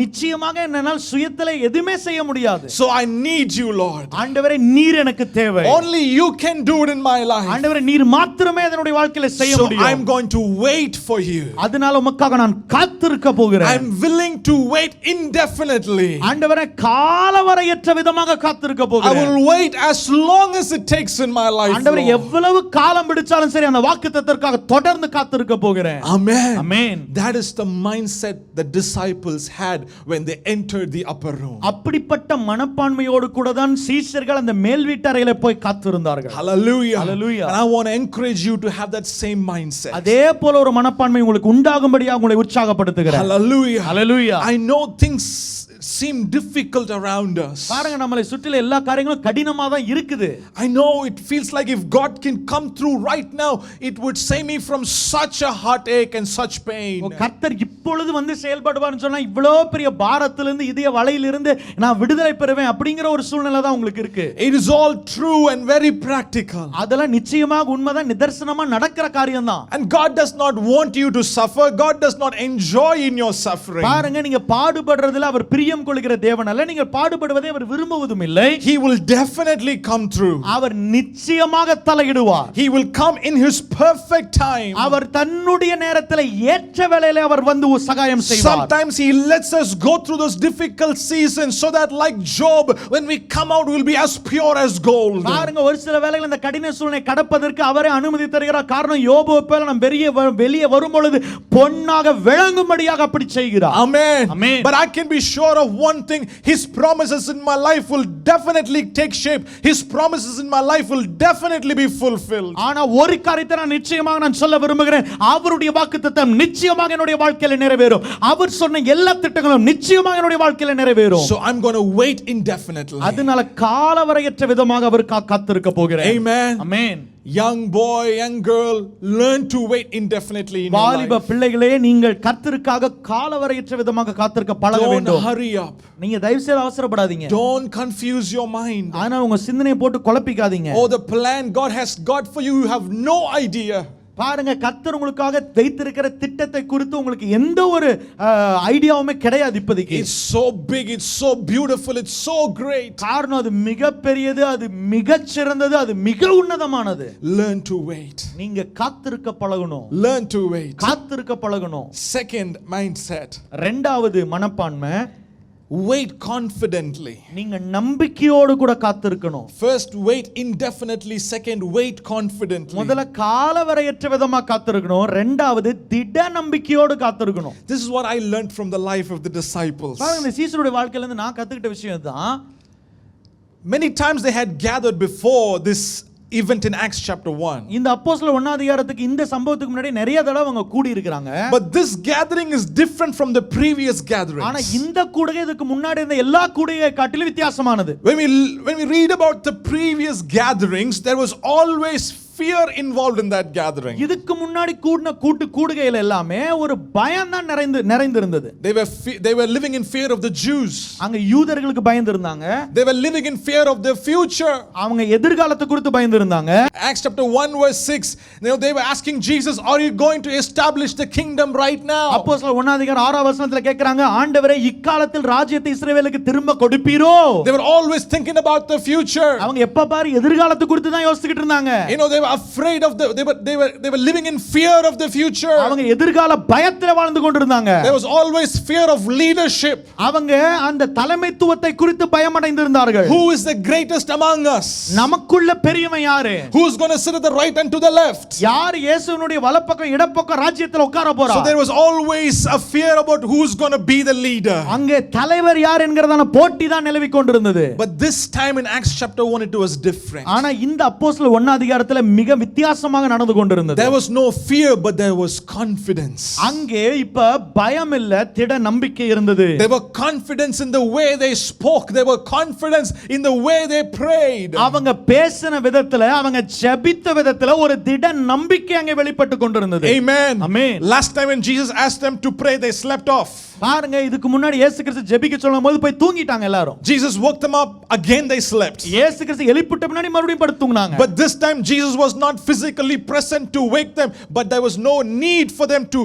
நிச்சயமாக என்னால் சுயத்திலே எதுமே செய்ய முடியாது. So I need you, Lord. ஆண்டவரே, நீர் எனக்கு தேவை. Only you can do it in my life. ஆண்டவரே, நீர் மாத்திரமே என்னுடைய வாழ்க்கையில செய்ய முடியும். So I'm going to wait for you. அதனால உமக்காக நான் காத்திருக்க போகிறேன். I'm willing to wait indefinitely. ஆண்டவரே, காலவரையற்ற விதமாக காத்திருக்க போகிறேன். I will wait as long as it takes in my life. ஆண்டவரே, எவ்வளவு காலம் பிடிச்சாலும் சரி அந்த வாக்குத்தத்தத்திற்காக தொடர்ந்து காத்திருக்க போகிறேன். Amen. Amen. That is the mindset the disciples had when they entered the upper room. அப்படிப்பட்ட மனப்பான்மையோடு கூட தான் சீஷர்கள் அந்த மேல் வீட்டறையிலே போய் காத்திருந்தார்கள். Hallelujah. Hallelujah. And I want to encourage you to have that same mindset. அதே போல ஒரு மனப்பான்மை மனப்பான்மை உங்களுக்கு உண்டாகும்படியாக உங்களை உற்சாகப்படுத்துகிறேன். Hallelujah. Hallelujah. I know things seem difficult around us. பாருங்க, நம்மளை சுற்றில எல்லா காரியங்களும் கடினமா தான் இருக்குது. I know it feels like if God can come through right now, it would save me from such a heartache and such pain. கர்த்தர் இப்பொழுது வந்து செயல்படுவார்னு சொன்னா இவ்வளோ பெரிய பாரத்திலிருந்து இதய வலையிலிருந்து நான் விடுதலை பெறுவேன் அப்படிங்கிற ஒரு சூழ்நிலை தான் உங்களுக்கு இருக்கு. It is all true and very practical. அதெல்லாம் நிச்சயமாக உண்மைதான், நிதர்சனமா நடக்கிற காரியம் தான். And God does not want you to suffer. God does not enjoy in your suffering. பாருங்க, நீங்க பாடுபடுறதுல அவர் பிரியம் கொள்கிற தேவன் அல்ல, நீங்கள் பாடுபடுவதை அவர் விரும்புவதும் இல்லை. He will definitely come through. அவர் நிச்சயமாக தலையிடுவார். He will come in his perfect time. அவர் தன்னுடைய நேரத்தில் ஏற்ற வேளையிலே அவர் வந்து சகாயம் செய்வார். Sometimes he lets us go through those difficult seasons so that like Job, when we come out we'll be as pure as gold. பாருங்க, ஒரு சில வேளைகள் இந்த கடின சூழ்நிலை கடப்பதற்கு அவரே அனுமதி தருகிறார். காரணம், யோபுவை போல நாம் வெளியே வரும் பொழுது பொன்னாக விளங்கும்படியாக அப்படி செய்கிறார். Amen. Amen. But I can be sure of one thing, his promises in my life will definitely take shape. His promises in my life will definitely be fulfilled. ஆனா ஒரு காரியத்தை நான் நிச்சயமாக நான் சொல்ல விரும்புகிறேன், அவருடைய வாக்குத்தத்தம் நிச்சயமாக என்னுடைய வாழ்க்கையில நிறைவேறும். அவர் சொன்ன எல்லா திட்டங்களும் நிச்சயமாக என்னுடைய வாழ்க்கையில நிறைவேறும். So I'm going to wait indefinitely. அதனால காலவரையற்ற விதமாக அவர் காத்திருக்க போகிறார். Amen. Amen. Young boy, young girl, learn to wait indefinitely in your வாலிப life. பிள்ளைகளே, நீங்கள் கர்த்தருக்காக காலவரையற்ற விதமாக காத்திருக்க பழக Don't வேண்டும். hurry up. நீங்க தயவு செய்து அவசரப்படாதீங்க. Don't confuse your mind. ஆனா உங்க சிந்தனையை போட்டு குழப்பிக்காதீங்க. Oh, the plan God has got for you, you have no idea. பாருங்க, கர்த்தர் உங்களுக்காக வைத்திருக்கிற திட்டத்தை குறித்து உங்களுக்கு எந்த ஒரு ஐடியாவுமே கிடையாது இப்போதைக்கு. It's so big, it's so beautiful, it's so great. காரணம், அது மிக பெரியது, அது மிக சிறந்தது, அது மிக உன்னதமானது. Learn to wait. நீங்க காத்திருக்க பழகணும். Learn to wait. காத்திருக்க பழகணும். Second mindset. இரண்டாவது மனப்பான்மை, Wait confidently. நீங்க நம்பிக்கையோடு கூட காத்திருக்கணும். First, wait indefinitely. Second, wait confidently. முதல்ல காலவரையற்ற விதமா காத்திருக்கணும். இரண்டாவது திட நம்பிக்கையோடு காத்திருக்கணும். This is what I learned from the life of the disciples. பாருங்க, இந்த சீசருடைய வாழ்க்கையில இருந்து நான் கத்துக்கிட்ட விஷயம் தான். Many times they had gathered before this event in Acts chapter 1. இந்த அப்போஸ்தலர் 1 அதிகாரத்துக்கு இந்த சம்பவத்துக்கு முன்னாடி நிறைய தடவை அவங்க கூடி இருக்காங்க. But this gathering is different from the previous gatherings. ஆனா இந்த கூடுகை இதுக்கு முன்னாடி இருந்த எல்லா கூடுகையை காட்டிலும் வித்தியாசமானது. When we read about the previous gatherings, there was always fear involved in that gathering. இதுக்கு முன்னாடி கூடின கூடுகையில எல்லாமே ஒரு பயம் தான் நிறைந்திருந்தது. They were living in fear of the Jews. அங்க யூதர்களுக்கு பயந்து இருந்தாங்க. They were living in fear of their future. அவங்க எதிர்காலத்தை குறித்து பயந்து இருந்தாங்க. Acts chapter 1 verse 6, they were asking Jesus, are you going to establish the kingdom right now? அப்போஸ்தலர் 1 அதிகாரம் 6 வசனத்துல கேக்குறாங்க, ஆண்டவரே இக்காலத்தில் ராஜ்யத்தை இஸ்ரவேலுக்கு திரும்ப கொடுப்பீரோ? They were always thinking about the future. அவங்க எப்ப பாரு எதிர்காலத்தை குறித்து தான் யோசிச்சிட்டு இருந்தாங்க. They were afraid of they were living in fear of the future. அவங்க எதிர்கால பயத்துல வாழ்ந்து கொண்டிருந்தாங்க. There was always fear of leadership. அவங்க அந்த தலைமைத்துவத்தை குறித்து பயமடைந்திருந்தார்கள். Who is the greatest among us? நமக்குள்ள பெரியவன் யாரு? Who is going to sit at the right and to the left? யார் இயேசுவினுடைய வலப்பக்கம் இடப்பக்கம் ராஜ்யத்தில் உட்கார போறா? So there was always a fear about who is going to be the leader. அங்கே தலைவர் யார் என்கிறதான போட்டி தான் நிலவிக் கொண்டிருந்தது. But this time in Acts chapter 1 it was different. ஆனா இந்த அப்போஸ்தலர் 1 அதிகாரத்துல மிக வித்தியாசமாக நடந்து கொண்டிருந்தது. There was no fear, but there was confidence. அங்கே இப்ப பயம் இல்ல, திட நம்பிக்கை இருந்தது. There were confidence in the way they spoke. There were confidence in the way they prayed. அவங்க பேசின விதத்துல, அவங்க ஜெபித்த விதத்துல ஒரு திட நம்பிக்கை அங்கே வெளிப்பட்டு கொண்டிருந்தது. Amen. Amen. Last time when Jesus asked them to pray, they slept off. பாருங்க, இதுக்கு முன்னாடி இயேசு கிறிஸ்து ஜெபிக்க சொல்லும்போது போய் தூங்கிட்டாங்க எல்லாரும். Jesus woke them up, again they slept. இயேசு கிறிஸ்து எழுப்பிட்ட முன்னாடி மறுபடியும் படுத்து தூங்குனாங்க. But this time Jesus was not physically present to wake them, but there was no need for them to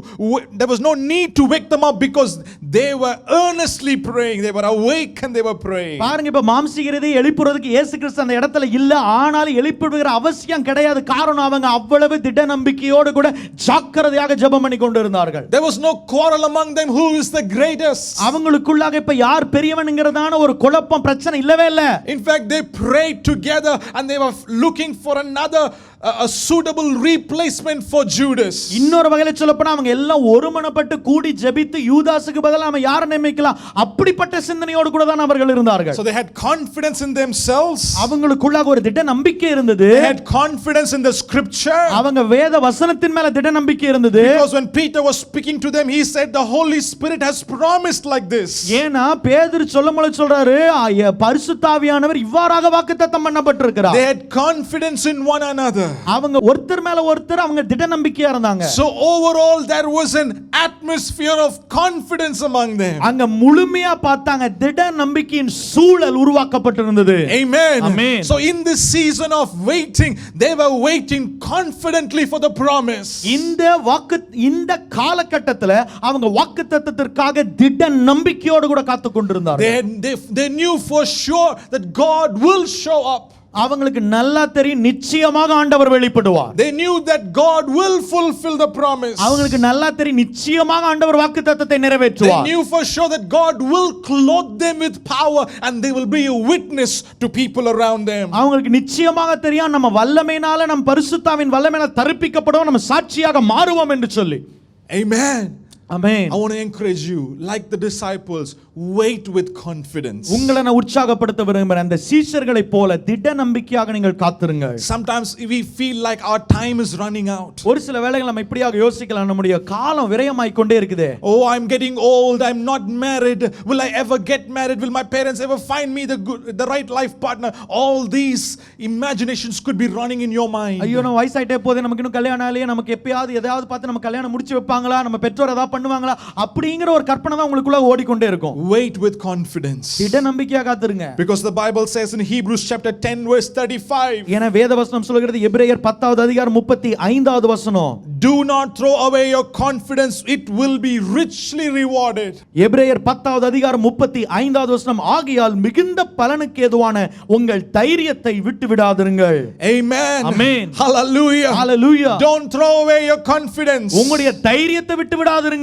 wake them up because they were earnestly praying. They were awake and they were praying. பாருங்க, இப்ப மாம்சீகரதை எழுப்புறதுக்கு இயேசு கிறிஸ்து அந்த இடத்துல இல்ல, ஆனாலும் எழுப்பிடுகிற அவசியம் கிடையாது. காரணம், அவங்க அவ்வளவு திட நம்பிக்கையோடு கூட ஜாக்கிரதையாக ஜெபம் பண்ணி கொண்டிருந்தார்கள். There was no quarrel among them who is the greatest. அவங்களுக்குள்ளாக இப்ப யார் பெரியவன்ங்கறதான ஒரு குழப்பம் பிரச்சனை இல்லவே இல்ல. In fact, they prayed together and they were looking for another a suitable replacement for Judas. இன்னொரு வகையில சொல்லப்போனா அவங்க எல்லாம் ஒருமனப்பட்டு கூடி ஜெபித்து யூதாசுக்கு பதிலா நாம யாரை நியமிக்கலாம் அப்படிப்பட்ட சிந்தனையோடு கூட தான் அவர்கள் இருந்தார்கள். So they had confidence in themselves. அவங்களுக்குள்ளாக ஒரு திட நம்பிக்கை இருந்தது. They had confidence in the scripture. அவங்க வேத வசனத்தின் மேல திட நம்பிக்கை இருந்தது. Because when Peter was speaking to them, he said the Holy Spirit has promised like this. ஏனா பேதுரு சொல்லும்போது சொல்றாரு பரிசுத்த ஆவியானவர் இவ்வாறாக வாக்குத்தத்தம் பண்ணப்பட்டிருக்கிறார். They had confidence in one another. அவங்க ஒருத்தர் மேல ஒருத்தர் அவங்க திட நம்பிக்கையா இருந்தாங்க. So overall there was an atmosphere of confidence among them. அங்க முழுமையா பார்த்தாங்க திட நம்பிக்கையின் சூழல் உருவாக்கப்பட்டிருந்தது. Amen. Amen. So in this season of waiting, they were waiting confidently for the promise. இந்த காலகட்டத்துல அவங்க வாக்குத்தத்தத்திற்காக திட நம்பிக்கையோடு கூட காத்து கொண்டிருந்தார்கள். They knew for sure that God will show up. அவங்களுக்கு நல்லா தெரியும் நிச்சயமாக ஆண்டவர் வெளிப்படுவார். They knew that God will fulfill the promise. அவங்களுக்கு நல்லா தெரியும் நிச்சயமாக ஆண்டவர் வாக்குத்தத்தத்தை நிறைவேற்றுவார். They knew for sure that God will clothe them with power and they will be a witness to people around them. அவங்களுக்கு நிச்சயமாக தெரியும் நம்ம வல்லமையினால நம்ம பரிசுத்தாவின் வல்லமையினால தரிப்பிக்கப்படுவோம், நம்ம சாட்சியாக மாறுவோம் என்று சொல்லி. Amen. Amen. I want to encourage you, like the disciples, wait with confidence. உங்களை நான் உற்சாகப்படுத்த விரும்புகிறேன். அந்த சீஷர்களைப் போல திட நம்பிக்கையாக நீங்கள் காத்திருங்கள். Sometimes we feel like our time is running out. ஒரு சில வேளைகள் நம்ம இப்படியாக யோசிக்கலாம், நம்முடைய காலம் விரயமாய் கொண்டே இருக்குது. Oh, I'm getting old, I'm not married, will I ever get married, will my parents ever find me the right life partner? All these imaginations could be running in your mind. ஐயோ நம்ம வயசாயிட்டே போதே, நமக்கு இன்னும் கல்யாணம் ஆகலையே, நமக்கு எப்பயாவது எதாவது பார்த்து நம்ம கல்யாணம் முடிச்சு வைப்பாங்களா, நம்ம பெற்றோர் ஏதாவது பண்ணுவாங்களா அப்படிங்கிற ஒரு கற்பனை தான் உங்களுக்குள்ள ஓடிக்கொண்டே இருக்கும். Wait with confidence. திட நம்பிக்கையா காத்திருங்க. Because the Bible says in Hebrews chapter 10 verse 35. ஏனா வேதவசனம் சொல்கிறது எபிரேயர் 10வது அதிகாரம் 35வது வசனம். Do not throw away your confidence, it will be richly rewarded. எபிரேயர் 10வது அதிகாரம் 35வது வசனம், ஆகையால் மிகுந்த பலனுக்கு ஏதுவான உங்கள் தைரியத்தை விட்டு விடாதிருங்கள். Amen. Amen. Hallelujah. Hallelujah. Don't throw away your confidence. உங்களுடைய தைரியத்தை விட்டு விடாதிருங்க.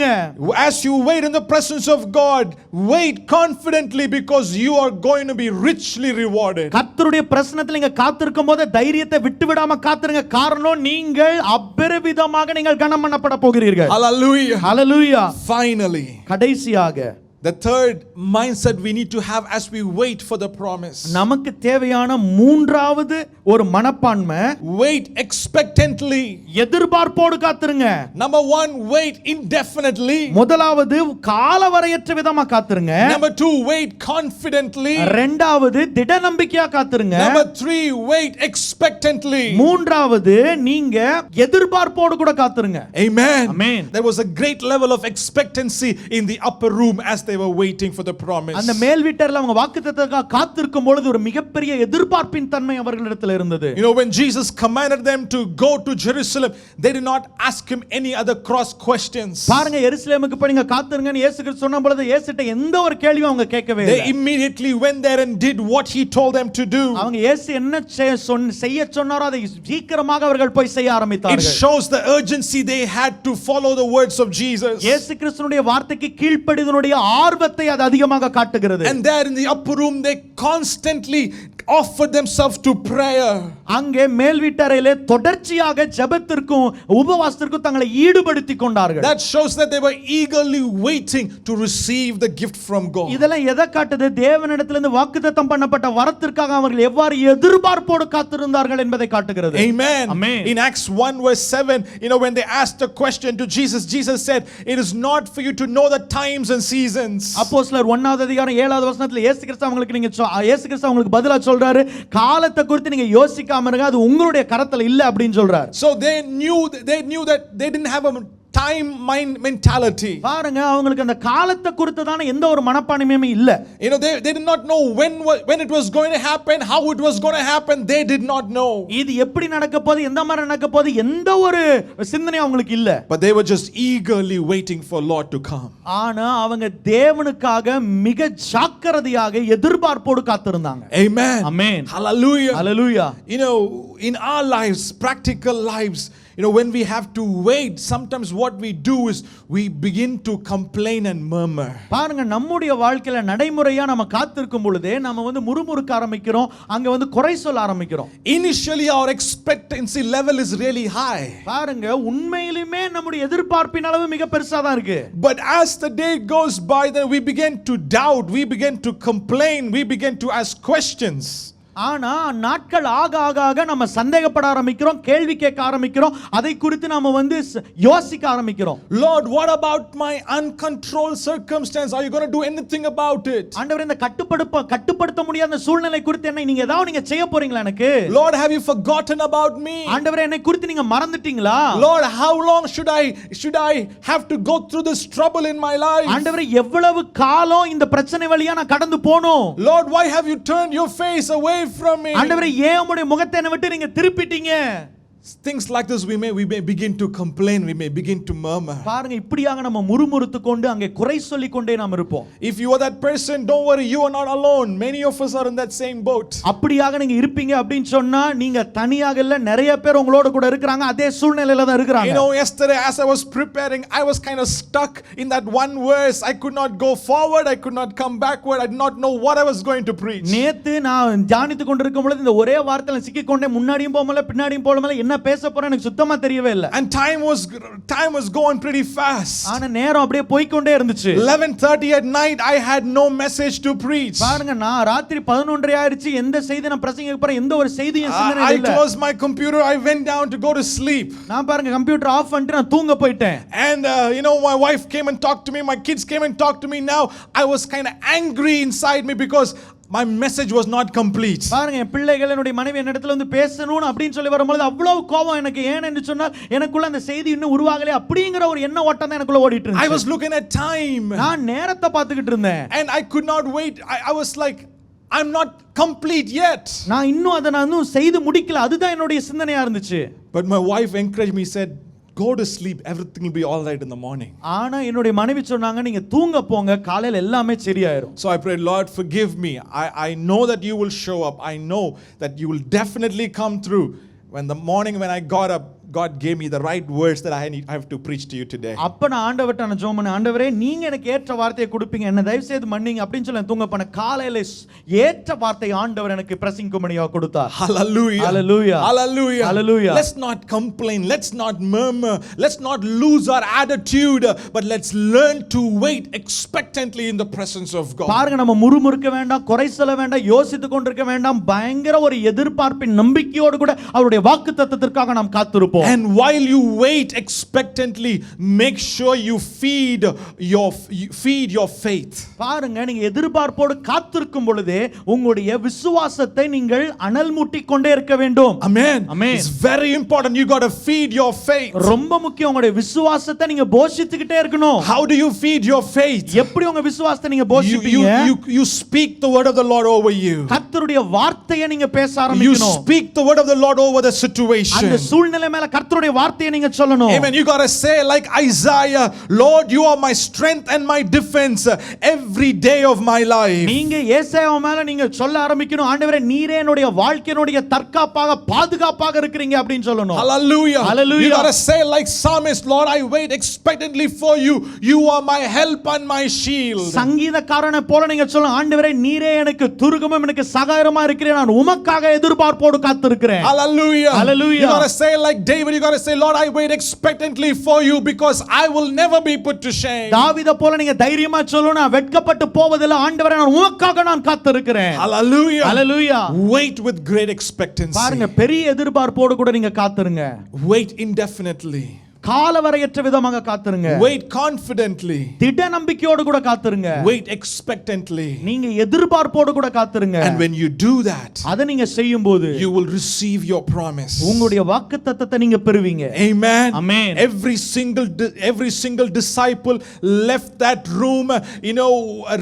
As you wait in the presence of God, wait confidently because you are going to be richly rewarded. கர்த்தருடைய பிரசன்னத்தில் நீங்க காத்திருக்கும்போது தைரியத்தை விட்டு விடாம காத்திருங்க. காரணம் நீங்கள் அபரிவிதமாக நீங்கள் கனம் பண்ணப்பட போகிறீர்கள். Hallelujah. Hallelujah. Finally, கடைசியாக the third mindset we need to have as we wait for the promise. நமக்கு தேவையான மூன்றாவது ஒரு மனப்பான்மை, wait expectantly. எதிர்பார்ப்போடு காத்திருங்க. Number 1, wait indefinitely. முதலாவது காலவரையற்ற விதமா காத்திருங்க. Number 2, wait confidently. இரண்டாவது திட நம்பிக்கையா காத்திருங்க. Number 3, wait expectantly. மூன்றாவது நீங்க எதிர்பார்ப்போடு கூட காத்திருங்க. Amen. Amen. There was a great level of expectancy in the upper room as they were waiting for the promise. அந்த மேல் வீட்டர்ல அவங்க வாக்குத்தத்தத்துக்காக காத்திருக்கும் பொழுது ஒரு மிகப்பெரிய எதிர்பார்ப்பின் தன்மை அவர்களிடத்தில் இருந்தது. You know, when Jesus commanded them to go to Jerusalem, they did not ask him any other cross questions. பாருங்க, எருசலேமுக்கு போய் நீங்க காத்திருங்கன்னு இயேசு கிறிஸ்து சொன்ன பொழுது இயேசுட்ட எந்த ஒரு கேள்வியும் அவங்க கேட்கவே இல்லை. They immediately went there and did what he told them to do. அவங்க இயேசு என்ன செய்ய சொன்னாரோ அதை சீக்கிரமாக அவர்கள் போய் செய்ய ஆரம்பித்தார்கள். It shows the urgency they had to follow the words of Jesus. இயேசு கிறிஸ்துவினுடைய வார்த்தைக்கு கீழ்ப்படிதலுடைய ஆர்வத்தை அது அதிகமாக காட்டுகிறது. And there in the upper room they constantly offered themselves to prayer. அங்கே மேல் வீட்டறையிலே தொடர்ச்சியாக ஜெபத்திற்கும் உபவாசத்திற்கும் தங்களை ஈடுபடுத்திக் கொண்டார்கள். That shows that they were eagerly waiting to receive the gift from God. இதெல்லாம் எதை காட்டுது? தேவனிடத்திலிருந்து வாக்குத்தத்தம் பண்ணப்பட்ட வரத்திற்காக அவர்கள் எவ்வாறு எதிர்பார்ப்போடு காத்திருந்தார்கள் என்பதை காட்டுகிறது. Amen. Amen. In Acts 1 verse 7, you know, when they asked a question to Jesus, Jesus said, "It is not for you to know the times and seasons." அப்போஸ்தலர் 1வது அதிகாரம் 7வது வசனத்துல இயேசு கிறிஸ்து அவங்களுக்கு பதிலா சொல்றாரு, காலத்தை குறித்து நீங்க யோசிக்காம இருங்க, அது உங்களுடைய கரத்துல இல்ல அப்படின்னு சொல்றாரு. So they knew that they didn't have a time mind mentality. பாருங்க, அவங்களுக்கு அந்த காலத்தை குறித்ததான எந்த ஒரு மனப்பான்மையுமே இல்ல. You know, they did not know when it was going to happen, how it was going to happen. They did not know. இது எப்படி நடக்க போகுது, எந்த மாதிரி நடக்க போகுது, எந்த ஒரு சிந்தனையும் அவங்களுக்கு இல்ல. But they were just eagerly waiting for Lord to come. ஆனா அவங்க தேவனுக்காக மிக ஜாக்கிரதையாக எதிர்பார்ப்போடு காத்திருந்தாங்க. Amen. Amen. Hallelujah. Hallelujah. You know, in our lives, practical lives, when we have to wait, sometimes what we do is we begin to complain and murmur. பாருங்க, நம்முடைய வாழ்க்கையில நடைமுறையா நம்ம காத்திருக்கும் பொழுதே நம்ம வந்து முறுமுறுக்க ஆரம்பிக்கிறோம், அங்க வந்து குறை சொல்ல ஆரம்பிக்கிறோம். Initially our expectancy level is really high. பாருங்க, உண்மையிலுமே நம்முடைய எதிர்பார்ப்பின் அளவு மிக பெருசா தான் இருக்கு. But as the day goes by, then we begin to doubt, we begin to complain, we begin to ask questions. ஆனா நாட்கள் ஆக ஆக ஆக நம்ம சந்தேகப்பட ஆரம்பிக்கிறோம், கேள்வி கேட்க ஆரம்பிக்கிறோம், அதை குறித்து நாம வந்து யோசிக்க ஆரம்பிக்கிறோம். Lord, what about my uncontrolled circumstance? Are you going to do anything about it? ஆண்டவரே, இந்த கட்டுப்படுத்த முடியாத சூழ்நிலை குறித்து என்ன நீங்க ஏதாவது செய்ய போறீங்களா எனக்கு? Lord, have you forgotten about me? ஆண்டவரே, என்னை குறித்து நீங்க மறந்துட்டீங்களா? Lord, how long should I have to go through this trouble in my life? ஆண்டவரே, எவ்வளவு காலம் இந்த பிரச்சனை வழியா நான் கடந்து போணும்? Lord, why have you turned your face away from me? ஆண்டவரே, ஏன் உம்முடைய முகத்தை என்னை விட்டு நீங்க திருப்பிட்டீங்க? Things like this we may begin to complain, we may begin to murmur. பாருங்க, இப்படியாக நம்ம முறுமுறுத்து கொண்டு அங்கே குறை சொல்லிக் கொண்டே நாம் இருப்போம். If you are that person, don't worry, you are not alone. Many of us are in that same boat. அப்படியாக நீங்க இருப்பீங்க அப்படினு சொன்னா நீங்க தனியாக இல்ல, நிறைய பேர் உங்களோட கூட இருக்காங்க, அதே சூழ்நிலையில தான் இருக்காங்க. Yesterday as I was preparing, I was kind of stuck in that one verse. I could not go forward, I could not come backward. I did not know what I was going to preach. நேத்து நான் தியானித்து கொண்டிருக்கும் பொழுது இந்த ஒரே வார்த்தையில சிக்கிக் கொண்டே, முன்னாடியும் போகல பின்னாடியும் போகல, என்ன பேச போறேன்னு எனக்கு சுத்தமா தெரியவே இல்ல. And time was going pretty fast. ஆனா நேரம் அப்படியே போய் கொண்டே இருந்துச்சு. 11:30 at night I had no message to preach. பாருங்க, நான் ராத்திரி 11:30 ஆயிருச்சு, எந்த செய்தி நான் பிரசங்கிக்க போறேன், எந்த ஒரு செய்தியும் சிந்தனையில இல்ல. I closed my computer, I went down to go to sleep. நான் பாருங்க கம்ப்யூட்டர் ஆஃப் பண்ணிட்டு நான் தூங்க போயிட்டேன். And my wife came and talked to me, my kids came and talked to me. Now I was kind of angry inside me because my message was not complete. பாருங்க, என் பிள்ளைகள் என்னுடைய மனைவி என்னிடத்துல வந்து பேசணும் அப்படினு சொல்லி வரும்போது அவ்வளவு கோபம் எனக்கு. ஏன்னு சொன்னால் எனக்குள்ள அந்த செய்தி இன்னும் உருவாகல அப்படிங்கற ஒரு எண்ண ஓட்டம் தான் எனக்குள்ள ஓடிட்டு இருந்துச்சு. I was looking at time. நான் நேரத்தை பார்த்துக்கிட்டு இருந்தேன். And I could not wait. I was like, I'm not complete yet. நான் இன்னும் செய்து முடிக்கல, அதுதான் என்னுடைய சிந்தனையா இருந்துச்சு. But my wife encouraged me, said, go to sleep, everything will be all right in the morning. ஆனா என்னுடைய மனைவி சொன்னாங்க, நீங்க தூங்க போங்க, காலையில எல்லாமே சரியாயிரும். So I prayed, Lord, forgive me. I know that you will show up. I know that you will definitely come through. When I got up, God gave me the right words that I have to preach to you today. அப்ப நான் ஆண்டவர்ட்ட நான் ஜெபம் பண்ணேன், ஆண்டவரே நீங்க எனக்கு ஏற்ற வார்த்தையை கொடுப்பீங்க, என்ன தயவு செய்து மன்னிங்க அப்படினு சொல்லி தூங்க போன. காலையில ஏற்ற வார்த்தை ஆண்டவர் எனக்கு பிரசங்கிக்கும்படியா கொடுத்தார். Hallelujah. Hallelujah. Hallelujah. Hallelujah. Let's not complain, let's not murmur, let's not lose our attitude, but let's learn to wait expectantly in the presence of God. பாருங்க, நம்ம முறுமுறுக்க வேண்டாம், குறை சொல்ல வேண்டாம், யோசித்துக் கொண்டிருக்க வேண்டாம். பயங்கர ஒரு எதிர்பார்ப்பின் நம்பிக்கையோடு கூட அவருடைய வாக்குத்தத்தத்திற்காக நாம் காத்திருப்போம். And while you wait expectantly, make sure you feed your faith. பாருங்க, நீங்க எதிர்பார்ப்போடு காத்திருக்கும் பொழுதே உங்களுடைய விசுவாசத்தை நீங்கள் அனல் மூட்டிக் கொண்டே இருக்க வேண்டும். Amen. Amen. It's very important. You got to feed your faith. ரொம்ப முக்கியம், உங்களுடைய விசுவாசத்தை நீங்க போஷித்துக்கிட்டே இருக்கணும். How do you feed your faith? எப்படி உங்க விசுவாசத்தை நீங்க போஷிப்பீங்க? You speak the word of the Lord over you. கர்த்தருடைய வார்த்தையை நீங்க பேச You ஆரம்பிக்கணும். speak the word of the Lord over the situation. அந்த சூழ்நிலை மேல கர்த்தருடைய வார்த்தையை நீங்க சொல்லணும். Amen. You got to say like Isaiah, Lord, you are my strength and my defense every day of my life. நீங்க ஏசாயா மேல நீங்க சொல்ல ஆரம்பிக்கணும், ஆண்டவரே நீரே என்னுடைய வாழ்க்கையினுடைய தற்காப்பாக பாதுகாப்பாக இருக்கீங்க அப்படினு சொல்லணும். Hallelujah. Hallelujah. You got to say like psalmist, Lord, I wait expectantly for you. You are my help and my shield. சங்கீதக்காரனை போல நீங்க சொல்லணும், ஆண்டவரே நீரே எனக்கு துருகமும் எனக்கு சகாயமா இருக்கிறீர், நான் உமக்காக எதிர்பார்ப்போடு காத்திருக்கிறேன். Hallelujah. Hallelujah. You got to say like David, you got to say, Lord, I wait expectantly for you because I will never be put to shame. தாவீதை போல நீங்க தைரியமா சொல்லணும், நான் வெட்கப்பட்டு போவதில்லை, ஆண்டவரே நான் உமக்காக நான் காத்திருக்கிறேன். Hallelujah. Hallelujah. Wait with great expectancy. பாருங்க, பெரிய எதிர்பார்ப்போடு கூட நீங்க காத்திருங்க. Wait indefinitely. காலவரையற்ற விதமாக காத்திருங்க. Wait confidently. திட நம்பிக்கையோடு கூட காத்திருங்க. Wait expectantly. நீங்க எதிர்பார்ப்போடு கூட காத்திருங்க. And when you do that, அதை நீங்க செய்யும்போது you will receive your promise. உங்களுடைய வாக்குத்தத்தத்தை நீங்க பெறுவீங்க. Amen. Amen. Every single disciple left that room,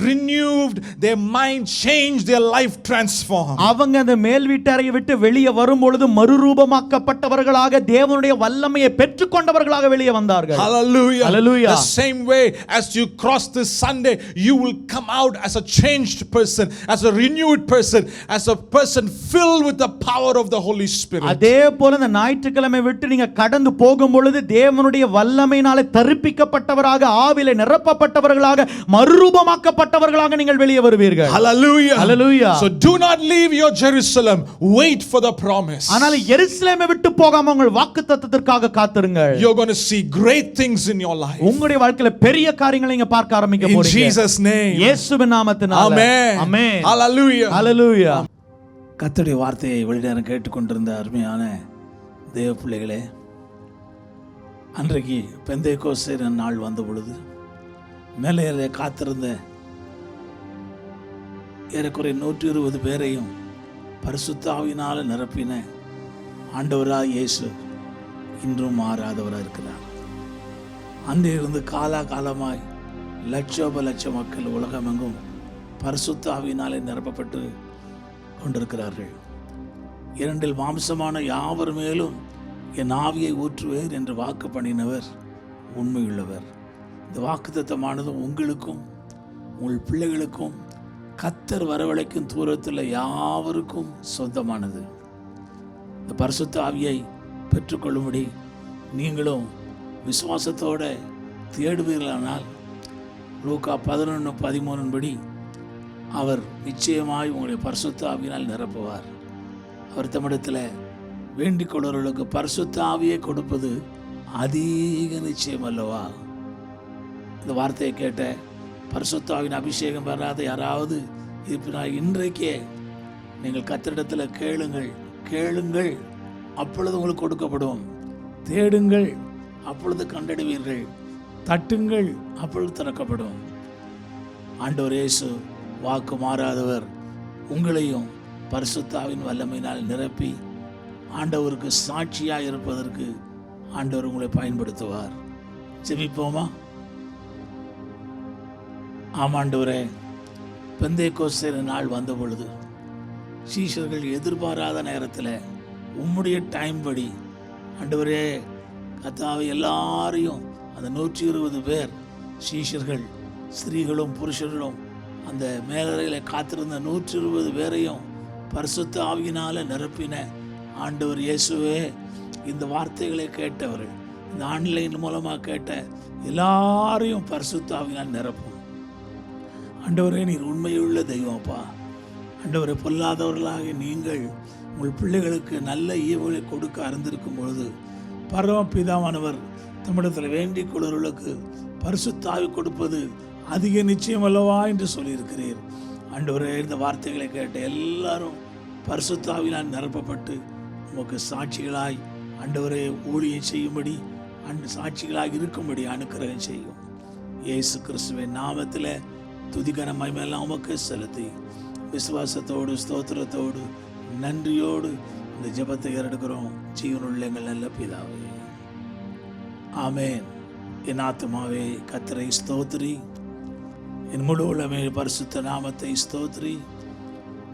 renewed, their mind changed, their life transformed. அவங்க அந்த மேல் வீட்டறையை விட்டு வெளியே வரும் பொழுது மறுரூபமாக்கப்பட்டவர்களாக தேவனுடைய வல்லமையை பெற்றுக்கொண்டவர்கள் பெற்றவர்களாக வெளியே வந்தார்கள். Hallelujah. Hallelujah. The same way as you cross this Sunday, you will come out as a changed person, as a renewed person, as a person filled with the power of the Holy Spirit. அதே போல இந்த ஞாயிற்றுக்கிழமை விட்டு நீங்க கடந்து போகும் பொழுது தேவனுடைய வல்லமையினாலே தரிப்பிக்கப்பட்டவராக, ஆவிலே நிரப்பப்பட்டவர்களாக, மறுரூபமாக்கப்பட்டவர்களாக நீங்கள் வெளியே வருவீர்கள். Hallelujah. Hallelujah. So do not leave your Jerusalem. Wait for the promise. ஆனால் எருசலேமை விட்டு போகாம உங்கள் வாக்குத்தத்தத்திற்காக காத்திருங்கள். You're going to see great things in your life. உங்களுடைய வாழ்க்கையில பெரிய காரியங்களை நீங்க பார்க்க ஆரம்பிக்க In போறீங்க. Jesus' name. இயேசுவின் நாமத்தினால. Amen. Amen. Hallelujah. Hallelujah. கர்த்தருடைய வார்த்தையை வெளிநேரம் கேட்டுக்கொண்டிருந்த அருமையான தேவ பிள்ளைகளே, அன்றைக்கு பெந்தேகோஸ்தே நாள் வந்த பொழுது மேலே காத்திருந்த ஏறக்குறைய 120 பேரையும் பரிசுத்த ஆவியினால நிரப்பின ஆண்டவராய் இயேசு இன்றும் மாறாதவராக இருக்கிறார். அன்றிலிருந்து காலாகாலமாய் லட்சோப லட்ச மக்கள் உலகமெங்கும் பரிசுத்த ஆவியினாலே நிரப்பப்பட்டு கொண்டிருக்கிறார்கள். 2 மாம்சமான யாவர் மேலும் என் ஆவியை ஊற்றுவேர் என்று வாக்கு பண்ணினவர் உண்மையுள்ளவர். இந்த வாக்குத்தத்தமானது உங்களுக்கும் உங்கள் பிள்ளைகளுக்கும் கர்த்தர் வரவழைக்கும் தூரத்தில் யாவருக்கும் சொந்தமானது. இந்த பரிசுத்த ஆவியை பெற்றுக்கொள்ளும்படி நீங்களும் விசுவாசத்தோட தேடுவீர்களானால் லூக்கா 11:13 படி அவர் நிச்சயமாய் உங்களை பரிசுத்த ஆவியினால் நிரப்புவார். அவர் தம்மிடத்தில் வேண்டிக் கொள்வர்களுக்கு பரிசுத்த ஆவியை கொடுப்பது அதிக நிச்சயம் அல்லவா? இந்த வார்த்தையை கேட்ட பரிசுத்த ஆவியின் அபிஷேகம் பெறாத யாராவது இருப்பினால் இன்றைக்கே நீங்கள் கர்த்தரிடத்தில் கேளுங்கள், அப்பொழுது உங்களுக்கு கொடுக்கப்படும். தேடுங்கள், அப்பொழுது கண்டடைவீர்கள். தட்டுங்கள், அப்பொழுது திறக்கப்படும். ஆண்டவர் இயேசு வாக்கு மாறாதவர். உங்களையும் பரிசுத்த ஆவியின் வல்லமையினால் நிரப்பி ஆண்டவருக்கு சாட்சியாக இருப்பதற்கு ஆண்டவர் உங்களை பயன்படுத்துவார். ஜெபிப்போமா? ஆமாண்டவரே, பெந்தேகோஸ்தே நாள் வந்த பொழுது சீஷர்கள் எதிர்பாராத நேரத்தில் உம்முடைய டைம் படி ஆண்டவரே கர்த்தாவே எல்லாரையும் அந்த 120 பேர் சீஷர்கள், ஸ்திரீகளும் புருஷர்களும் அந்த மேலறையில் காத்திருந்த 120 பேரையும் பரிசுத்த ஆவியினால நிரப்பின ஆண்டவர் இயேசுவே, இந்த வார்த்தைகளை கேட்டவர்கள், இந்த ஆன்லைன் மூலமாக கேட்ட எல்லாரையும் பரிசுத்த ஆவியினால் நிரப்பும். ஆண்டவரே, நீர் உண்மையுள்ள தெய்வம்ப்பா. ஆண்டவரை பொல்லாதவர்களாக நீங்கள் உங்கள் பிள்ளைகளுக்கு நல்ல ஈவுகளை கொடுக்க அறிந்திருக்கும் பொழுது பரமபிதாவானவர் தமிழத்தில் வேண்டிக் கொள்வர்களுக்கு பரிசுத்த ஆவி கொடுப்பது அதிக நிச்சயம் அல்லவா என்று சொல்லியிருக்கிறீர். ஆண்டவரே, இந்த வார்த்தைகளை கேட்ட எல்லாரும் பரிசுத்த ஆவியினால் நிரப்பப்பட்டு உமக்கு சாட்சிகளாய் ஆண்டவரே ஊழியம் செய்யும்படி சாட்சிகளாக இருக்கும்படி அனுக்கிரகம் செய்யும். இயேசு கிறிஸ்துவின் நாமத்தில் துதிகன மகிமையெல்லாம் உமக்கு செலுத்தி விசுவாசத்தோடு ஸ்தோத்திரத்தோடு நன்றியோடு இந்த ஜெபத்தை ஏறெடுக்கிறோம். ஜீவனுள்ள எங்கள் நல்ல பிதாவே, ஆமென். என் ஆத்துமாவே கர்த்தரை ஸ்தோத்திரி, என் முழு உள்ளமே பரிசுத்த நாமத்தை ஸ்தோத்திரி.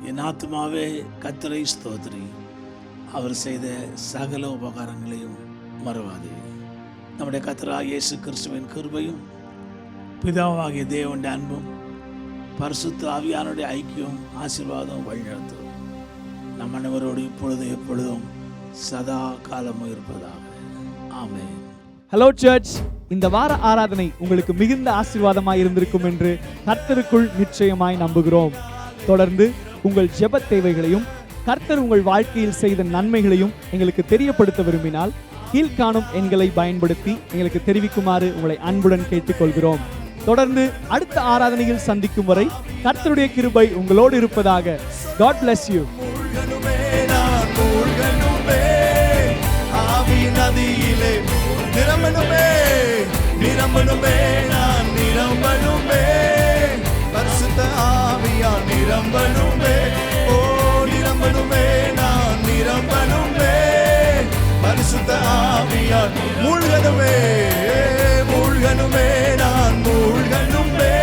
என் ஆத்துமாவே கர்த்தரை ஸ்தோத்திரி, அவர் செய்த சகல உபகாரங்களையும் மறவாதே. நம்முடைய கர்த்தராகிய இயேசு கிறிஸ்துவின் கிருபையும் பிதாவாகிய தேவனுடைய அன்பும் பரிசுத்த ஆவியானுடைய ஐக்கியம் ஆசீர்வாதம் வழிநடத்தும் நம் அனைவரோடு இப்பொழுது எப்பொழுதும் சதா காலமும் இருப்பதாக. ஆமென். ஹலோ சர்ச், இந்த வார ஆராதனை உங்களுக்கு மிகுந்த ஆசீர்வாதமாய் இருந்திருக்கும் என்று கர்த்தருக்குள் நிச்சயமாய் நம்புகிறோம். தொடர்ந்து உங்கள் ஜெப தேவைகளையும் கர்த்தர் உங்கள் வாழ்க்கையில் செய்த நன்மைகளையும் எங்களுக்கு தெரியப்படுத்த விரும்பினால் கீழ்காணும் எண்களை பயன்படுத்தி எங்களுக்கு தெரிவிக்குமாறு உங்களை அன்புடன் கேட்டுக்கொள்கிறோம். தொடர்ந்து அடுத்த ஆராதனையில் சந்திக்கும் வரை கர்த்தருடைய கிருபை உங்களோடு இருப்பதாக. God bless you. நதியிலே நிரம்பணுமே நான் நிரம்பணுமே, பரிசுத்த ஆவியால் நிரம்பணுமே, ஓ நிரம்பணுமே நான் நிரம்பணுமே, பரிசுத்த ஆவியால் மூழ்கணுமே நான் மூழ்கணுமே,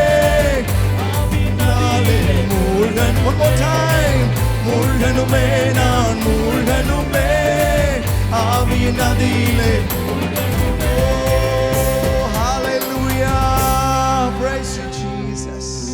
ஆவியினாலே மூழ்கன். One more time. மூழ்கணுமே நான் மூழ்கணுமே, ஆவியின் நதியிலே Jesus.